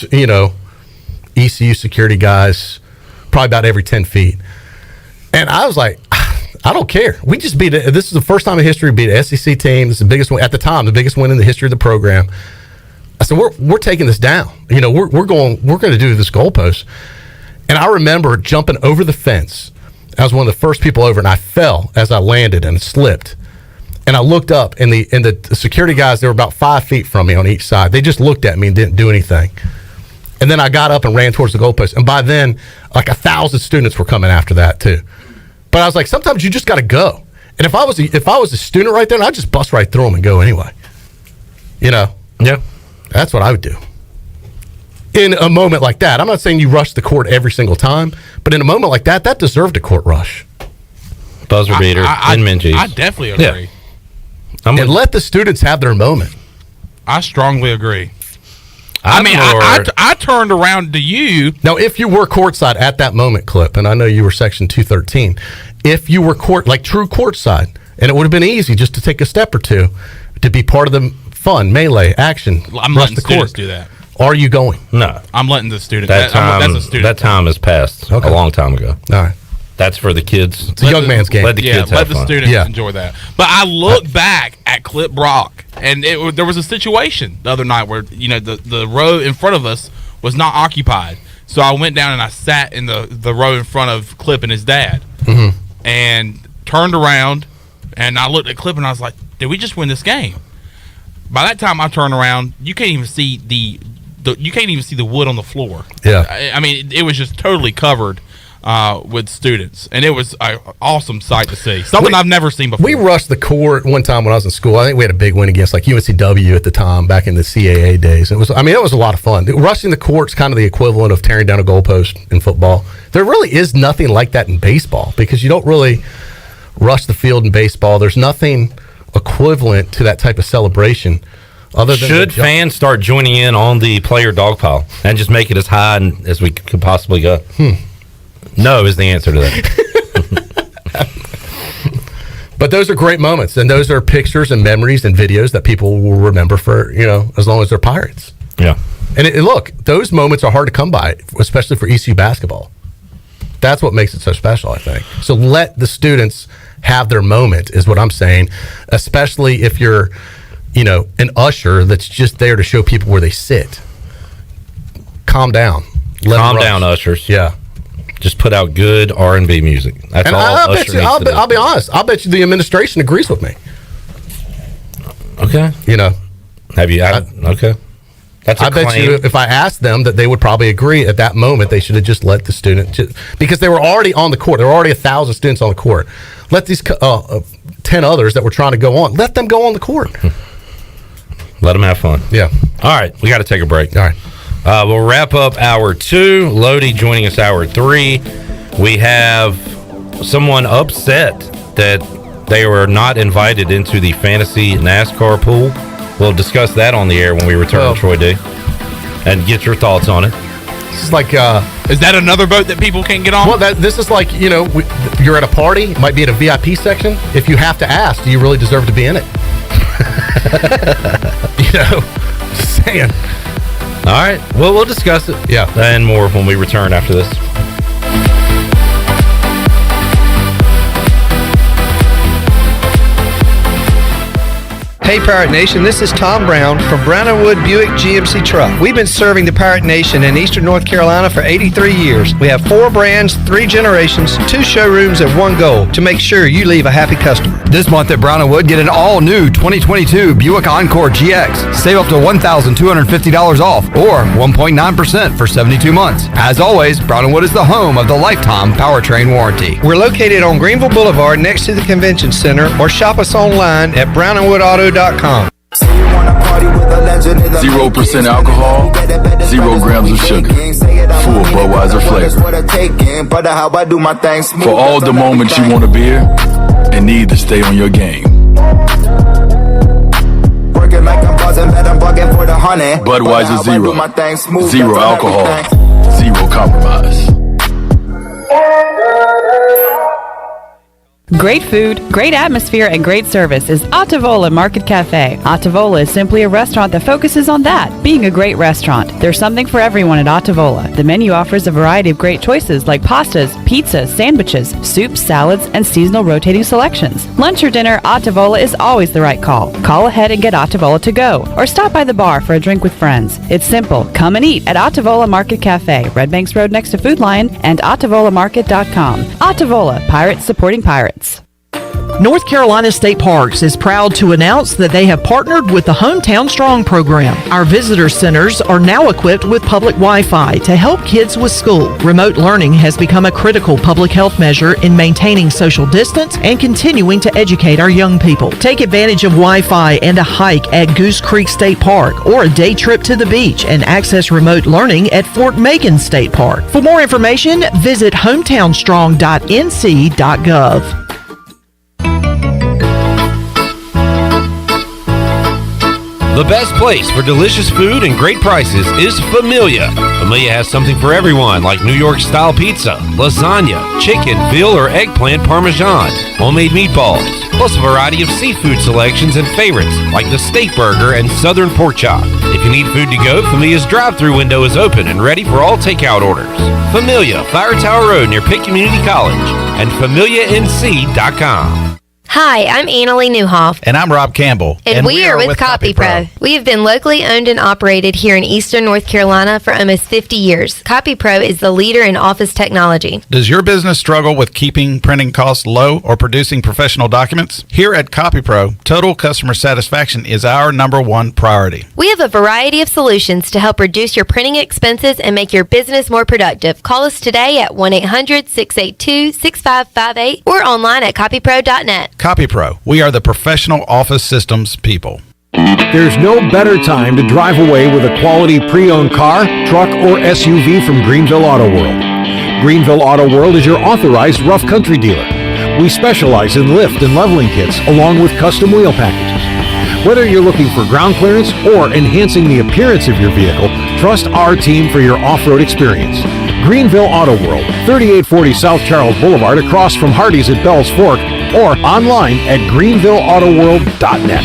ECU security guys probably about every 10 feet. And I was like, I don't care. We just beat it. This is the first time in history we beat an SEC team. It's the biggest win at the time, the biggest win in the history of the program. I said, we're taking this down. We're going to do this goalpost. And I remember jumping over the fence. I was one of the first people over, and I fell as I landed and slipped. And I looked up, and the security guys, they were about 5 feet from me on each side. They just looked at me and didn't do anything. And then I got up and ran towards the goalpost. And by then, like 1,000 students were coming after that too. But I was like, sometimes you just got to go. And if I was a student right there, I'd just bust right through them and go anyway. Yeah. That's what I would do. In a moment like that, I'm not saying you rush the court every single time, but in a moment like that, that deserved a court rush. Buzzer beater and Minji's. I definitely agree. Yeah. And let the students have their moment. I strongly agree. I turned around to you. Now, if you were courtside at that moment, Clip, and I know you were section 213, if you were true courtside, and it would have been easy just to take a step or two to be part of the fun, melee, action, I'm rush letting the students court. do that. Are you going? No. I'm letting the student. That's a student. That time has passed a long time ago. All right. That's for the kids. It's a young man's game. Let the kids have fun. Students enjoy that. But I look back at Clip Brock, and there was a situation the other night where the row in front of us was not occupied. So I went down and I sat in the row in front of Clip and his dad, and turned around, and I looked at Clip and I was like, "Did we just win this game?" By that time I turned around, you can't even see the wood on the floor. Yeah, I mean it was just totally covered with students, and it was an awesome sight to see. Something I've never seen before. We rushed the court one time when I was in school. I think we had a big win against UNCW at the time back in the CAA days. It was a lot of fun. Rushing the court's kind of the equivalent of tearing down a goalpost in football. There really is nothing like that in baseball because you don't really rush the field in baseball. There's nothing equivalent to that type of celebration. Other than should fans start joining in on the player dog pile and just make it as high as we could possibly go? No is the answer to that. But those are great moments, and those are pictures and memories and videos that people will remember for as long as they're Pirates. Yeah. And look, those moments are hard to come by, especially for ECU basketball. That's what makes it so special, I think. So let the students have their moment is what I'm saying, especially if you're an usher that's just there to show people where they sit. Calm down. Calm down, ushers. Yeah. Just put out good R&B music. That's all. I'll be honest. I'll bet you the administration agrees with me. Okay. Have you? Okay. That's I bet you if I asked them that they would probably agree at that moment they should have just let the student because they were already on the court. There were already 1,000 students on the court. Let these 10 others that were trying to go on. Let them go on the court. Let them have fun. Yeah. All right. We got to take a break. All right. We'll wrap up hour 2. Lodi joining us hour 3. We have someone upset that they were not invited into the fantasy NASCAR pool. We'll discuss that on the air when we return to Troy D. And get your thoughts on it. This is like... is that another boat that people can't get on? Well, this is like, you're at a party, might be at a VIP section. If you have to ask, do you really deserve to be in it? Just saying. All right. Well, we'll discuss it. Yeah. And more when we return after this. Hey Pirate Nation, this is Tom Brown from Brown & Wood Buick GMC Truck. We've been serving the Pirate Nation in Eastern North Carolina for 83 years. We have 4 brands, 3 generations, 2 showrooms, and 1 goal to make sure you leave a happy customer. This month at Brown & Wood, get an all-new 2022 Buick Encore GX. Save up to $1,250 off or 1.9% for 72 months. As always, Brown & Wood is the home of the lifetime powertrain warranty. We're located on Greenville Boulevard next to the Convention Center, or shop us online at brownandwoodauto.com. 0% alcohol, 0 grams of sugar, full Budweiser flavor. For all the moments you want a beer and need to stay on your game. Budweiser Zero, 0 alcohol, 0 compromise. Great food, great atmosphere, and great service is Ottavola Market Cafe. Ottavola is simply a restaurant that focuses on that, being a great restaurant. There's something for everyone at Ottavola. The menu offers a variety of great choices like pastas, pizzas, sandwiches, soups, salads, and seasonal rotating selections. Lunch or dinner, Ottavola is always the right call. Call ahead and get Ottavola to go, or stop by the bar for a drink with friends. It's simple. Come and eat at Ottavola Market Cafe, Red Banks Road next to Food Lion, and OttavolaMarket.com. Ottavola, pirates supporting pirates. North Carolina State Parks is proud to announce that they have partnered with the Hometown Strong program. Our visitor centers are now equipped with public Wi-Fi to help kids with school. Remote learning has become a critical public health measure in maintaining social distance and continuing to educate our young people. Take advantage of Wi-Fi and a hike at Goose Creek State Park or a day trip to the beach and access remote learning at Fort Megan State Park. For more information, visit hometownstrong.nc.gov. The best place for delicious food and great prices is Familia. Familia has something for everyone, like New York-style pizza, lasagna, chicken, veal, or eggplant parmesan, homemade meatballs, plus a variety of seafood selections and favorites, like the steak burger and southern pork chop. If you need food to go, Familia's drive-thru window is open and ready for all takeout orders. Familia, Fire Tower Road near Pitt Community College, and FamiliaNC.com. Hi, I'm Annalie Newhoff. And I'm Rob Campbell. And we are with CopyPro. We have been locally owned and operated here in Eastern North Carolina for almost 50 years. CopyPro is the leader in office technology. Does your business struggle with keeping printing costs low or producing professional documents? Here at CopyPro, total customer satisfaction is our #1 priority. We have a variety of solutions to help reduce your printing expenses and make your business more productive. Call us today at 1-800-682-6558 or online at copypro.net. CopyPro, we are the professional office systems people. There's no better time to drive away with a quality pre-owned car, truck, or SUV from Greenville Auto World. Greenville Auto World is your authorized rough country dealer. We specialize in lift and leveling kits along with custom wheel packages. Whether you're looking for ground clearance or enhancing the appearance of your vehicle, trust our team for your off-road experience. Greenville Auto World, 3840 South Charles Boulevard across from Hardee's at Bell's Fork, or online at greenvilleautoworld.net.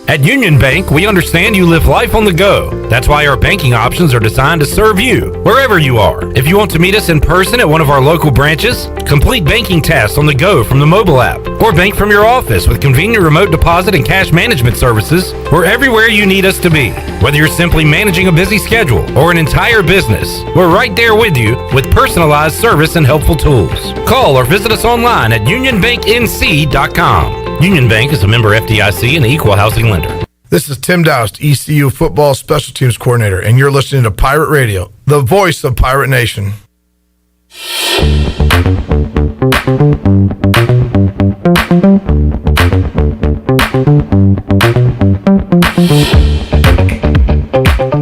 At Union Bank, we understand you live life on the go. That's why our banking options are designed to serve you, wherever you are. If you want to meet us in person at one of our local branches, complete banking tasks on the go from the mobile app, or bank from your office with convenient remote deposit and cash management services, we're everywhere you need us to be. Whether you're simply managing a busy schedule or an entire business, we're right there with you with personalized service and helpful tools. Call or visit us online at unionbanknc.com. Union Bank is a member FDIC and equal housing lender. This is Tim Doust, ECU Football Special Teams Coordinator, and you're listening to Pirate Radio, the voice of Pirate Nation.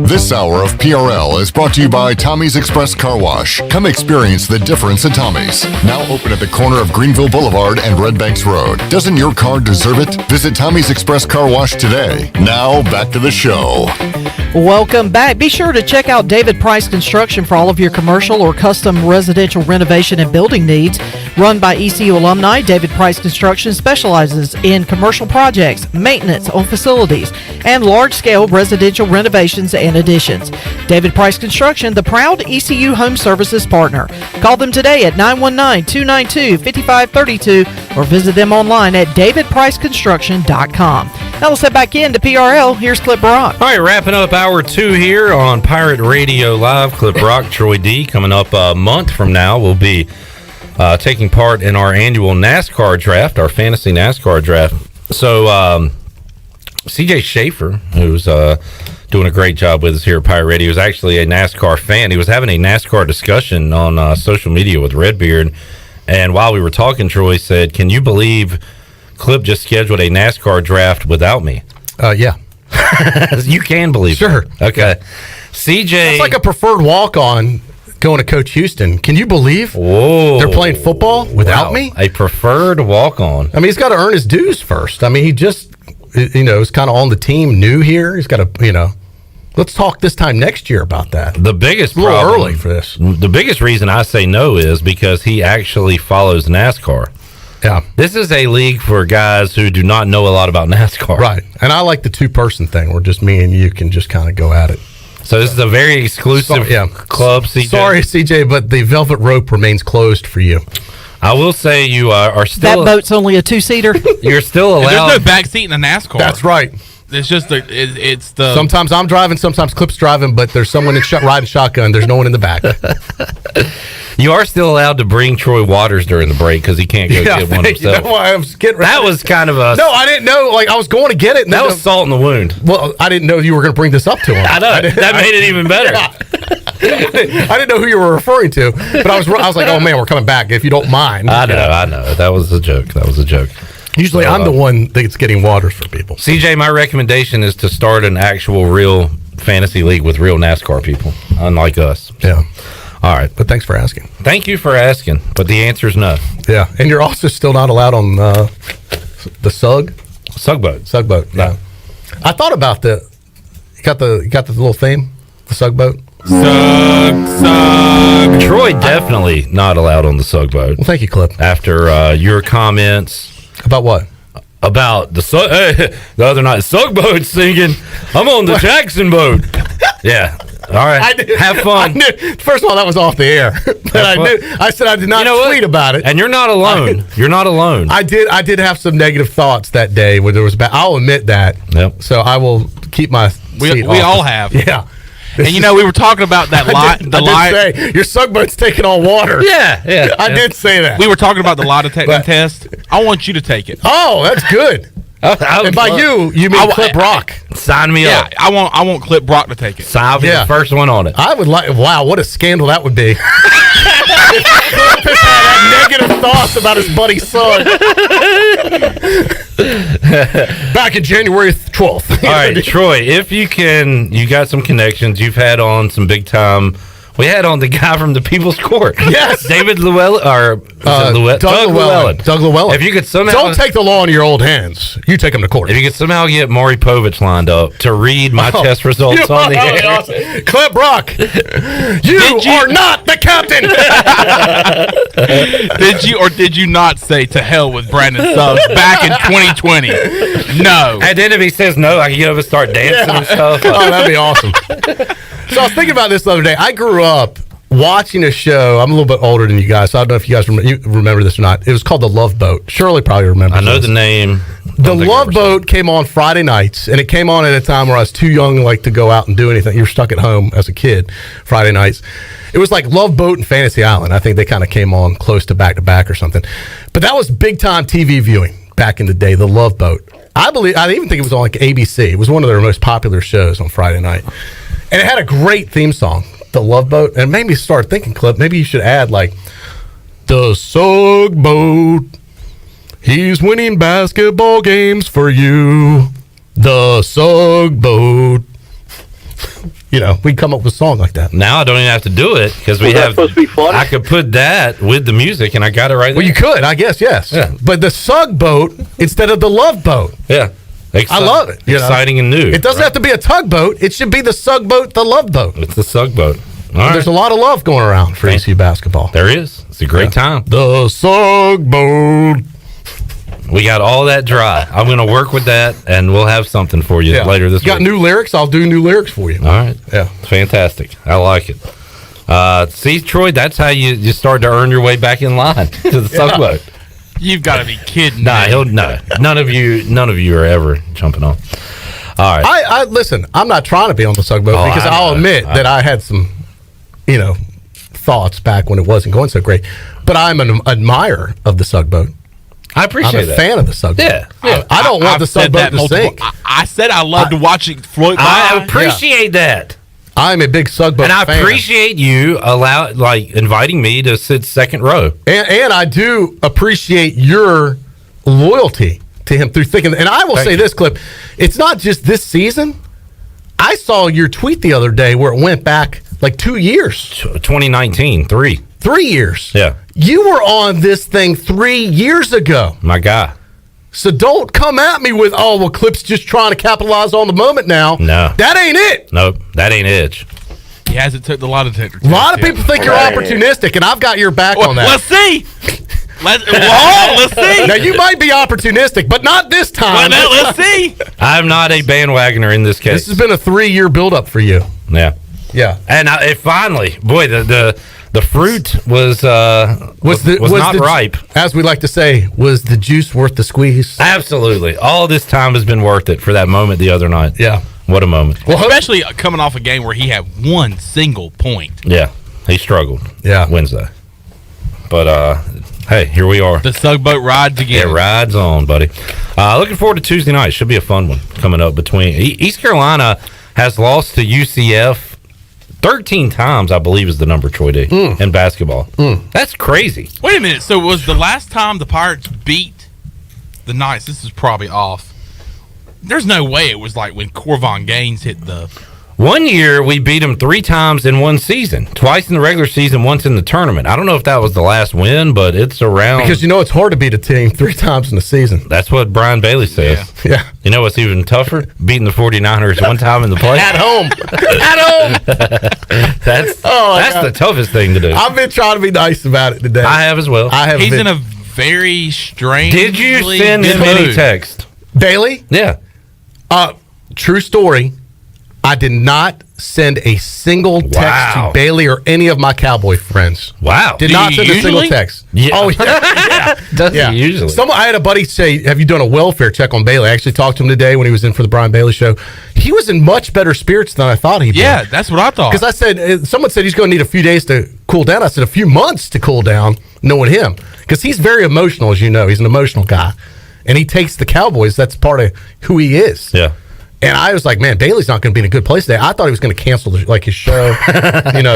This hour of PRL is brought to you by Tommy's Express Car Wash. Come experience the difference at Tommy's. Now open at the corner of Greenville Boulevard and Red Banks Road. Doesn't your car deserve it? Visit Tommy's Express Car Wash today. Now back to the show. Welcome back. Be sure to check out David Price Construction for all of your commercial or custom residential renovation and building needs. Run by ECU alumni, David Price Construction specializes in commercial projects, maintenance on facilities, and large-scale residential renovations and additions. David Price Construction, the proud ECU Home Services partner. Call them today at 919-292-5532 or visit them online at davidpriceconstruction.com. Now let's head back into PRL. Here's Clip Brock. All right, wrapping up hour 2 here on Pirate Radio Live. Clip Brock, Troy D. Coming up a month from now, we'll be taking part in our annual NASCAR draft, our fantasy NASCAR draft. So CJ Schaefer, who's doing a great job with us here at Pirate Radio, is actually a NASCAR fan. He was having a NASCAR discussion on social media with Redbeard, and while we were talking, Troy said, "Can you believe Clip just scheduled a NASCAR draft without me?" Yeah. You can believe Sure. it. Okay. CJ. It's like a preferred walk-on going to Coach Houston. Can you believe they're playing football without me? A preferred walk-on. I mean, he's got to earn his dues first. I mean, he just, is kind of on the team, new here. He's got to, let's talk this time next year about that. The biggest it's a little problem, early for this. The biggest reason I say no is because he actually follows NASCAR. Yeah. This is a league for guys who do not know a lot about NASCAR. Right. And I like the 2-person thing where just me and you can just kind of go at it. So this is a very exclusive club, CJ. Sorry, CJ, but the velvet rope remains closed for you. I will say you are still... That boat's only a 2-seater. You're still allowed... There's no back seat in a NASCAR. That's right. It's just it's the... Sometimes I'm driving, sometimes Clip's driving, but there's someone riding shotgun. There's no one in the back. You are still allowed to bring Troy Waters during the break because he can't go get one himself. You know, I was getting that was kind of a... No, I didn't know. Like, I was going to get it. And that was salt in the wound. Well, I didn't know you were going to bring this up to him. I know. That made it even better. I didn't know who you were referring to, but I was like, oh, man, we're coming back, if you don't mind. I know. That was a joke. Usually I'm the one that's getting Waters for people. CJ, my recommendation is to start an actual real fantasy league with real NASCAR people, unlike us. Yeah. All right. But thanks for asking. Thank you for asking, but the answer is no. Yeah. And you're also still not allowed on the Sugboat. Sugboat, yeah. I thought about you got the little theme? The Sugboat? Sug. Troy definitely not allowed on the Sugboat. Well, thank you, Clip. After your comments. About what? About the other night, Sugboat singing, I'm on the Jackson boat. Yeah. All right. Have fun. First of all, that was off the air. But I said I did not tweet about it. And you're not alone. You're not alone. I did have some negative thoughts that day when there was I'll admit that. Yep. So I will keep my seat we off. all have. Yeah. And we were talking about that lie. I did say your Sugboat's taking on water. Yeah. I did say that. We were talking about the lie detecting test. I want you to take it. Oh, that's good. And by you mean Clip Rock. Sign me up. I want Clip Brock to take it. I'll be the first one on it. I would like. Wow, what a scandal that would be. If Clip had negative thoughts about his buddy's son. Back in January 12th. All right, Troy, if you got some connections. You've had on some big time. We had on the guy from the People's Court. Yes. David Llewellyn, or Doug Llewellyn. Doug Llewellyn. If you could somehow... Don't take the law into your old hands. You take him to court. If you could somehow get Maury Povich lined up to read my test results on the air. Awesome. Clip Brock, you are not the captain. Did you not say to hell with Brandon Suggs back in 2020? No. And then if he says no, I can get over and start dancing and stuff. Oh, that'd be awesome. So I was thinking about this the other day. I grew up watching a show. I'm a little bit older than you guys, so I don't know if you guys remember this or not. It was called The Love Boat. Shirley probably remembers. I know the name. The Love Boat came on Friday nights, and it came on at a time where I was too young to go out and do anything. You were stuck at home as a kid Friday nights. It was like Love Boat and Fantasy Island. I think they kind of came on close to back or something. But that was big time TV viewing back in the day, The Love Boat. I even think it was on ABC. It was one of their most popular shows on Friday night. And it had a great theme song, The Love Boat. And it made me start thinking, Clip, maybe you should add, the Sugboat. He's winning basketball games for you. The Sugboat. We'd come up with a song like that. Now I don't even have to do it because we have. Supposed to be funny? I could put that with the music, and I got it right there. Well, you could, I guess, yes. Yeah. But the Sugboat instead of the Love Boat. Yeah. I love it. Exciting and new. It doesn't have to be a tugboat. It should be the Sugboat, the Love Boat. It's the Sugboat. There's a lot of love going around for ECU basketball. There is. It's a great time. The Sugboat. We got all that dry. I'm going to work with that, and we'll have something for you later this week. Got new lyrics? I'll do new lyrics for you. All right. Yeah. Fantastic. I like it. See, Troy, that's how you start to earn your way back in line to the Sugboat. You've got to be kidding me. No. None of you are ever jumping on. All right. I listen, I'm not trying to be on the Sugboat because I'll admit that I had some, thoughts back when it wasn't going so great. But I'm an admirer of the Sugboat. I appreciate that. I'm a fan of the Sugboat. Yeah. I don't want the Sugboat to sink. I said I love to watch it float by. I appreciate that. I'm a big Sugboat fan. And I appreciate you inviting me to sit second row. And I do appreciate your loyalty to him through thick and I will say this, Clip, it's not just this season. I saw your tweet the other day where it went back 2 years. 2019, 3 years. Yeah. You were on this thing 3 years ago. My guy. So don't come at me with, Clip's just trying to capitalize on the moment now. No. That ain't it. Nope. That ain't Edge. He hasn't took the lie detector. A lot of people think you're opportunistic, and I've got your back on that. Let's see. Let's see. Now, you might be opportunistic, but not this time. Well, let's see. I'm not a bandwagoner in this case. This has been a 3-year buildup for you. Yeah. Yeah. And it finally, boy, the fruit was not ripe. As we like to say, was the juice worth the squeeze? Absolutely. All this time has been worth it for that moment the other night. Yeah. What a moment. Well, especially coming off a game where he had one single point. Yeah. He struggled. Yeah. Wednesday. But, hey, here we are. The tugboat rides again. It rides on, buddy. Looking forward to Tuesday night. Should be a fun one coming up between East Carolina has lost to UCF 13 times, I believe, is the number, Troy D, in basketball. That's crazy. Wait a minute. So was the last time the Pirates beat the Knights? This is probably off. There's no way it was like when Corvon Gaines hit the... One year, we beat them 3 times in one season. Twice in the regular season, once in the tournament. I don't know if that was the last win, but it's around... Because it's hard to beat a team 3 times in the season. That's what Brian Bailey says. Yeah. You know what's even tougher? Beating the 49ers one time in the play. At home. That's God. the toughest thing to do. I've been trying to be nice about it today. I have as well. He's in a very strange... Did you send him any text? Bailey? Yeah. True story. I did not send a single text to Bailey or any of my Cowboy friends. Wow. Did not send a single text. Yeah. Oh, yeah. Does he usually? I had a buddy say, have you done a welfare check on Bailey? I actually talked to him today when he was in for the Brian Bailey show. He was in much better spirits than I thought he'd be. Yeah, that's what I thought. Because I said, someone said he's going to need a few days to cool down. I said, a few months to cool down, knowing him. Because he's very emotional, as you know. He's an emotional guy. And he takes the Cowboys. That's part of who he is. Yeah. And I was like, man, Bailey's not going to be in a good place today. I thought he was going to cancel his show,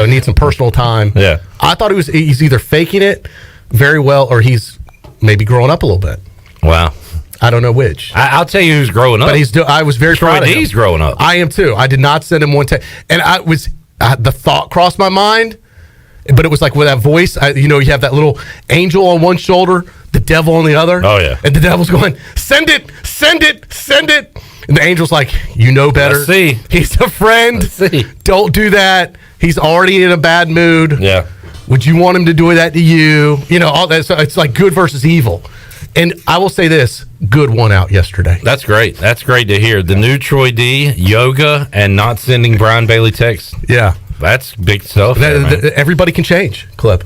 need some personal time. Yeah. I thought he's either faking it very well or he's maybe growing up a little bit. Wow. I don't know which. I'll tell you who's growing up. But I was very proud of him. Troy D's growing up. I am too. I did not send him one text. And the thought crossed my mind, but it was like with that voice, you have that little angel on one shoulder, the devil on the other. Oh, yeah. And the devil's going, send it, send it, send it. And the angel's like, you know better. Let's see. He's a friend. Let's see. Don't do that. He's already in a bad mood. Yeah. Would you want him to do that to you? All that. So it's like good versus evil. And I will say this, good won out yesterday. That's great. That's great to hear. The new Troy D, yoga, and not sending Brian Bailey texts. Yeah. That's big stuff. Everybody can change, Clip.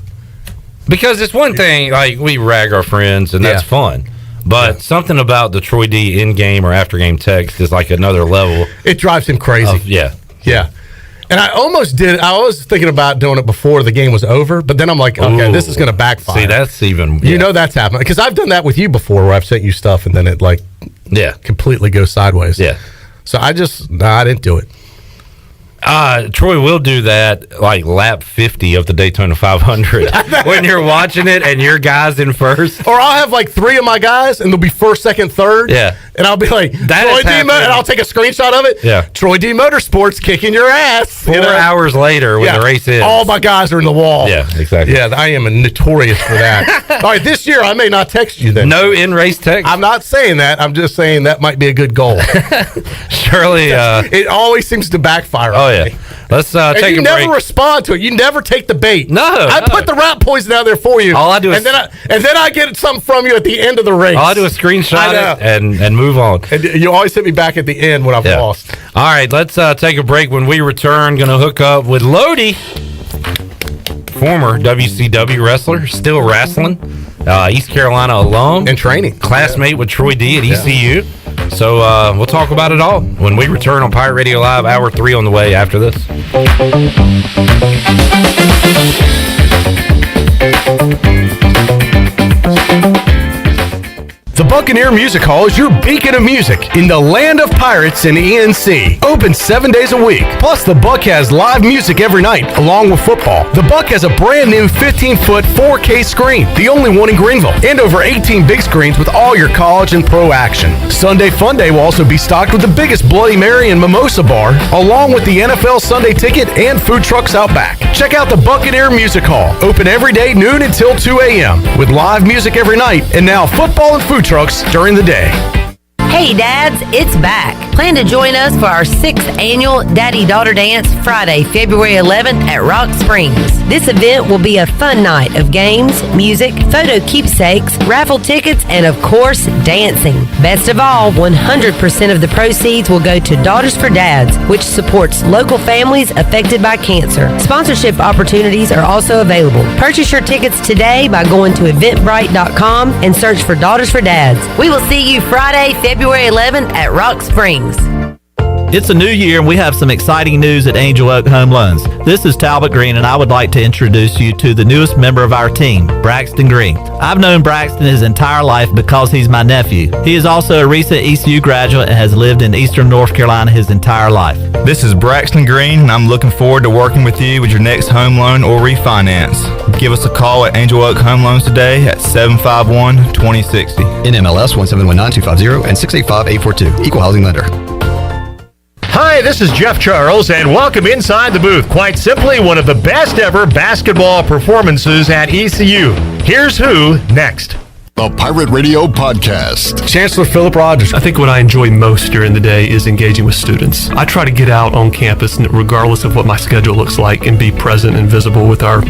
Because it's one thing, like, we rag our friends, and that's fun. But something about the Troy D in-game or after-game text is like another level. It drives him crazy. Yeah. And I almost did. I was thinking about doing it before the game was over, but then I'm like, okay, this is going to backfire. See, that's even... that's happened. Because I've done that with you before where I've sent you stuff and then it, completely goes sideways. Yeah. So I didn't do it. Troy will do that like lap 50 of the Daytona 500 when you're watching it and your guy's in first. Or I'll have like 3 of my guys and they'll be first, second, third. Yeah. And I'll be like, Troy D, and I'll take a screenshot of it. Yeah. Troy D Motorsports kicking your ass. 4 hours later when the race is. All my guys are in the wall. Yeah, exactly. Yeah, I am notorious for that. All right, this year I may not text you then. No in-race text? I'm not saying that. I'm just saying that might be a good goal. Surely. It always seems to backfire. Oh, yeah. Let's take a break. You never respond to it. You never take the bait. No. I put the rat poison out there for you. All I do is... And then I get something from you at the end of the race. All I do is screenshot it and move on. And you always hit me back at the end when I've lost. All right, let's take a break. When we return, going to hook up with Lodi, former WCW wrestler, still wrestling, East Carolina alum. And training. Classmate with Troy D at ECU. So we'll talk about it all when we return on Pirate Radio Live, Hour 3 on the way after this. The Buccaneer Music Hall is your beacon of music in the land of pirates and ENC. Open 7 days a week. Plus, the Buck has live music every night, along with football. The Buck has a brand new 15-foot 4K screen, the only one in Greenville, and over 18 big screens with all your college and pro action. Sunday Fun Day will also be stocked with the biggest Bloody Mary and Mimosa bar, along with the NFL Sunday Ticket and food trucks out back. Check out the Buccaneer Music Hall. Open every day, noon until 2 a.m., with live music every night, and now football and food trucks during the day. Hey dads, it's back. Plan to join us for our 6th annual Daddy-Daughter Dance Friday, February 11th at Rock Springs. This event will be a fun night of games, music, photo keepsakes, raffle tickets, and of course, dancing. Best of all, 100% of the proceeds will go to Daughters for Dads, which supports local families affected by cancer. Sponsorship opportunities are also available. Purchase your tickets today by going to eventbrite.com and search for Daughters for Dads. We will see you Friday, February 11th at Rock Springs. It's a new year and we have some exciting news at Angel Oak Home Loans. This is Talbot Green and I would like to introduce you to the newest member of our team, Braxton Green. I've known Braxton his entire life because he's my nephew. He is also a recent ECU graduate and has lived in Eastern North Carolina his entire life. This is Braxton Green and I'm looking forward to working with you with your next home loan or refinance. Give us a call at Angel Oak Home Loans today at 751-2060. NMLS 1719250 and 685842. Equal housing lender. Hi, this is Jeff Charles, and welcome inside the booth. Quite simply, one of the best ever basketball performances at ECU. Here's who next. The Pirate Radio Podcast. Chancellor Philip Rogers. I think what I enjoy most during the day is engaging with students. I try to get out on campus, regardless of what my schedule looks like, and be present and visible with our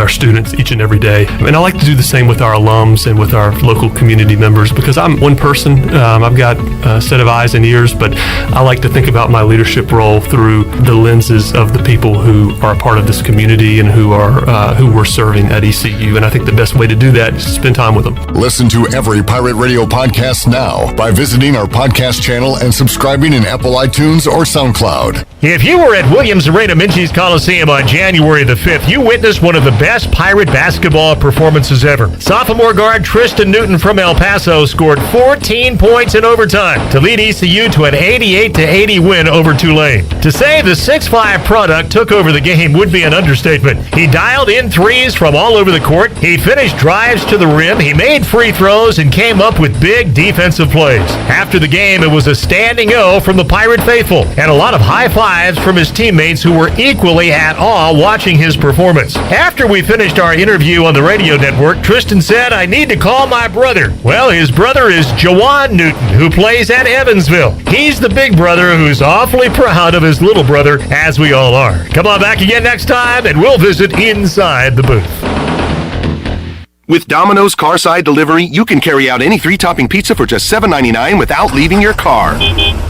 students each and every day. And I like to do the same with our alums and with our local community members because I'm one person. I've got a set of eyes and ears, but I like to think about my leadership role through the lenses of the people who are a part of this community and who we're serving at ECU. And I think the best way to do that is to spend time with them. Listen to every Pirate Radio podcast now by visiting our podcast channel and subscribing in Apple iTunes or SoundCloud. If you were at Williams Arena Minges Coliseum on January the 5th, you witnessed one of the best Pirate basketball performances ever. Sophomore guard Tristan Newton from El Paso scored 14 points in overtime to lead ECU to an 88-80 win over Tulane. To say the 6'5 product took over the game would be an understatement. He dialed in threes from all over the court. He finished drives to the rim. He made free throws and came up with big defensive plays. After the game, it was a standing O from the Pirate faithful and a lot of high fives from his teammates who were equally at awe watching his performance. After we finished our interview on the radio network, Tristan said, "I need to call my brother." Well, his brother is Jawan Newton, who plays at Evansville. He's the big brother who's awfully proud of his little brother, as we all are. Come on back again next time, and we'll visit inside the booth. With Domino's Carside Delivery, you can carry out any 3-topping pizza for just $7.99 without leaving your car.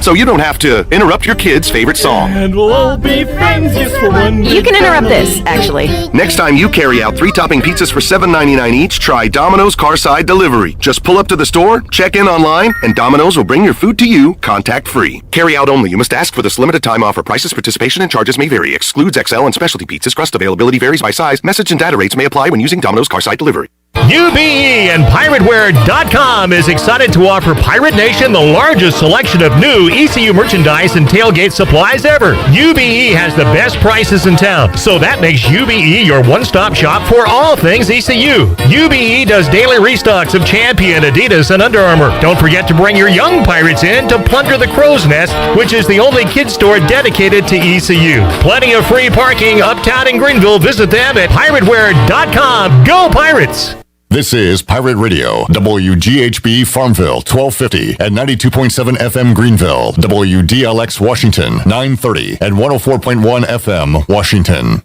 So you don't have to interrupt your kid's favorite song. And we'll all be friends just for one day. You can interrupt this, actually. Next time you carry out 3-topping pizzas for $7.99 each, try Domino's Carside Delivery. Just pull up to the store, check in online, and Domino's will bring your food to you contact-free. Carry out only. You must ask for this limited time offer. Prices, participation, and charges may vary. Excludes XL and specialty pizzas. Crust availability varies by size. Message and data rates may apply when using Domino's Carside Delivery. UBE and PirateWear.com is excited to offer Pirate Nation the largest selection of new ECU merchandise and tailgate supplies ever. UBE has the best prices in town, so that makes UBE your one-stop shop for all things ECU. UBE does daily restocks of Champion, Adidas, and Under Armour. Don't forget to bring your young Pirates in to plunder the Crow's Nest, which is the only kids store dedicated to ECU. Plenty of free parking uptown in Greenville. Visit them at PirateWear.com. Go Pirates! This is Pirate Radio, WGHB Farmville, 1250 and 92.7 FM Greenville, WDLX Washington, 930 and 104.1 FM Washington.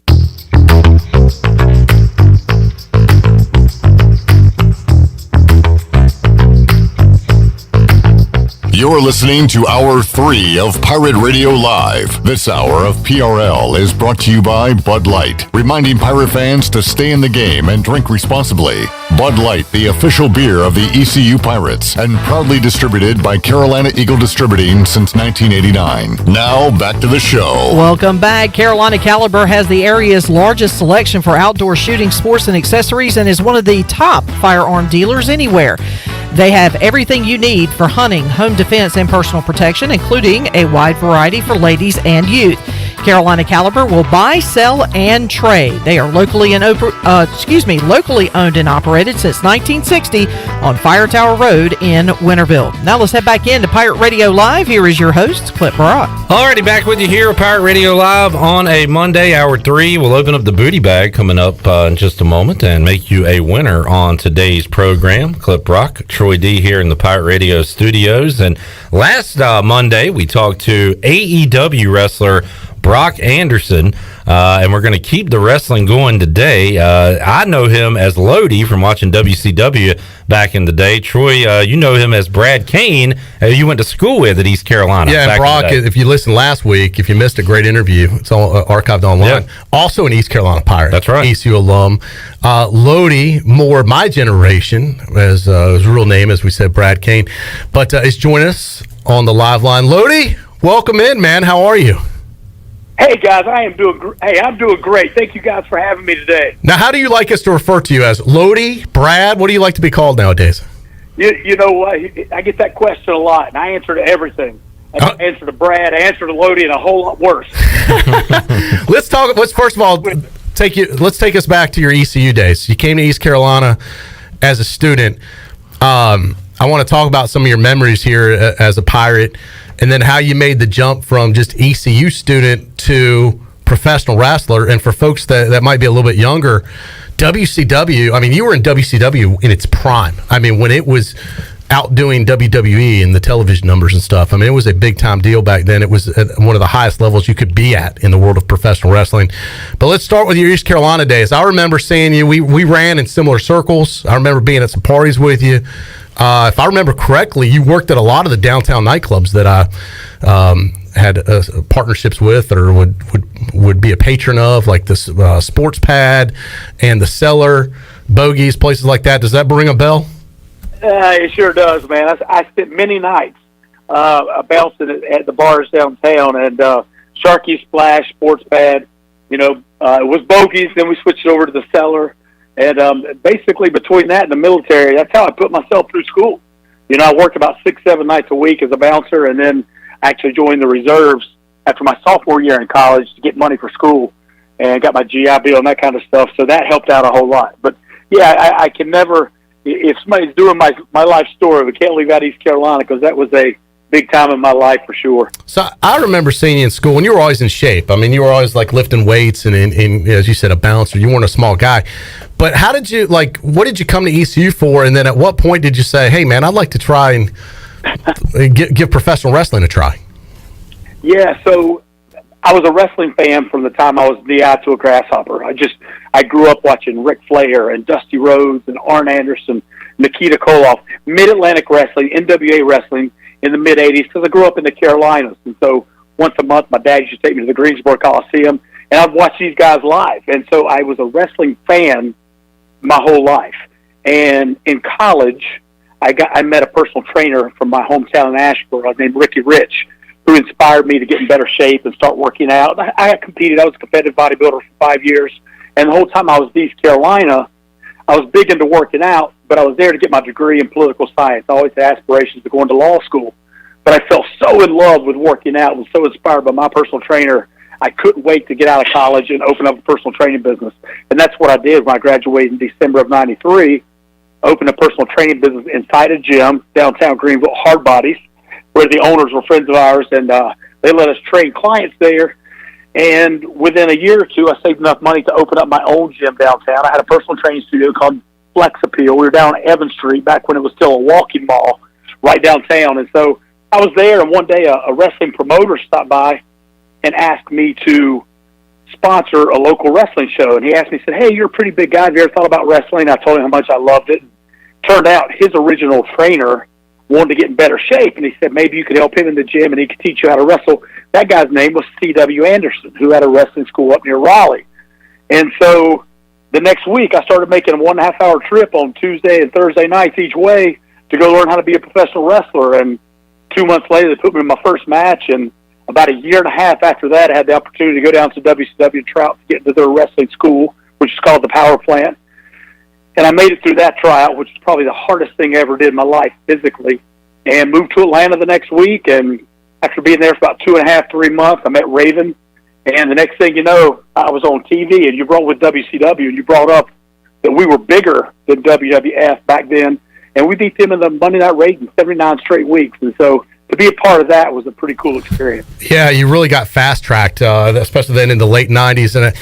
You're listening to Hour 3 of Pirate Radio Live. This hour of PRL is brought to you by Bud Light, reminding Pirate fans to stay in the game and drink responsibly. Bud Light, the official beer of the ECU Pirates, and proudly distributed by Carolina Eagle Distributing since 1989. Now, back to the show. Welcome back. Carolina Caliber has the area's largest selection for outdoor shooting sports and accessories and is one of the top firearm dealers anywhere. They have everything you need for hunting, home defense, and personal protection, including a wide variety for ladies and youth. Carolina Caliber will buy, sell, and trade. They are locally owned and operated since 1960 on Fire Tower Road in Winterville. Now let's head back into Pirate Radio Live. Here is your host, Clip Brock. Alrighty, back with you here at Pirate Radio Live on a Monday, hour 3. We'll open up the booty bag coming up in just a moment and make you a winner on today's program. Clip Brock, Troy D here in the Pirate Radio studios. And last Monday, we talked to AEW wrestler Brock Anderson, and we're going to keep the wrestling going today. I know him as Lodi from watching WCW back in the day. Troy, you know him as Brad Kane, who you went to school with at East Carolina. Yeah, and Brock, if you listened last week, if you missed a great interview, it's all archived online. Yeah. Also an East Carolina Pirate. That's right. ECU alum. Lodi, more my generation, as his real name, as we said, Brad Kane, but is joining us on the live line. Lodi, welcome in, man. How are you? Hey guys, I'm doing great. Thank you guys for having me today. Now, how do you like us to refer to you as? Lodi, Brad? What do you like to be called nowadays? You know what? I get that question a lot, and I answer to everything. I answer to Brad, I answer to Lodi, and a whole lot worse. Let's first of all let's take us back to your ECU days. You came to East Carolina as a student. I want to talk about some of your memories here as a Pirate, and then how you made the jump from just ECU student to professional wrestler. And for folks that might be a little bit younger, WCW, I mean, you were in WCW in its prime. I mean, when it was outdoing WWE in the television numbers and stuff. I mean, it was a big-time deal back then. It was at one of the highest levels you could be at in the world of professional wrestling. But let's start with your East Carolina days. I remember seeing you. We ran in similar circles. I remember being at some parties with you. If I remember correctly, you worked at a lot of the downtown nightclubs that I had partnerships with, or would be a patron of, like the Sports Pad and the Cellar, Bogies, places like that. Does that ring a bell? It sure does, man. I spent many nights bouncing at the bars downtown, and Sharky Splash, Sports Pad. You know, it was Bogies. Then we switched over to the Cellar. And basically between that and the military, that's how I put myself through school. You know, I worked about 6-7 nights a week as a bouncer, and then actually joined the reserves after my sophomore year in college to get money for school, and got my GI Bill and that kind of stuff. So that helped out a whole lot. But yeah, I can never, if somebody's doing my life story, we can't leave out East Carolina, because that was a big time in my life for sure. So I remember seeing you in school, and you were always in shape. I mean, you were always like lifting weights and as you said, a bouncer. You weren't a small guy. But how did you, what did you come to ECU for? And then at what point did you say, hey man, I'd like to try and give professional wrestling a try? Yeah, so I was a wrestling fan from the time I was knee eye to a grasshopper. I grew up watching Ric Flair and Dusty Rhodes and Arn Anderson, Nikita Koloff, Mid-Atlantic Wrestling, NWA Wrestling in the mid-'80s, because I grew up in the Carolinas. And so once a month, my dad used to take me to the Greensboro Coliseum, and I'd watch these guys live. And so I was a wrestling fan my whole life. And in college, I met a personal trainer from my hometown in Asheboro named Ricky Rich, who inspired me to get in better shape and start working out. I competed. I was a competitive bodybuilder for 5 years. And the whole time I was in East Carolina, I was big into working out, but I was there to get my degree in political science. I always had aspirations to go into law school. But I fell so in love with working out, was so inspired by my personal trainer, I couldn't wait to get out of college and open up a personal training business. And that's what I did when I graduated in December of 93, opened a personal training business inside a gym, downtown Greenville, Hard Bodies, where the owners were friends of ours, and they let us train clients there. And within a year or two, I saved enough money to open up my own gym downtown. I had a personal training studio called Flex Appeal. We were down on Evans Street back when it was still a walking mall right downtown. And so I was there, and one day a wrestling promoter stopped by and asked me to sponsor a local wrestling show. And he asked me, he said, hey, you're a pretty big guy. Have you ever thought about wrestling? I told him how much I loved it. Turned out his original trainer wanted to get in better shape, and he said maybe you could help him in the gym and he could teach you how to wrestle. That guy's name was C.W. Anderson, who had a wrestling school up near Raleigh. And so the next week I started making a 1.5 hour trip on Tuesday and Thursday nights each way to go learn how to be a professional wrestler. And 2 months later, they put me in my first match, and about a year and a half after that, I had the opportunity to go down to WCW Trout to get into their wrestling school, which is called the Power Plant. And I made it through that tryout, which is probably the hardest thing I ever did in my life physically, and moved to Atlanta the next week. And after being there for about 2.5, 3 months, I met Raven And the next thing you know, I was on TV, and you brought with WCW, and you brought up that we were bigger than WWF back then, and we beat them in the Monday Night Rating 79 straight weeks. And so to be a part of that was a pretty cool experience. Yeah, you really got fast-tracked, especially then in the late 90s. And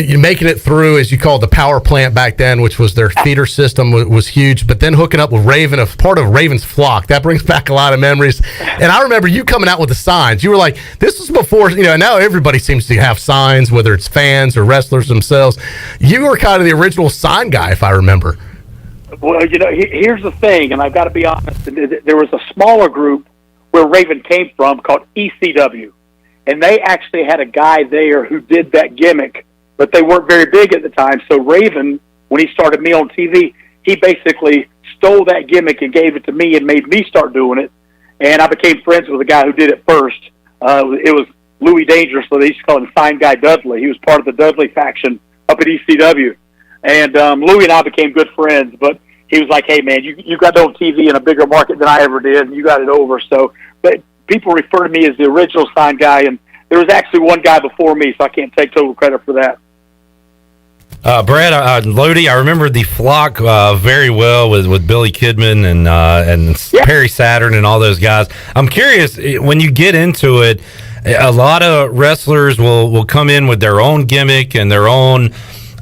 you making it through, as you called the power plant back then, which was their feeder system, was huge. But then hooking up with Raven, a part of Raven's flock, that brings back a lot of memories. And I remember you coming out with the signs. You were like, this was before, now everybody seems to have signs, whether it's fans or wrestlers themselves. You were kind of the original sign guy, if I remember. Well, here's the thing, and I've got to be honest. There was a smaller group where Raven came from called ECW. And they actually had a guy there who did that gimmick, but they weren't very big at the time. So Raven, when he started me on TV, he basically stole that gimmick and gave it to me and made me start doing it. And I became friends with the guy who did it first. It was Louis Dangerous, so they used to call him Sign Guy Dudley. He was part of the Dudley faction up at ECW. And Louis and I became good friends, but he was like, hey, man, you got on TV in a bigger market than I ever did, and you got it over. So, but people refer to me as the original sign guy, and there was actually one guy before me, so I can't take total credit for that. Brad, Lodi, I remember the flock very well with Billy Kidman and Perry Saturn and all those guys. I'm curious, when you get into it, a lot of wrestlers will come in with their own gimmick and their own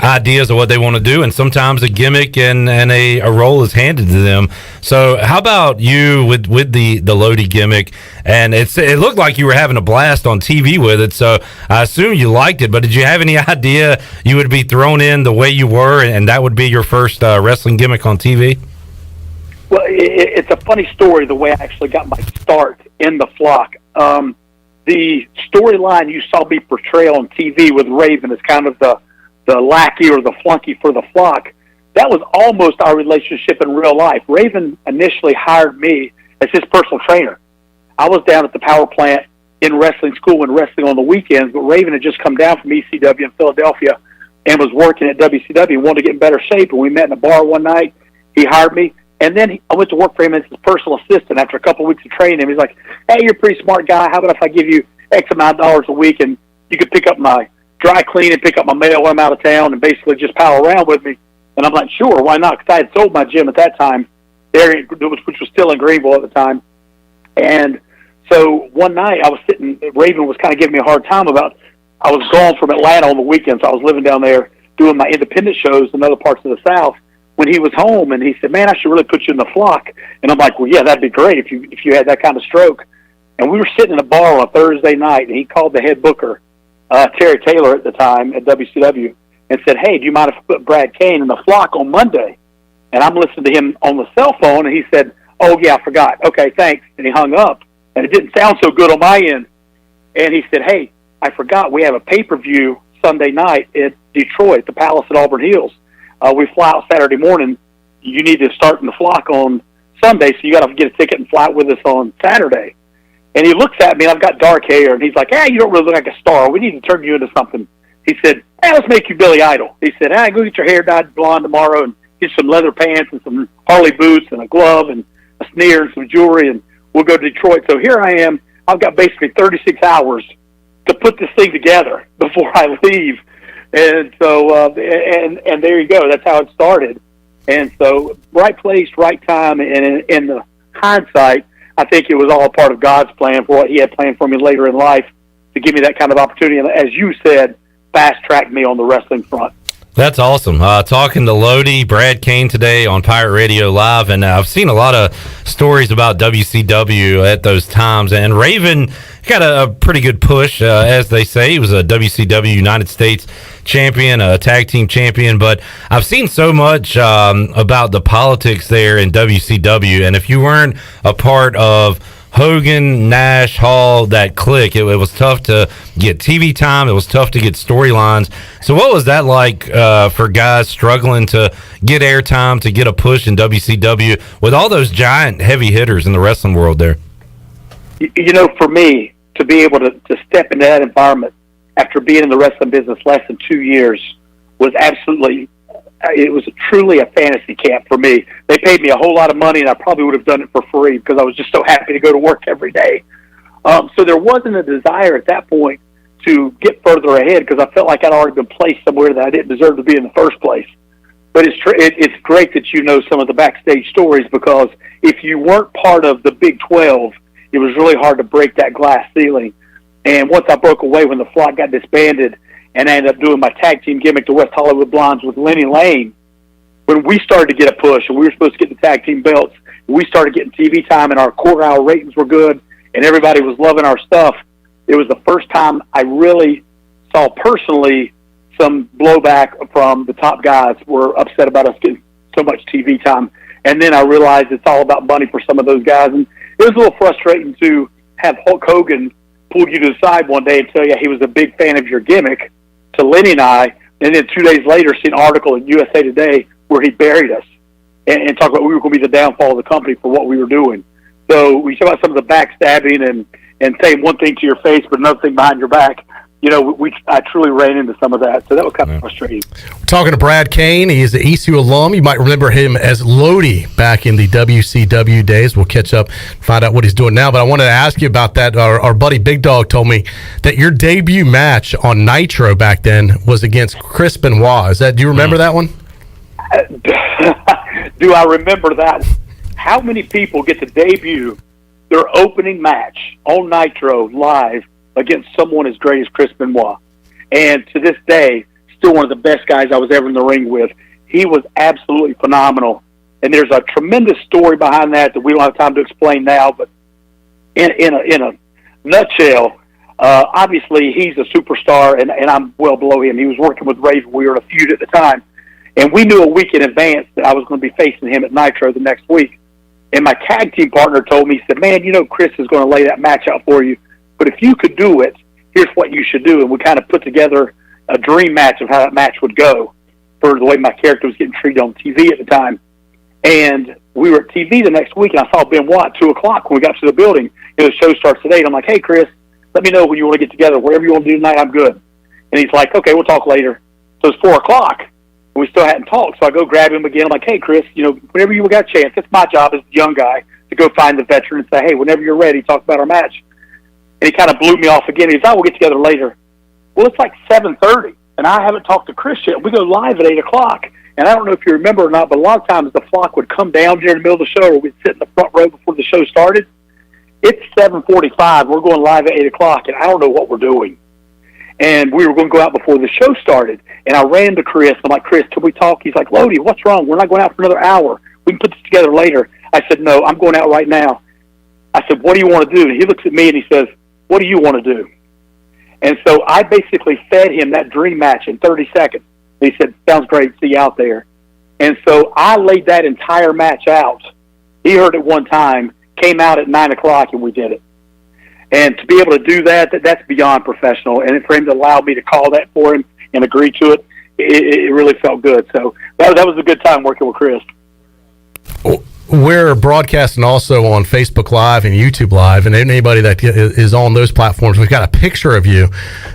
ideas of what they want to do, and sometimes a gimmick and a role is handed to them. So how about you with the Lodi gimmick? And it looked like you were having a blast on TV with it, so I assume you liked it, but did you have any idea you would be thrown in the way you were, and that would be your first wrestling gimmick on TV? Well, it's a funny story, the way I actually got my start in the flock. The storyline you saw me portray on TV with Raven is kind of the lackey or the flunky for the flock. That was almost our relationship in real life. Raven initially hired me as his personal trainer. I was down at the power plant in wrestling school and wrestling on the weekends, but Raven had just come down from ECW in Philadelphia and was working at WCW and wanted to get in better shape. And we met in a bar one night. He hired me, and then I went to work for him as his personal assistant after a couple of weeks of training him. He's like, hey, you're a pretty smart guy. How about if I give you X amount of dollars a week and you could pick up my dry clean and pick up my mail when I'm out of town and basically just pal around with me? And I'm like, sure, why not? Because I had sold my gym at that time, which was still in Greenville at the time. And so one night I was sitting, Raven was kind of giving me a hard time about, I was gone from Atlanta on the weekends. So I was living down there doing my independent shows in other parts of the South when he was home. And he said, man, I should really put you in the flock. And I'm like, well, yeah, that'd be great if you had that kind of stroke. And we were sitting in a bar on a Thursday night, and he called the head booker, Terry Taylor at the time at WCW, and said, hey, do you mind if I put Brad Kane in the flock on Monday? And I'm listening to him on the cell phone, and he said, oh, yeah, I forgot. Okay, thanks. And he hung up, and it didn't sound so good on my end. And he said, hey, I forgot we have a pay-per-view Sunday night at Detroit, the Palace at Auburn Hills. We fly out Saturday morning. You need to start in the flock on Sunday, so you got to get a ticket and fly with us on Saturday. And he looks at me, and I've got dark hair, and he's like, you don't really look like a star. We need to turn you into something. He said, let's make you Billy Idol. He said, go get your hair dyed blonde tomorrow and get some leather pants and some Harley boots and a glove and a sneer and some jewelry, and we'll go to Detroit. So here I am. I've got basically 36 hours to put this thing together before I leave. And so, and there you go. That's how it started. And so right place, right time, and in the hindsight, I think it was all part of God's plan for what he had planned for me later in life to give me that kind of opportunity. And as you said, fast-tracked me on the wrestling front. That's awesome. Talking to Lodi, Brad Kane today on Pirate Radio Live, and I've seen a lot of stories about WCW at those times, and Raven got a pretty good push, as they say. He was a WCW United States champion, a tag team champion, but I've seen so much about the politics there in WCW, and if you weren't a part of Hogan, Nash, Hall, that clique, it was tough to get TV time. It was tough to get storylines. So what was that like for guys struggling to get airtime, to get a push in WCW with all those giant heavy hitters in the wrestling world there? For me, to be able to step into that environment after being in the wrestling business less than 2 years was it was truly a fantasy camp for me. They paid me a whole lot of money, and I probably would have done it for free because I was just so happy to go to work every day. So there wasn't a desire at that point to get further ahead because I felt like I'd already been placed somewhere that I didn't deserve to be in the first place. But it's great that you know some of the backstage stories, because if you weren't part of the Big 12, it was really hard to break that glass ceiling. And once I broke away when the flock got disbanded and I ended up doing my tag team gimmick, the West Hollywood Blondes with Lenny Lane, when we started to get a push and we were supposed to get the tag team belts, we started getting TV time and our quarter-hour ratings were good and everybody was loving our stuff. It was the first time I really saw personally some blowback from the top guys were upset about us getting so much TV time. And then I realized it's all about money for some of those guys. And it was a little frustrating to have Hulk Hogan pull you to the side one day and tell you he was a big fan of your gimmick to Lenny and I, and then 2 days later see an article in USA Today where he buried us and talked about we were going to be the downfall of the company for what we were doing. So we talk about some of the backstabbing and saying one thing to your face but another thing behind your back. You know, I truly ran into some of that, so that was kind of frustrating. We're talking to Brad Kane. He is the ECU alum. You might remember him as Lodi back in the WCW days. We'll catch up, find out what he's doing now. But I wanted to ask you about that. Our buddy Big Dog told me that your debut match on Nitro back then was against Chris Benoit. Do you remember that one? Do I remember that? How many people get to debut their opening match on Nitro live against someone as great as Chris Benoit? And to this day, still one of the best guys I was ever in the ring with. He was absolutely phenomenal. And there's a tremendous story behind that we don't have time to explain now, but in a nutshell, obviously he's a superstar and I'm well below him. He was working with Raven. We were in a feud at the time. And we knew a week in advance that I was going to be facing him at Nitro the next week. And my tag team partner told me, he said, man, you know Chris is going to lay that match out for you. But if you could do it, here's what you should do. And we kind of put together a dream match of how that match would go for the way my character was getting treated on TV at the time. And we were at TV the next week, and I saw Benoit at 2 o'clock when we got to the building. The show starts today. And I'm like, hey, Chris, let me know when you want to get together. Whatever you want to do tonight, I'm good. And he's like, okay, we'll talk later. So it's 4 o'clock. We still hadn't talked. So I go grab him again. I'm like, hey, Chris, you know, whenever you got a chance, it's my job as the young guy to go find the veteran and say, hey, whenever you're ready, talk about our match. And he kind of blew me off again. He said, we'll get together later. Well, it's like 7:30, and I haven't talked to Chris yet. We go live at 8 o'clock. And I don't know if you remember or not, but a lot of times the flock would come down during the middle of the show, or we'd sit in the front row before the show started. It's 7:45. We're going live at 8 o'clock, and I don't know what we're doing. And we were going to go out before the show started. And I ran to Chris. I'm like, Chris, can we talk? He's like, Lodi, what's wrong? We're not going out for another hour. We can put this together later. I said, no, I'm going out right now. I said, what do you want to do? And he looks at me and he says, what do you want to do? And so I basically fed him that dream match in 30 seconds. He said, sounds great. See you out there. And so I laid that entire match out. He heard it one time, came out at 9 o'clock, and we did it. And to be able to do that's beyond professional. And for him to allow me to call that for him and agree to it, it really felt good. So that was a good time working with Chris. We're broadcasting also on Facebook Live and YouTube Live, and anybody that is on those platforms, we've got a picture of you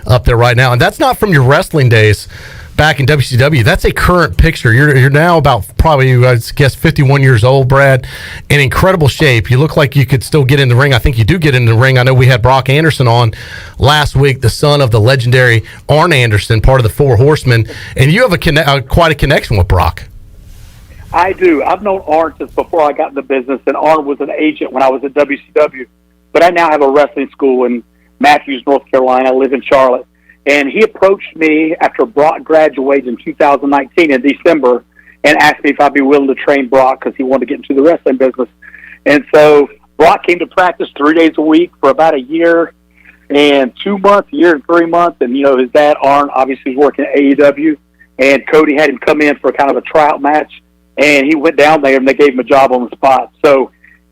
up there right now. And that's not from your wrestling days back in WCW. That's a current picture. You're now about probably, I guess, 51 years old, Brad, in incredible shape. You look like you could still get in the ring. I think you do get in the ring. I know we had Brock Anderson on last week, the son of the legendary Arn Anderson, part of the Four Horsemen, and you have quite a connection with Brock. I do. I've known Arn since before I got in the business, and Arn was an agent when I was at WCW. But I now have a wrestling school in Matthews, North Carolina. I live in Charlotte. And he approached me after Brock graduated in 2019 in December and asked me if I'd be willing to train Brock because he wanted to get into the wrestling business. And so Brock came to practice 3 days a week for about a year and 2 months, a year and 3 months. And, you know, his dad, Arn, obviously was working at AEW. And Cody had him come in for kind of a tryout match. And he went down there and they gave him a job on the spot. So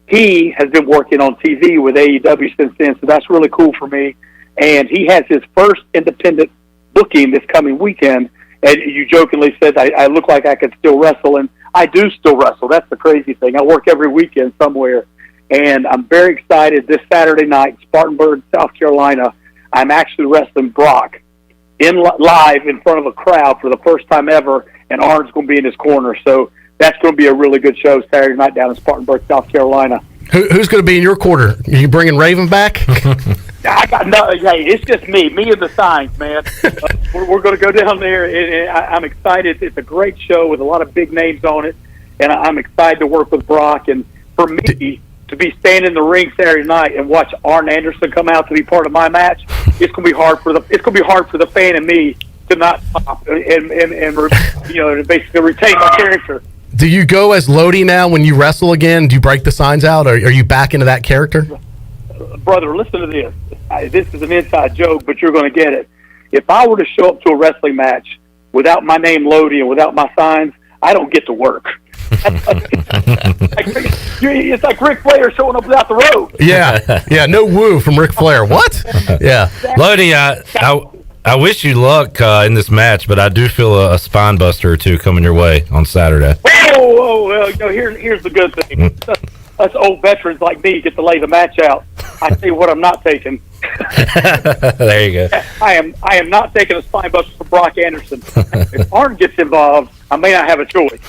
he has been working on TV with AEW since then. So that's really cool for me. And he has his first independent booking this coming weekend. And you jokingly said, I look like I could still wrestle. And I do still wrestle. That's the crazy thing. I work every weekend somewhere. And I'm very excited. This Saturday night, Spartanburg, South Carolina, I'm actually wrestling Brock live in front of a crowd for the first time ever. And Arn's going to be in his corner. So that's going to be a really good show Saturday night down in Spartanburg, South Carolina. Who's going to be in your corner? Are you bringing Raven back? I got no. Hey, it's just me and the signs, man. We're going to go down there, and I'm excited. It's a great show with a lot of big names on it, and I'm excited to work with Brock. And for me to be standing in the ring Saturday night and watch Arn Anderson come out to be part of my match, it's going to be hard for the fan and me to not pop and basically retain my character. Do you go as Lodi now when you wrestle again? Do you break the signs out, or are you back into that character? Brother, listen to this. This is an inside joke, but you're going to get it. If I were to show up to a wrestling match without my name Lodi and without my signs, I don't get to work. It's like Ric Flair showing up without the robe. Yeah, no woo from Ric Flair. What? Yeah. Lodi, I wish you luck in this match, but I do feel a spine buster or two coming your way on Saturday. Well, here's the good thing. Us old veterans like me get to lay the match out. I tell you what, I'm not taking. There you go. I am not taking a spine buster for Brock Anderson. If Arn gets involved, I may not have a choice.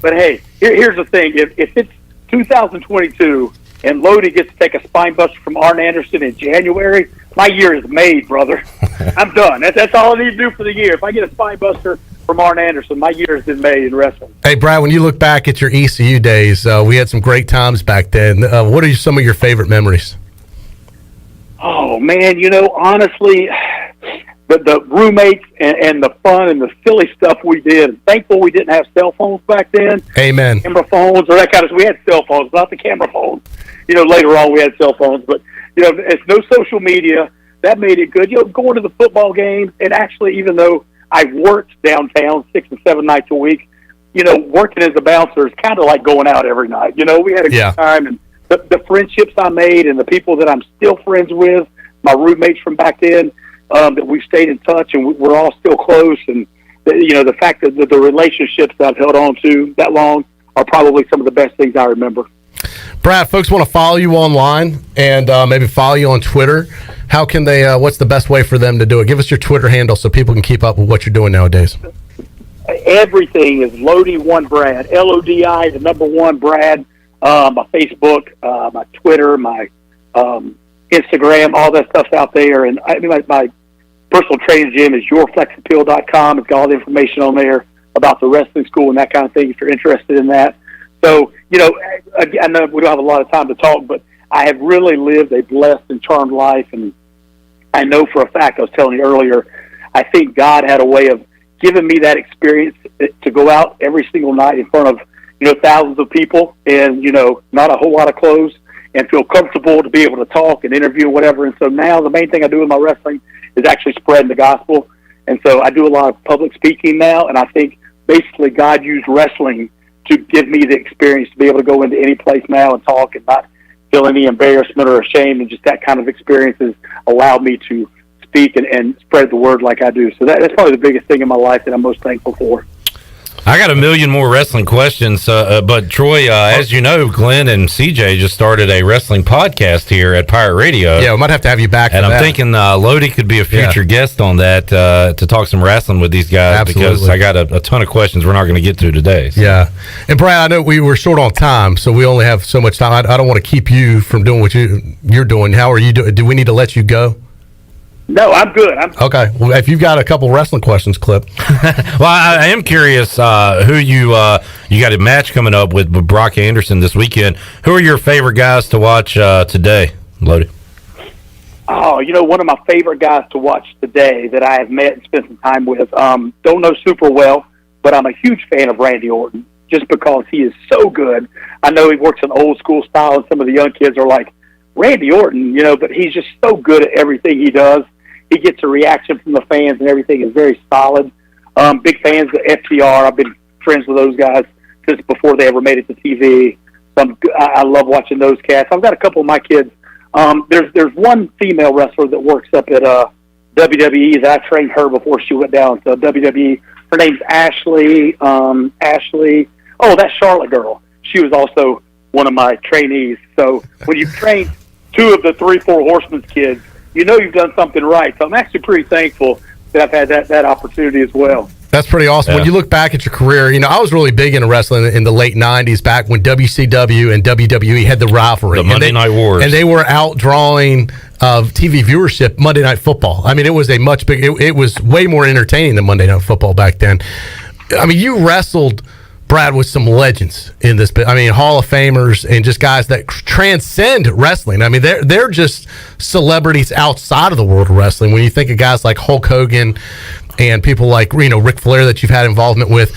But hey, here's the thing: if it's 2022 and Lodi gets to take a spine buster from Arn Anderson in January, my year is made, brother. I'm done. That's all I need to do for the year. If I get a spine buster from Arn Anderson, my year has been made in wrestling. Hey, Brad, when you look back at your ECU days, we had some great times back then. What are some of your favorite memories? Oh, man, honestly, the roommates and the fun and the silly stuff we did. Thankful we didn't have cell phones back then. Amen. Camera phones or that kind of stuff. We had cell phones, not the camera phones. Later on we had cell phones, but, it's no social media. That made it good. Going to the football games, and actually, even though I worked downtown 6 and 7 nights a week, working as a bouncer is kind of like going out every night. We had a good time, and the friendships I made and the people that I'm still friends with, my roommates from back then, that we've stayed in touch and we're all still close. And, the fact that the relationships that I've held on to that long are probably some of the best things I remember. Brad, folks want to follow you online and maybe follow you on Twitter. How can they, what's the best way for them to do it? Give us your Twitter handle so people can keep up with what you're doing nowadays. Everything is Lodi1 Brad, Lodi, the number 1 Brad. My Facebook, my Twitter, my Instagram, all that stuff's out there. And my personal training gym is yourflexappeal.com. It's got all the information on there about the wrestling school and that kind of thing if you're interested in that. So, I know we don't have a lot of time to talk, but I have really lived a blessed and charmed life. And I know for a fact, I was telling you earlier, I think God had a way of giving me that experience to go out every single night in front of, thousands of people and, not a whole lot of clothes and feel comfortable to be able to talk and interview and whatever. And so now the main thing I do in my wrestling is actually spreading the gospel. And so I do a lot of public speaking now. And I think basically God used wrestling to give me the experience to be able to go into any place now and talk and not feel any embarrassment or shame. And just that kind of experiences allowed me to speak and spread the word like I do. So that's probably the biggest thing in my life that I'm most thankful for. I got a million more wrestling questions, but Troy, as you know, Glenn and CJ just started a wrestling podcast here at Pirate Radio. Yeah, we might have to have you back. And I'm thinking Lodi could be a future guest on that to talk some wrestling with these guys. Absolutely. Because I got a ton of questions we're not going to get to today. So. Yeah, and Brad, I know we were short on time, so we only have so much time. I don't want to keep you from doing what you're doing. How are you doing? Do we need to let you go? No, I'm good. Okay. Well, if you've got a couple wrestling questions, Clip. Well, I am curious who you got a match coming up with Brock Anderson this weekend. Who are your favorite guys to watch today, Lodi? Oh, one of my favorite guys to watch today that I have met and spent some time with. Don't know super well, but I'm a huge fan of Randy Orton just because he is so good. I know he works an old school style, and some of the young kids are like, Randy Orton, but he's just so good at everything he does. He gets a reaction from the fans, and everything is very solid. Big fans of FTR. I've been friends with those guys since before they ever made it to TV. I love watching those cats. I've got a couple of my kids. There's one female wrestler that works up at WWE that I trained her before she went down to WWE. Her name's Ashley. Ashley. Oh, that Charlotte girl. She was also one of my trainees. So when you train 2 of the 3-4 Horsemen's kids, you've done something right. So I'm actually pretty thankful that I've had that opportunity as well. That's pretty awesome. Yeah. When you look back at your career, I was really big into wrestling in the late 90s, back when WCW and WWE had the rivalry. The Monday Night Wars. And they were outdrawing TV viewership Monday Night Football. I mean, it was it was way more entertaining than Monday Night Football back then. I mean, you wrestled, Brad, with some legends in this. I mean, Hall of Famers and just guys that transcend wrestling. I mean, they're just celebrities outside of the world of wrestling. When you think of guys like Hulk Hogan and people like Ric Flair that you've had involvement with,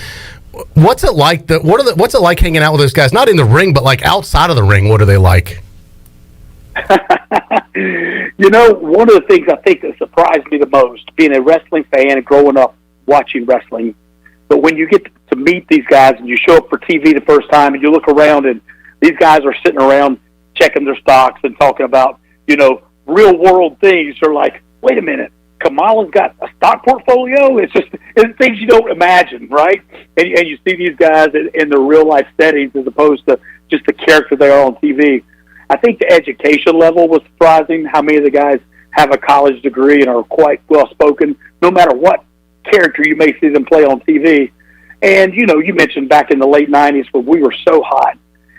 what's it like? What's it like hanging out with those guys? Not in the ring, but like outside of the ring. What are they like? One of the things I think that surprised me the most, being a wrestling fan and growing up watching wrestling, but when you get to meet these guys and you show up for TV the first time and you look around and these guys are sitting around checking their stocks and talking about, real world things, you're like, wait a minute, Kamala's got a stock portfolio? It's things you don't imagine, right? And you see these guys in their real life settings as opposed to just the character they are on TV. I think the education level was surprising, how many of the guys have a college degree and are quite well spoken, no matter what character you may see them play on TV. And, you mentioned back in the late 90s when we were so hot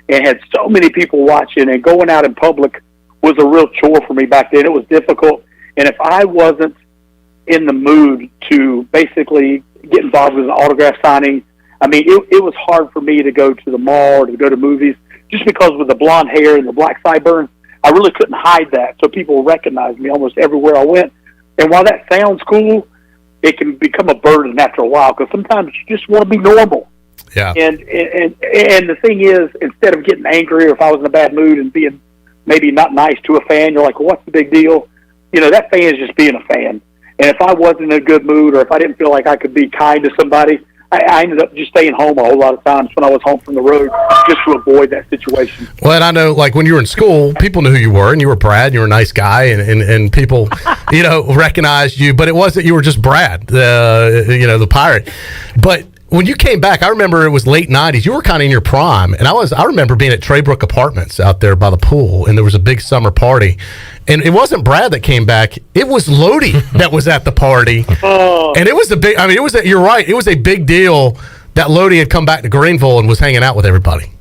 and had so many people watching, and going out in public was a real chore for me back then. It was difficult. And if I wasn't in the mood to basically get involved with an autograph signing, I mean, it was hard for me to go to the mall or to go to movies, just because with the blonde hair and the black sideburns, I really couldn't hide that. So people recognized me almost everywhere I went. And while that sounds cool, it can become a burden after a while, because sometimes you just want to be normal. Yeah. And the thing is, instead of getting angry, or if I was in a bad mood and being maybe not nice to a fan, you're like, well, what's the big deal? That fan is just being a fan. And if I wasn't in a good mood, or if I didn't feel like I could be kind to somebody, I ended up just staying home a whole lot of times when I was home from the road, just to avoid that situation. Well, and I know, like, when you were in school, people knew who you were, and you were Brad, and you were a nice guy, and people, recognized you, but it wasn't, you were just Brad, the pirate. But when you came back, I remember it was late 90s, you were kind of in your prime, and I remember being at Traybrook Apartments out there by the pool, and there was a big summer party, and it wasn't Brad that came back, it was Lodi that was at the party. And it was you're right, it was a big deal that Lodi had come back to Greenville and was hanging out with everybody.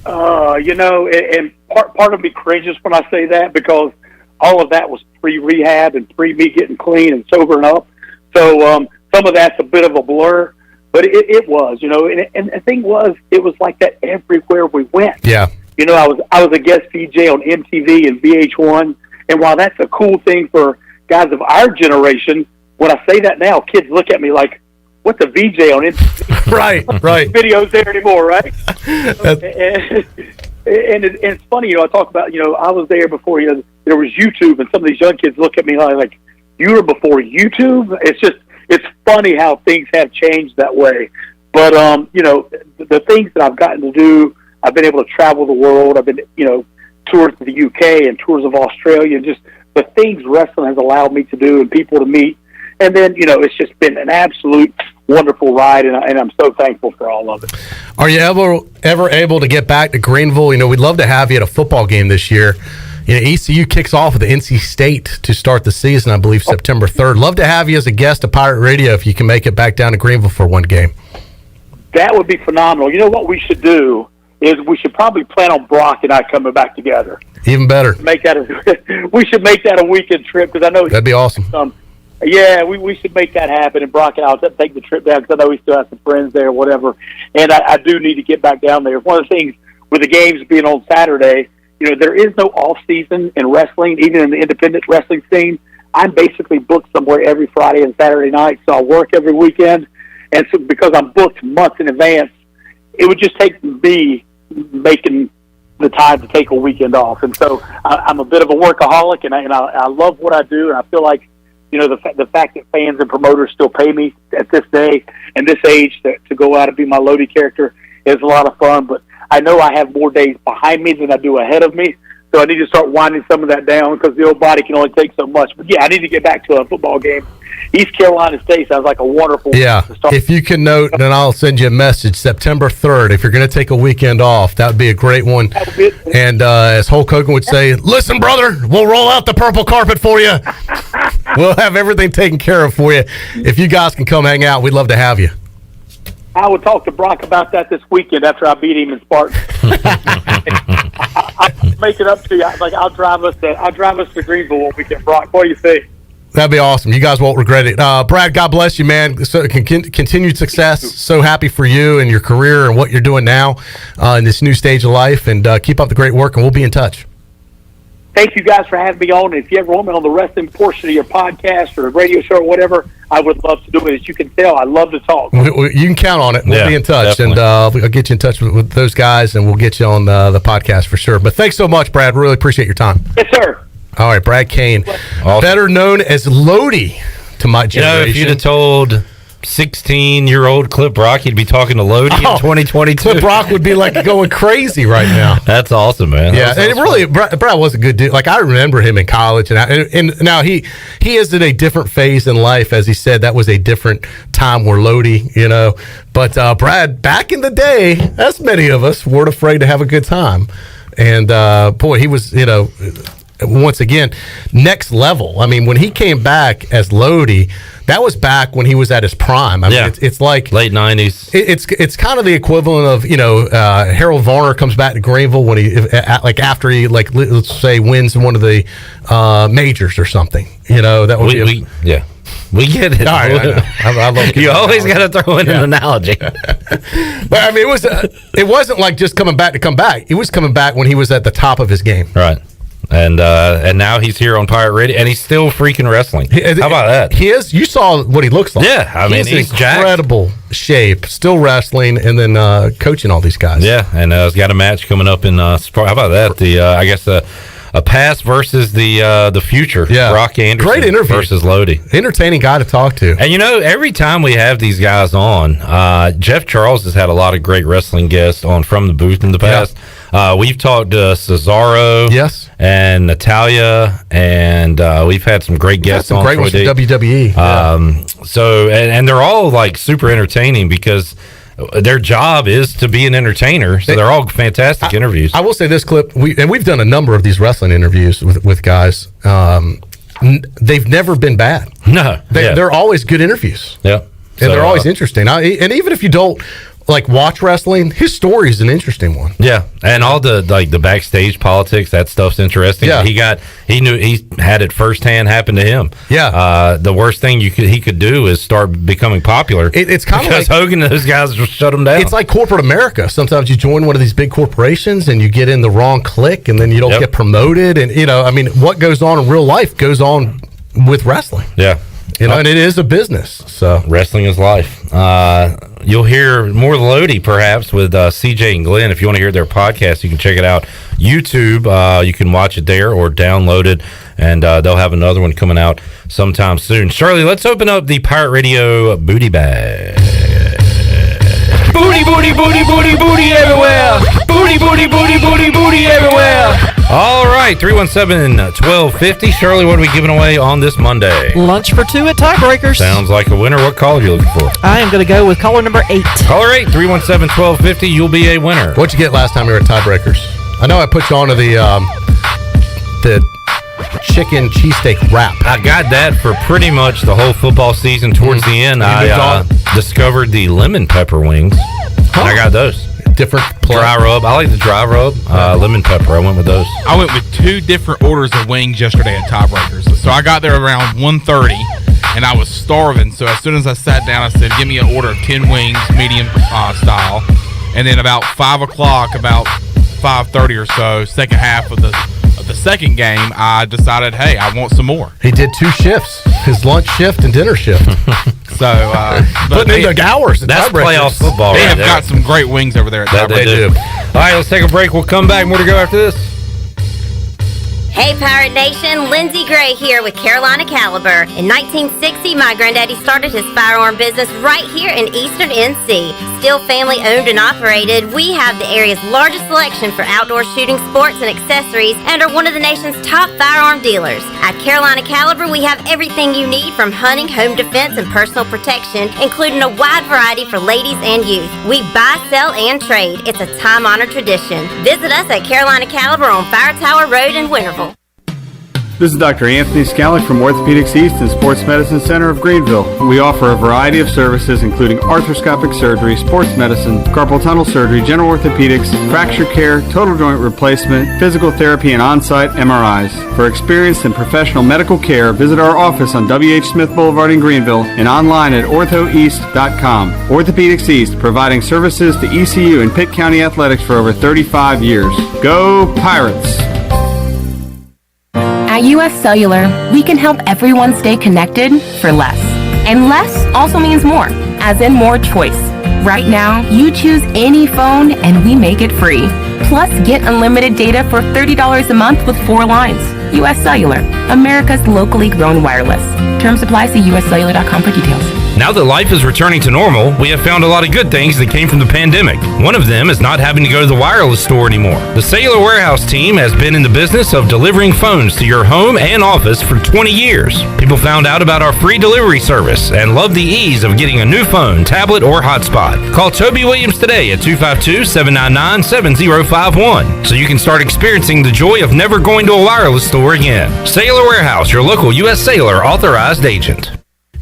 And part of me cringes when I say that, because all of that was pre-rehab and pre-me getting clean and sobering up. So some of that's a bit of a blur, but it was, and the thing was, it was like that everywhere we went. Yeah. I was a guest DJ on MTV and VH1, and while that's a cool thing for guys of our generation, when I say that now, kids look at me like, what's a VJ on MTV? Right. Videos there anymore, right? And it's funny, I talk about, I was there before, there was YouTube, and some of these young kids look at me like, you were before YouTube? It's funny how things have changed that way. But, the things that I've gotten to do, I've been able to travel the world. I've been, tours to the UK and tours of Australia, and just the things wrestling has allowed me to do and people to meet. And then, it's just been an absolute wonderful ride, and I'm so thankful for all of it. Are you ever able to get back to Greenville? We'd love to have you at a football game this year. ECU kicks off with the NC State to start the season, I believe, September 3rd. Love to have you as a guest of Pirate Radio if you can make it back down to Greenville for one game. That would be phenomenal. You know what we should do is we should probably plan on Brock and I coming back together. Even better. We should make that a weekend trip, because I know that'd be awesome. We should make that happen, and Brock and I'll take the trip down, because I know we still have some friends there or whatever, and I do need to get back down there. One of the things with the games being on Saturday, there is no off season in wrestling, even in the independent wrestling scene. I'm basically booked somewhere every Friday and Saturday night, so I work every weekend, and so because I'm booked months in advance, it would just take me making the time to take a weekend off. And so I'm a bit of a workaholic, and I love what I do, and I feel like the fact that fans and promoters still pay me at this day and this age to go out and be my Lodi character is a lot of fun. But I know I have more days behind me than I do ahead of me, so I need to start winding some of that down, because the old body can only take so much. But yeah, I need to get back to a football game. East Carolina State sounds like a wonderful. Yeah, if you can note, then I'll send you a message. September 3rd, if you're going to take a weekend off, that would be a great one. And as Hulk Hogan would say, listen, brother, we'll roll out the purple carpet for you. We'll have everything taken care of for you. If you guys can come hang out, we'd love to have you. I will talk to Brock about that this weekend after I beat him in Spartan. I'll make it up to you. I'll drive us to Greenville one weekend. Brock, what do you think? That'd be awesome. You guys won't regret it. Brad, God bless you, man. So, continued success. So happy for you and your career and what you're doing now in this new stage of life. And keep up the great work, and we'll be in touch. Thank you guys for having me on. And if you ever want me on the wrestling portion of your podcast or radio show or whatever, I would love to do it. As you can tell, I love to talk. You can count on it. We'll be in touch. Definitely. And I'll get you in touch with those guys, and we'll get you on the podcast for sure. But thanks so much, Brad. Really appreciate your time. Yes, sir. All right, Brad Kane, better known as Lodi to my generation. If you'd have told 16-year-old Clip Brock he'd be talking to Lodi in 2022, Clip Brock would be like going crazy right now. That's awesome, man. Yeah, and really, Brad was a good dude. Like, I remember him in college, and now he is in a different phase in life. As he said, that was a different time where Lodi, But Brad, back in the day, as many of us weren't afraid to have a good time, and boy, he was, once again, next level. I mean, when he came back as Lodi, that was back when he was at his prime. I mean, it's like late 90s. It's kind of the equivalent of Harold Varner comes back to Greenville when after he let's say wins one of the majors or something. That would we get it. All right, I love you always got to throw in an analogy. But I mean, it wasn't like just coming back to come back. He was coming back when he was at the top of his game. Right. And now he's here on Pirate Radio, and he's still freaking wrestling. How about that? He is. You saw what he looks like. Yeah, I mean, he's incredible shape, still wrestling, and then coaching all these guys. Yeah, and he's got a match coming up in. How about that? I guess a past versus the future. Yeah, Brock Anderson. Great interview versus Lodi. Entertaining guy to talk to. And every time we have these guys on, Jeff Charles has had a lot of great wrestling guests on from the booth in the past. Yeah. We've talked to Cesaro, yes, and Natalia, and we've had some great guests on. Great ones from WWE. So they're all like super entertaining because their job is to be an entertainer. So they're all fantastic interviews. I will say this, Clip, we've done a number of these wrestling interviews with guys. They've never been bad. No, they're always good interviews. Yeah, and they're always interesting. And even if you don't watch wrestling, his story is an interesting one. Yeah, and all the backstage politics, that stuff's interesting. Yeah, he had it firsthand happen to him. Yeah, the worst thing he could do is start becoming popular. It's kind of because Hogan and those guys just shut him down. It's like corporate America. Sometimes you join one of these big corporations and you get in the wrong clique, and then you don't get promoted. And what goes on in real life goes on with wrestling. Yeah. And it is a business. So wrestling is life. You'll hear more Lodi perhaps with CJ and Glenn. If you want to hear their podcast, you can check it out. YouTube, you can watch it there or download it, and they'll have another one coming out sometime soon. Shirley, let's open up the Pirate Radio booty bag. Booty, booty, booty, booty, booty everywhere. Booty, booty, booty, booty, booty everywhere. All right, 317-1250. Shirley, what are we giving away on this Monday? Lunch for two at Tiebreakers. Sounds like a winner. What caller are you looking for? I am going to go with caller number 8. Caller 8, 317-1250. You'll be a winner. What'd you get last time you were at Tiebreakers? I know I put you on to the chicken cheesesteak wrap. I got that for pretty much the whole football season. Towards the end, I discovered the lemon pepper wings. And I got those. Different dry rub. I like the dry rub. Lemon pepper. I went with those. I went with 2 different orders of wings yesterday at Tiebreakers. So I got there around 1:30, and I was starving. So as soon as I sat down, I said, give me an order of 10 wings, medium style. And then about 5 o'clock, about 5:30 or so, second half of the second game, I decided, hey, I want some more. He did 2 shifts, his lunch shift and dinner shift. So putting in the hours. That's playoff football. They have got some great wings over there at Tiebreakers. They do. All right, let's take a break. We'll come back. More to go after this. Hey Pirate Nation, Lindsey Gray here with Carolina Caliber. In 1960, my granddaddy started his firearm business right here in Eastern NC. Still family owned and operated, we have the area's largest selection for outdoor shooting sports and accessories and are one of the nation's top firearm dealers. At Carolina Caliber, we have everything you need from hunting, home defense, and personal protection, including a wide variety for ladies and youth. We buy, sell, and trade. It's a time-honored tradition. Visit us at Carolina Caliber on Fire Tower Road in Winterville. This is Dr. Anthony Scalick from Orthopedics East and Sports Medicine Center of Greenville. We offer a variety of services including arthroscopic surgery, sports medicine, carpal tunnel surgery, general orthopedics, fracture care, total joint replacement, physical therapy, and on-site MRIs. For experienced and professional medical care, visit our office on W.H. Smith Boulevard in Greenville and online at orthoeast.com. Orthopedics East, providing services to ECU and Pitt County athletics for over 35 years. Go Pirates! At US Cellular, we can help everyone stay connected for less. And less also means more, as in more choice. Right now, you choose any phone and we make it free. Plus, get unlimited data for $30 a month with 4 lines. US Cellular, America's locally grown wireless. Terms apply. See uscellular.com for details. Now that life is returning to normal, we have found a lot of good things that came from the pandemic. One of them is not having to go to the wireless store anymore. The Cellular Warehouse team has been in the business of delivering phones to your home and office for 20 years. People found out about our free delivery service and love the ease of getting a new phone, tablet, or hotspot. Call Toby Williams today at 252-799-7051 so you can start experiencing the joy of never going to a wireless store again. Cellular Warehouse, your local U.S. Cellular authorized agent.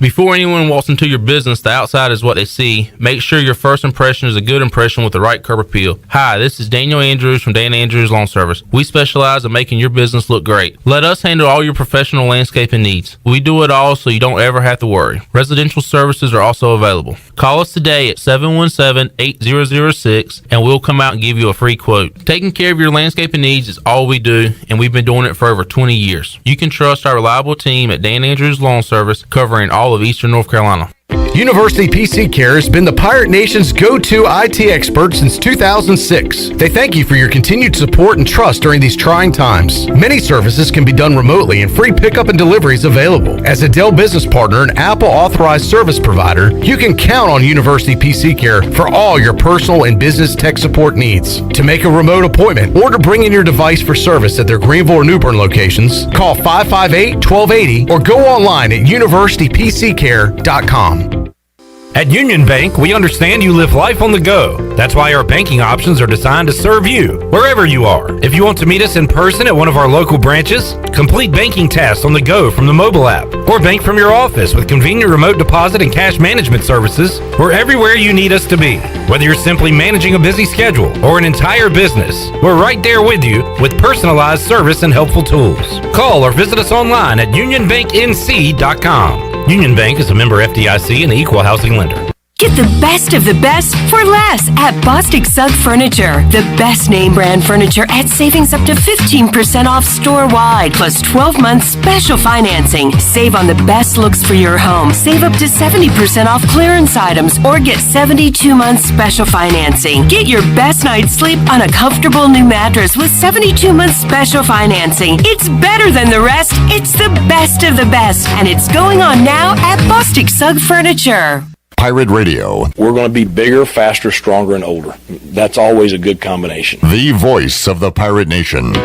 Before anyone walks into your business, the outside is what they see. Make sure your first impression is a good impression with the right curb appeal. Hi, this is Daniel Andrews from Dan Andrews Lawn Service. We specialize in making your business look great. Let us handle all your professional landscaping needs. We do it all so you don't ever have to worry. Residential services are also available. Call us today at 717-8006 and we'll come out and give you a free quote. Taking care of your landscaping needs is all we do, and we've been doing it for over 20 years. You can trust our reliable team at Dan Andrews Lawn Service, covering all of Eastern North Carolina. University PC Care has been the Pirate Nation's go-to IT expert since 2006. They thank you for your continued support and trust during these trying times. Many services can be done remotely and free pickup and delivery is available. As a Dell business partner and Apple authorized service provider, you can count on University PC Care for all your personal and business tech support needs. To make a remote appointment or to bring in your device for service at their Greenville or New Bern locations, call 558-1280 or go online at universitypccare.com. At Union Bank, we understand you live life on the go. That's why our banking options are designed to serve you, wherever you are. If you want to meet us in person at one of our local branches, complete banking tasks on the go from the mobile app, or bank from your office with convenient remote deposit and cash management services, we're everywhere you need us to be. Whether you're simply managing a busy schedule or an entire business, we're right there with you with personalized service and helpful tools. Call or visit us online at unionbanknc.com. Union Bank is a member FDIC and equal housing lender. Get the best of the best for less at Bostic Sugg Furniture. The best name brand furniture at savings up to 15% off store-wide, plus 12 months special financing. Save on the best looks for your home. Save up to 70% off clearance items or get 72 months special financing. Get your best night's sleep on a comfortable new mattress with 72 months special financing. It's better than the rest. It's the best of the best, and it's going on now at Bostic Sugg Furniture. Pirate Radio. We're going to be bigger, faster, stronger, and older. That's always a good combination. The voice of the Pirate Nation.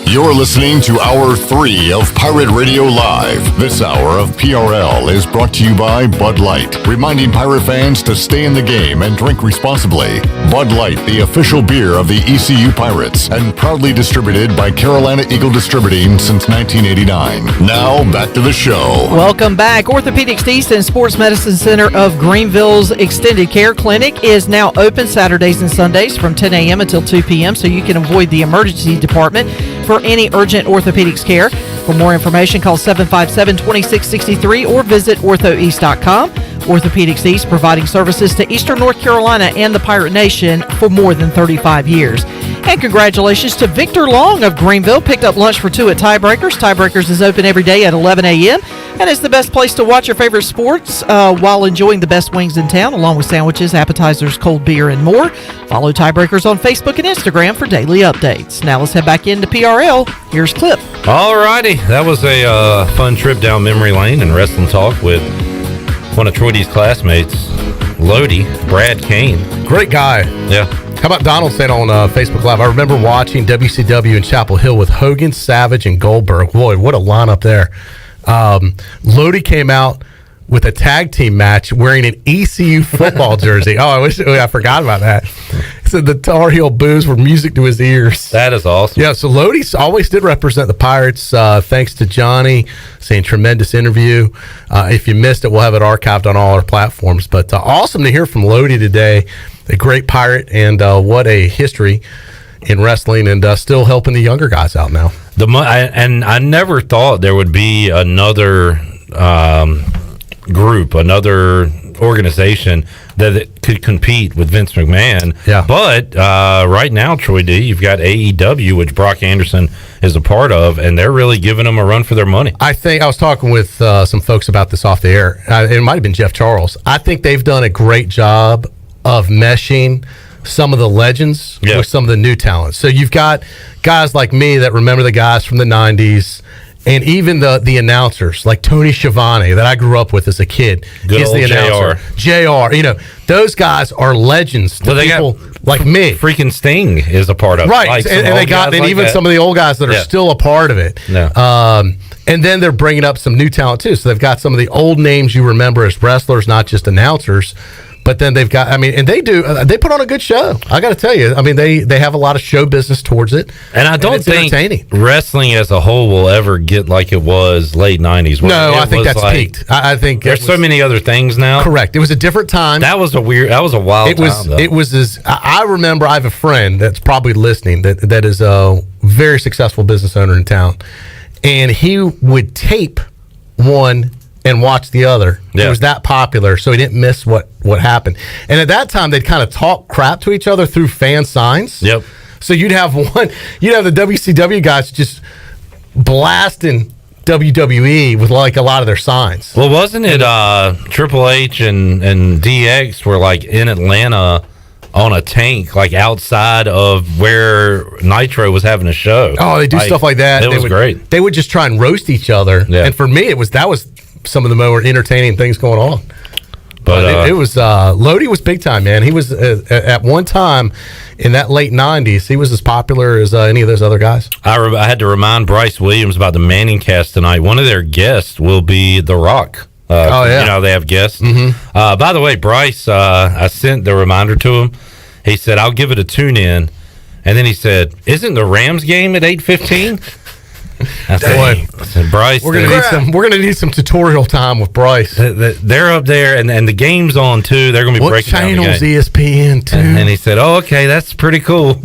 You're listening to Hour 3 of Pirate Radio Live. This hour of PRL is brought to you by Bud Light, reminding Pirate fans to stay in the game and drink responsibly. Bud Light, the official beer of the ECU Pirates, and proudly distributed by Carolina Eagle Distributing since 1989. Now, back to the show. Welcome back. Orthopedics East and Sports Medicine Center of Greenville's Extended Care Clinic is now open Saturdays and Sundays from 10 a.m. until 2 p.m., so you can avoid the emergency department for any urgent orthopedics care. For more information, call 757-2663 or visit orthoeast.com. Orthopedics East, providing services to Eastern North Carolina and the Pirate Nation for more than 35 years. And congratulations to Victor Long of Greenville. Picked up lunch for 2 at Tiebreakers. Tiebreakers is open every day at 11 a.m. and it's the best place to watch your favorite sports while enjoying the best wings in town, along with sandwiches, appetizers, cold beer, and more. Follow Tiebreakers on Facebook and Instagram for daily updates. Now let's head back into PRL. Here's Clip. All righty. That was a fun trip down memory lane and wrestling talk with one of Troy D's classmates, Lodi, Brad Kane. Great guy. Yeah. How about Donald said on Facebook Live, I remember watching WCW in Chapel Hill with Hogan, Savage, and Goldberg. Boy, what a lineup there. Lodi came out with a tag team match wearing an ECU football jersey. Oh, I forgot about that. So the Tar Heel boos were music to his ears. That is awesome. Yeah, so Lodi always did represent the Pirates. Thanks to Johnny, saying tremendous interview. If you missed it, we'll have it archived on all our platforms. But awesome to hear from Lodi today. A great Pirate, and what a history in wrestling, and still helping the younger guys out now. I never thought there would be another group, another organization that could compete with Vince McMahon. Yeah. But right now, Troy D, you've got AEW, which Brock Anderson is a part of, and they're really giving them a run for their money. I think I was talking with some folks about this off the air. It might have been Jeff Charles. I think they've done a great job of meshing some of the legends with some of the new talents. So you've got guys like me that remember the guys from the 90s, and even the announcers like Tony Schiavone that I grew up with as a kid. Good is old the announcer. JR. Those guys are legends to people like me. Freaking Sting is a part of it. Right. Like and they got even some of the old guys that are still a part of it. Yeah. And then they're bringing up some new talent too. So they've got some of the old names you remember as wrestlers, not just announcers. But then they've got, and they they put on a good show. I got to tell you, they have a lot of show business towards it. And I don't think wrestling as a whole will ever get like it was late 90s. No, I think that's peaked. I think there's so many other things now. Correct. It was a different time. That was a wild time, though. It was I remember I have a friend that's probably listening that is a very successful business owner in town. And he would tape one and watch the other. It was that popular, so he didn't miss what happened. And at that time, they'd kind of talk crap to each other through fan signs. Yep. So you'd have the WCW guys just blasting WWE with like a lot of their signs. Well, wasn't it Triple H and DX were like in Atlanta on a tank, like outside of where Nitro was having a show? Oh, they do stuff like that. It was great. They would just try and roast each other. Yeah. And for me, that was some of the more entertaining things going on. But it was Lodi was big time, man. He was at one time in that late 90s, he was as popular as any of those other guys. I had to remind Bryce Williams about the Manning cast tonight. One of their guests will be The Rock. They have guests. Mm-hmm. By the way, Bryce, I sent the reminder to him. He said, I'll give it a tune in. And then he said, isn't the Rams game at 8:15? I said, Bryce, we're gonna need some tutorial time with Bryce. They're up there, and the game's on too. They're gonna be breaking down the game. What channel's ESPN too? And he said, "Oh, okay, that's pretty cool."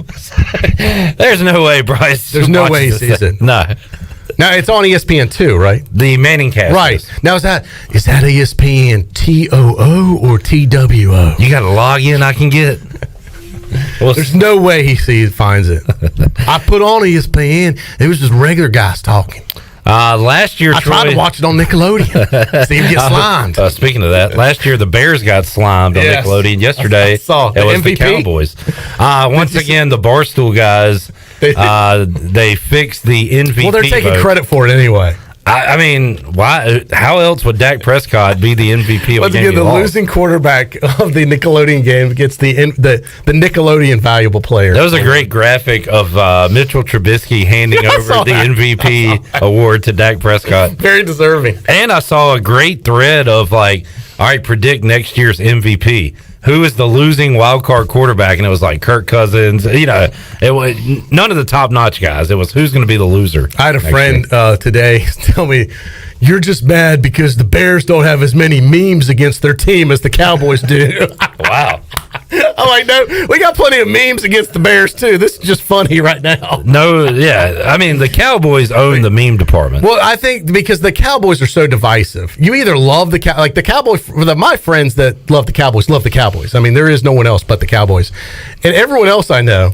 There's no way, Bryce. There's no way he sees it. No. Now it's on ESPN too, right? The Manning cast, right? Now is that ESPN TOO or TWO? You got to log in. I can get. Well, there's no way he finds it. I put on ESPN. It was just regular guys talking. Last year, I tried to watch it on Nickelodeon. See him get slimed. Speaking of that, last year the Bears got slimed on Nickelodeon. Yesterday, it was MVP. The Cowboys. Once again, the Barstool guys, they fixed the MVP. Well, they're taking credit for it anyway. I mean, why? How else would Dak Prescott be the MVP of a game? The losing quarterback of the Nickelodeon game gets the Nickelodeon valuable player. That was a great graphic of Mitchell Trubisky handing over the MVP award to Dak Prescott. Very deserving. And I saw a great thread of like, all right, predict next year's MVP. Who is the losing wild card quarterback? And it was like Kirk Cousins. It was none of the top notch guys. It was who's going to be the loser. I had a friend today tell me, "You're just mad because the Bears don't have as many memes against their team as the Cowboys do." Wow. I'm like, no, we got plenty of memes against the Bears too. This is just funny right now. No, yeah. I mean, the Cowboys own the meme department. Well, I think because the Cowboys are so divisive. You either love the Cowboys. My friends that love the Cowboys. I mean, there is no one else but the Cowboys, and everyone else I know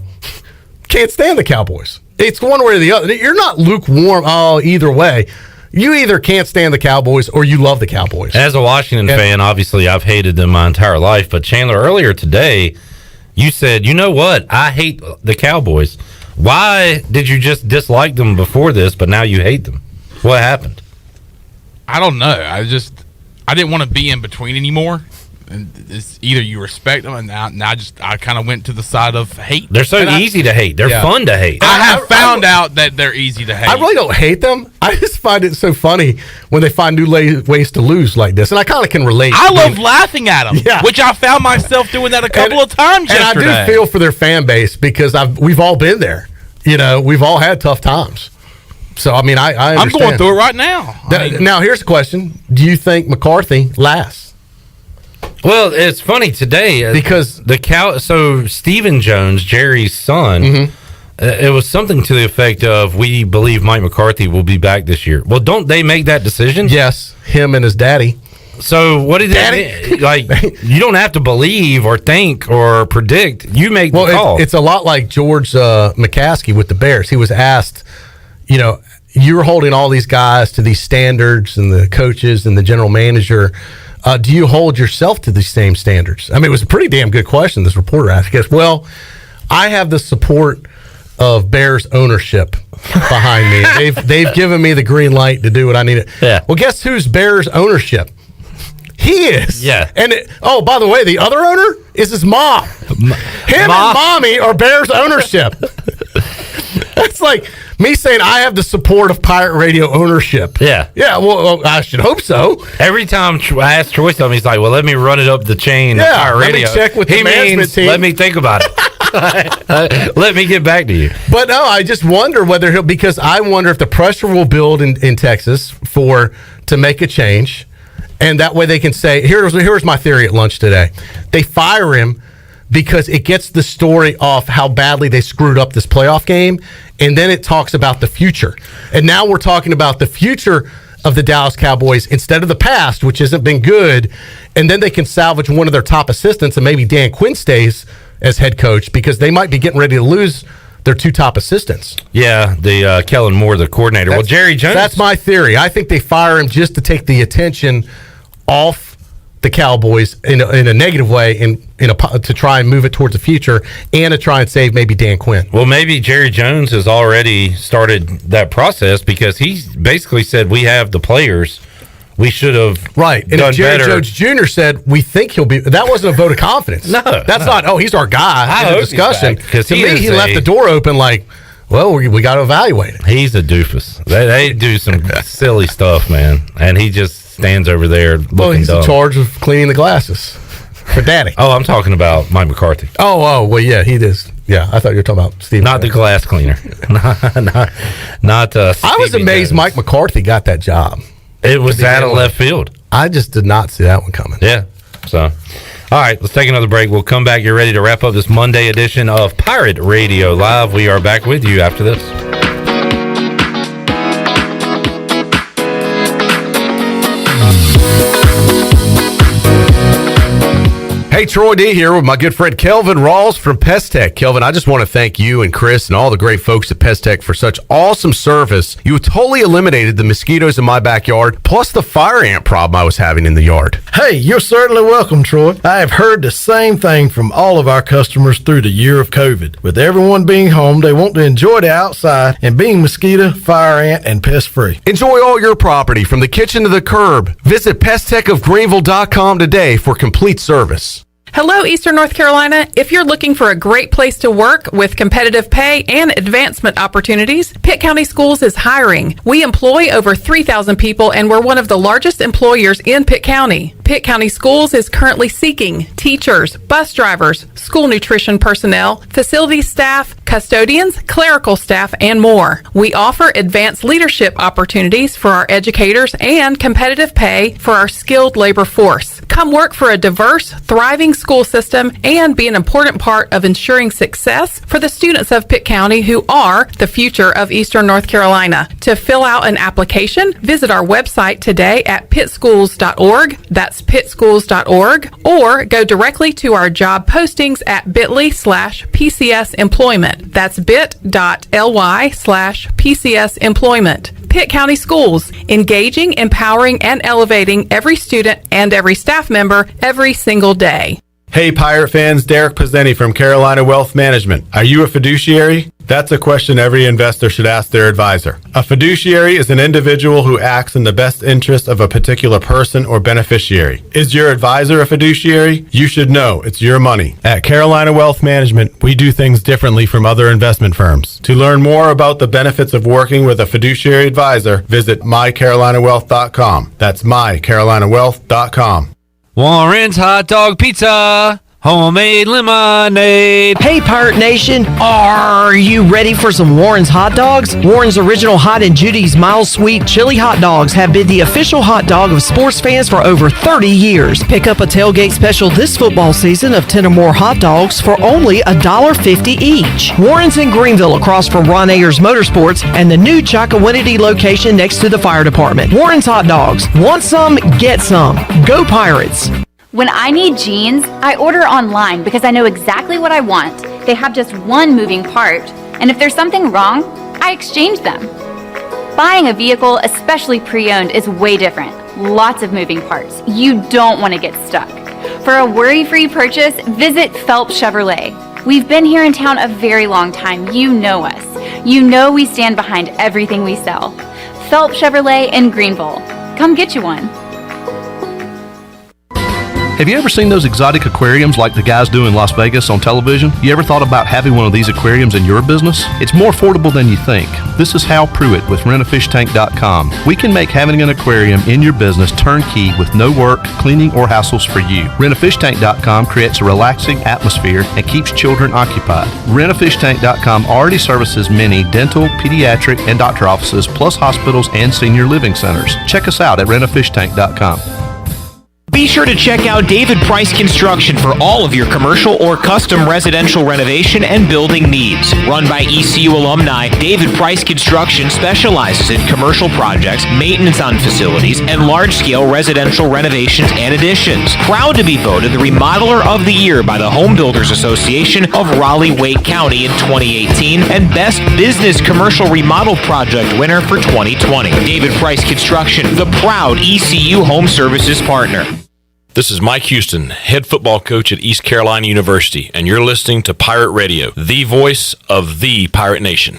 can't stand the Cowboys. It's one way or the other. You're not lukewarm. Either way. You either can't stand the Cowboys or you love the Cowboys. As a Washington fan, obviously, I've hated them my entire life. But Chandler, earlier today, you said, you know what? I hate the Cowboys. Why did you just dislike them before this, but now you hate them? What happened? I don't know. I didn't want to be in between anymore. And it's either you respect them, and now I kind of went to the side of hate. They're so easy to hate. They're fun to hate. I have found out that they're easy to hate. I really don't hate them. I just find it so funny when they find new ways to lose like this, and I kind of can relate. I love laughing at them, which I found myself doing that a couple of times yesterday. And I do feel for their fan base because we've all been there. We've all had tough times. So, I mean, I understand. I'm going through it right now. Now, here's the question. Do you think McCarthy lasts? Well, it's funny today because so Stephen Jones, Jerry's son, it was something to the effect of, we believe Mike McCarthy will be back this year. Well, don't they make that decision? Yes, him and his daddy. So what did that like? You don't have to believe or think or predict. You make the call. It's a lot like George McCaskey with the Bears. He was asked, you're holding all these guys to these standards, and the coaches and the general manager. Do you hold yourself to the same standards? I mean, it was a pretty damn good question this reporter asked. He goes, well, I have the support of Bears ownership behind me. They've given me the green light to do what I need to. Yeah. Well, guess who's Bears ownership? He is. Yeah. And by the way, the other owner is his mom. Him and mommy are Bears ownership. That's like me saying I have the support of Pirate Radio ownership. Yeah. Yeah, well, I should hope so. Every time I ask Troy something, he's like, well, let me run it up the chain of Pirate Radio. Let me check with the management team. Let me think about it. Let me get back to you. But no, I just wonder whether because I wonder if the pressure will build in Texas to make a change. And that way they can say, here's my theory at lunch today. They fire him because it gets the story off how badly they screwed up this playoff game, and then it talks about the future. And now we're talking about the future of the Dallas Cowboys instead of the past, which hasn't been good, and then they can salvage one of their top assistants, and maybe Dan Quinn stays as head coach because they might be getting ready to lose their two top assistants. Yeah, the Kellen Moore, the coordinator. Jerry Jones. That's my theory. I think they fire him just to take the attention off the Cowboys in a negative way, to try and move it towards the future, and to try and save maybe Dan Quinn. Well, maybe Jerry Jones has already started that process because he basically said we have the players. We should have And done if Jerry better. Jones Jr. said we think he'll be, that wasn't a vote of confidence. That's not. Oh, he's our guy. In the discussion, because to me, he left the door open like, well, we got to evaluate it. He's a doofus. They do some silly stuff, man, and he just stands over there looking Well, he's dumb. in charge of cleaning the glasses for Daddy. Oh, I'm talking about Mike McCarthy. Oh, well, yeah, he is. Yeah, I thought you were talking about Steve. Not the glass cleaner. not I was amazed Mike McCarthy got that job. It was out of left field. I just did not see that one coming. Yeah. So, all right, let's take another break. We'll come back. You're ready to wrap up this Monday edition of Pirate Radio Live. We are back with you after this. Hey, Troy D here with my good friend Kelvin Rawls from Pest Tech. Kelvin, I just want to thank you and Chris and all the great folks at Pest Tech for such awesome service. You totally eliminated the mosquitoes in my backyard, plus the fire ant problem I was having in the yard. Hey, you're certainly welcome, Troy. I have heard the same thing from all of our customers through the year of COVID. With everyone being home, they want to enjoy the outside and being mosquito, fire ant, and pest free. Enjoy all your property from the kitchen to the curb. Visit pesttechofgreenville.com today for complete service. Hello, Eastern North Carolina. If you're looking for a great place to work with competitive pay and advancement opportunities, Pitt County Schools is hiring. We employ over 3,000 people, and we're one of the largest employers in Pitt County. Pitt County Schools is currently seeking teachers, bus drivers, school nutrition personnel, facility staff, custodians, clerical staff, and more. We offer advanced leadership opportunities for our educators and competitive pay for our skilled labor force. Come work for a diverse, thriving school system and be an important part of ensuring success for the students of Pitt County who are the future of Eastern North Carolina. To fill out an application, visit our website today at pittschools.org. That's pittschools.org, or go directly to our job postings at bit.ly/PCS employment. That's bit.ly/PCS employment. Pitt County Schools, engaging, empowering, and elevating every student and every staff member every single day. Hey Pirate fans, Derek Pizzeni from Carolina Wealth Management. Are you a fiduciary? That's a question every investor should ask their advisor. A fiduciary is an individual who acts in the best interest of a particular person or beneficiary. Is your advisor a fiduciary? You should know it's your money. At Carolina Wealth Management, we do things differently from other investment firms. To learn more about the benefits of working with a fiduciary advisor, visit mycarolinawealth.com. That's mycarolinawealth.com. Warren's Hot Dog Pizza. Homemade lemonade. Hey, Pirate Nation, are you ready for some Warren's hot dogs? Warren's original Hot and Judy's mild sweet chili hot dogs have been the official hot dog of sports fans for over 30 years. Pick up a tailgate special this football season of 10 or more hot dogs for only $1.50 each. Warren's in Greenville across from Ron Ayers Motorsports and the new Chocowinity location next to the fire department. Warren's hot dogs. Want some? Get some. Go Pirates. When I need jeans, I order online because I know exactly what I want. They have just one moving part, and if there's something wrong, I exchange them. Buying a vehicle, especially pre-owned, is way different. Lots of moving parts. You don't want to get stuck. For a worry-free purchase, visit Phelps Chevrolet. We've been here in town a very long time. You know us. You know we stand behind everything we sell. Phelps Chevrolet in Greenville. Come get you one. Have you ever seen those exotic aquariums like the guys do in Las Vegas on television? You ever thought about having one of these aquariums in your business? It's more affordable than you think. This is Hal Pruitt with rentafishtank.com. We can make having an aquarium in your business turnkey with no work, cleaning, or hassles for you. Rentafishtank.com creates a relaxing atmosphere and keeps children occupied. Rentafishtank.com already services many dental, pediatric, and doctor offices, plus hospitals and senior living centers. Check us out at rentafishtank.com. Be sure to check out David Price Construction for all of your commercial or custom residential renovation and building needs. Run by ECU alumni, David Price Construction specializes in commercial projects, maintenance on facilities, and large-scale residential renovations and additions. Proud to be voted the Remodeler of the Year by the Home Builders Association of Raleigh-Wake County in 2018 and Best Business Commercial Remodel Project winner for 2020. David Price Construction, the proud ECU Home Services partner. This is Mike Houston, head football coach at East Carolina University, and you're listening to Pirate Radio, the voice of the Pirate Nation.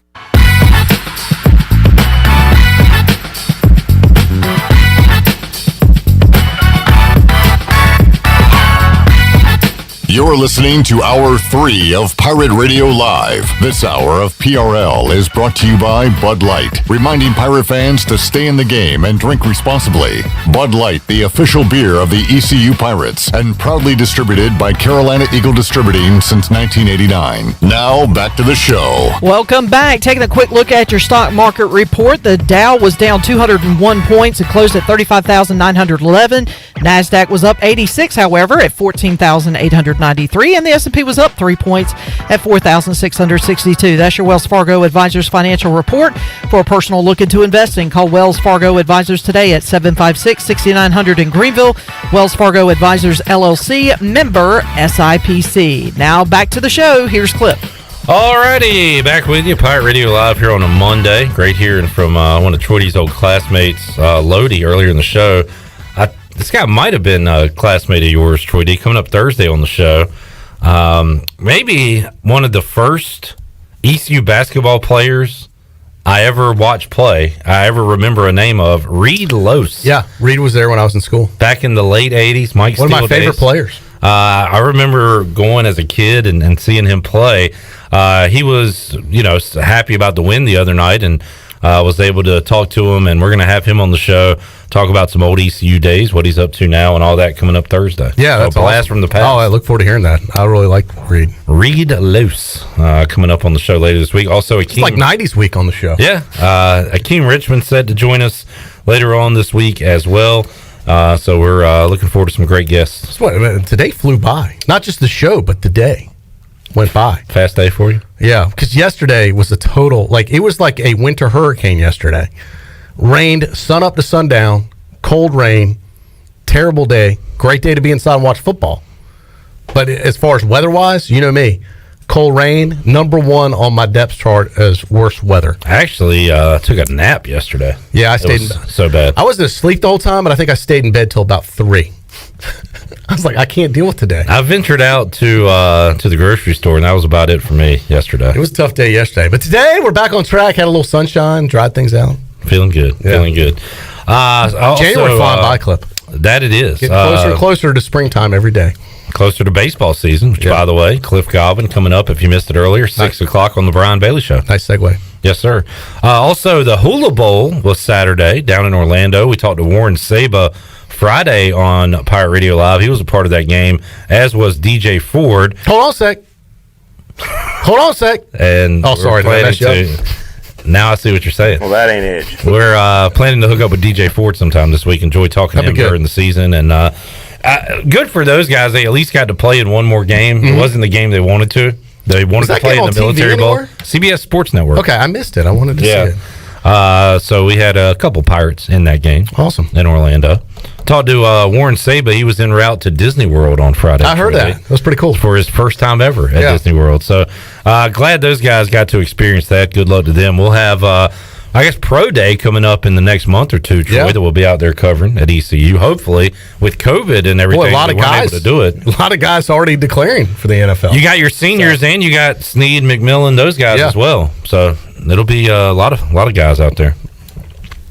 You're listening to Hour 3 of Pirate Radio Live. This hour of PRL is brought to you by Bud Light, reminding Pirate fans to stay in the game and drink responsibly. Bud Light, the official beer of the ECU Pirates, and proudly distributed by Carolina Eagle Distributing since 1989. Now, back to the show. Welcome back. Taking a quick look at your stock market report. The Dow was down 201 points and closed at 35,911. NASDAQ was up 86, however, at 14,893. And the S&P was up 3 points at 4,662. That's your Wells Fargo Advisors financial report. For a personal look into investing, call Wells Fargo Advisors today at 756-6900 in Greenville. Wells Fargo Advisors, LLC, member SIPC. Now back to the show. Here's Clip. Alrighty, back with you, Pirate Radio Live here on a Monday. Great hearing from one of Troy's old classmates, Lodi, earlier in the show. This guy might have been a classmate of yours, Troy D, coming up Thursday on the show. Maybe one of the first ECU basketball players I ever watched play, I ever remember a name of, Reed Lose. Yeah, Reed was there when I was in school. Back in the late 80s, Mike One Steele of my favorite days. players. I remember going as a kid and seeing him play. He was, happy about the win the other night, and was able to talk to him, and we're going to have him on the show, talk about some old ECU days, what he's up to now, and all that coming up Thursday. Yeah, that's a blast awesome. from the past. Oh, I look forward to hearing that. I really like Reed. Reed Luce coming up on the show later this week. Also, It's like 90s week on the show. Yeah, Akeem Richmond said to join us later on this week as well. So we're looking forward to some great guests. Today flew by. Not just the show, but the day went by. Fast day for you? Yeah, because yesterday was a total, it was like a winter hurricane yesterday. Rained sun up to sundown, cold rain, terrible day. Great day to be inside and watch football. But as far as weather-wise, you know me, cold rain, number one on my depth chart as worst weather. I actually took a nap yesterday. Yeah, I stayed so bad. I wasn't asleep the whole time, but I think I stayed in bed till about 3. I was like, I can't deal with today. I ventured out to the grocery store, and that was about it for me yesterday. It was a tough day yesterday, but today we're back on track. Had a little sunshine, dried things out. Feeling good. Feeling good. January flying by, Clip. That it is. Getting closer and closer to springtime every day. Closer to baseball season, which, by the way, Cliff Godwin coming up, if you missed it earlier, 6 o'clock on the Brian Bailey Show. Nice segue. Yes, sir. Also, the Hula Bowl was Saturday down in Orlando. We talked to Warren Saba Friday on Pirate Radio Live. He was a part of that game, as was DJ Ford. Hold on a sec. And sorry, did I mess you up? Now I see what you're saying. Well, that ain't it. We're planning to hook up with DJ Ford sometime this week. Enjoy talking to him during the season. And good for those guys. They at least got to play in one more game. It wasn't the game they wanted to. They wanted to play in the Military Bowl. CBS Sports Network. Okay, I missed it. I wanted to see it. So we had a couple Pirates in that game. Awesome. In Orlando. Talked to Warren Saba. He was en route to Disney World on Friday. I heard that. That was pretty cool. For his first time ever at Disney World. So glad those guys got to experience that. Good luck to them. We'll have, I guess, Pro Day coming up in the next month or two, Troy, that we'll be out there covering at ECU. Hopefully, with COVID and everything, a lot of guys able to do it. A lot of guys already declaring for the NFL. You got your seniors and you got Snead, McMillan, those guys as well. So it'll be a lot of guys out there.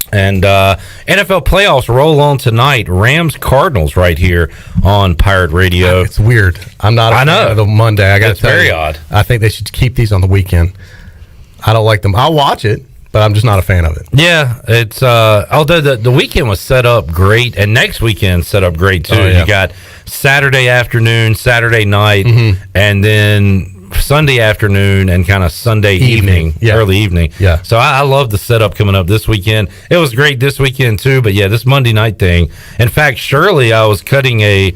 And NFL playoffs roll on tonight. Rams Cardinals right here on Pirate Radio. It's weird. I'm not a fan of the Monday. I got to tell you. It's very odd. I think they should keep these on the weekend. I don't like them. I'll watch it, but I'm just not a fan of it. Yeah, it's although the weekend was set up great, and next weekend set up great too. You got Saturday afternoon, Saturday night, and then Sunday afternoon and kind of Sunday evening, early evening. Yeah. So I love the setup coming up this weekend. It was great this weekend too, but this Monday night thing. In fact, Shirley, I was cutting a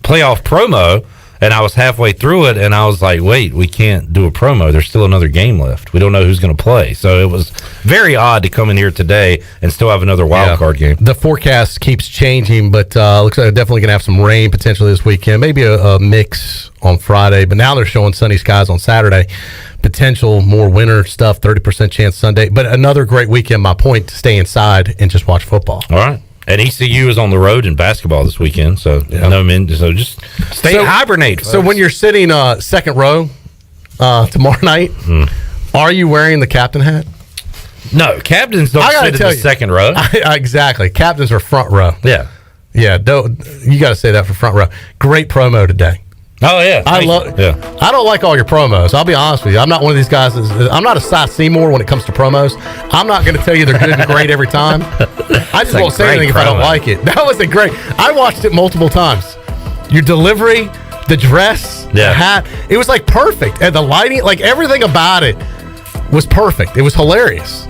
playoff promo and I was halfway through it and I was like, wait, we can't do a promo. There's still another game left. We don't know who's going to play. So it was very odd to come in here today and still have another wild card game. The forecast keeps changing, but looks like they're definitely going to have some rain potentially this weekend. Maybe a mix on Friday, but now they're showing sunny skies on Saturday. Potential more winter stuff, 30% chance Sunday. But another great weekend, my point, to stay inside and just watch football. All right. And ECU is on the road in basketball this weekend, so so just hibernate. So when you're sitting second row tomorrow night, are you wearing the captain hat? No, captains don't sit in the second row. Exactly. Captains are front row. Yeah. Yeah, you got to say that for front row. Great promo today. Oh yeah, I don't like all your promos. I'll be honest with you. I'm not one of these guys. I'm not a Cy Seymour when it comes to promos. I'm not going to tell you they're good and great every time. I just won't say anything if I don't like it. That was a great. I watched it multiple times. Your delivery, the dress, the hat. It was like perfect, and the lighting, like everything about it was perfect. It was hilarious.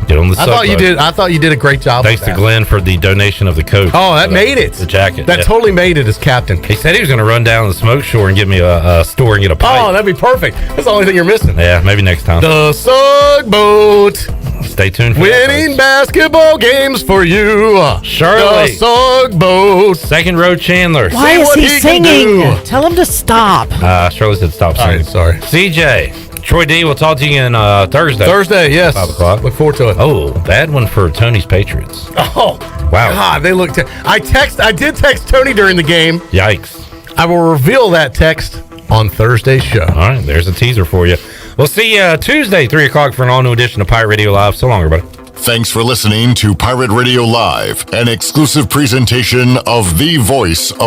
Get on the I thought you did a great job. Thanks to Glenn for the donation of the coat. Oh, that made it. The jacket. That totally made it as captain. He said he was going to run down to the smoke shore and get me a store and get a pipe. Oh, that'd be perfect. That's the only thing you're missing. Yeah, maybe next time. The Sug Boat. Stay tuned for winning basketball games for you. Shirley. The Sug Boat. Second row Chandler. Why is he singing? Tell him to stop. Shirley said stop singing. Right, sorry. CJ. Troy D, we'll talk to you in Thursday. Thursday, yes. 5 o'clock. Look forward to it. Oh, bad one for Tony's Patriots. Oh, wow. God, they looked. I did text Tony during the game. Yikes. I will reveal that text on Thursday's show. All right, there's a teaser for you. We'll see you Tuesday, 3 o'clock for an all-new edition of Pirate Radio Live. So long, everybody. Thanks for listening to Pirate Radio Live, an exclusive presentation of the voice of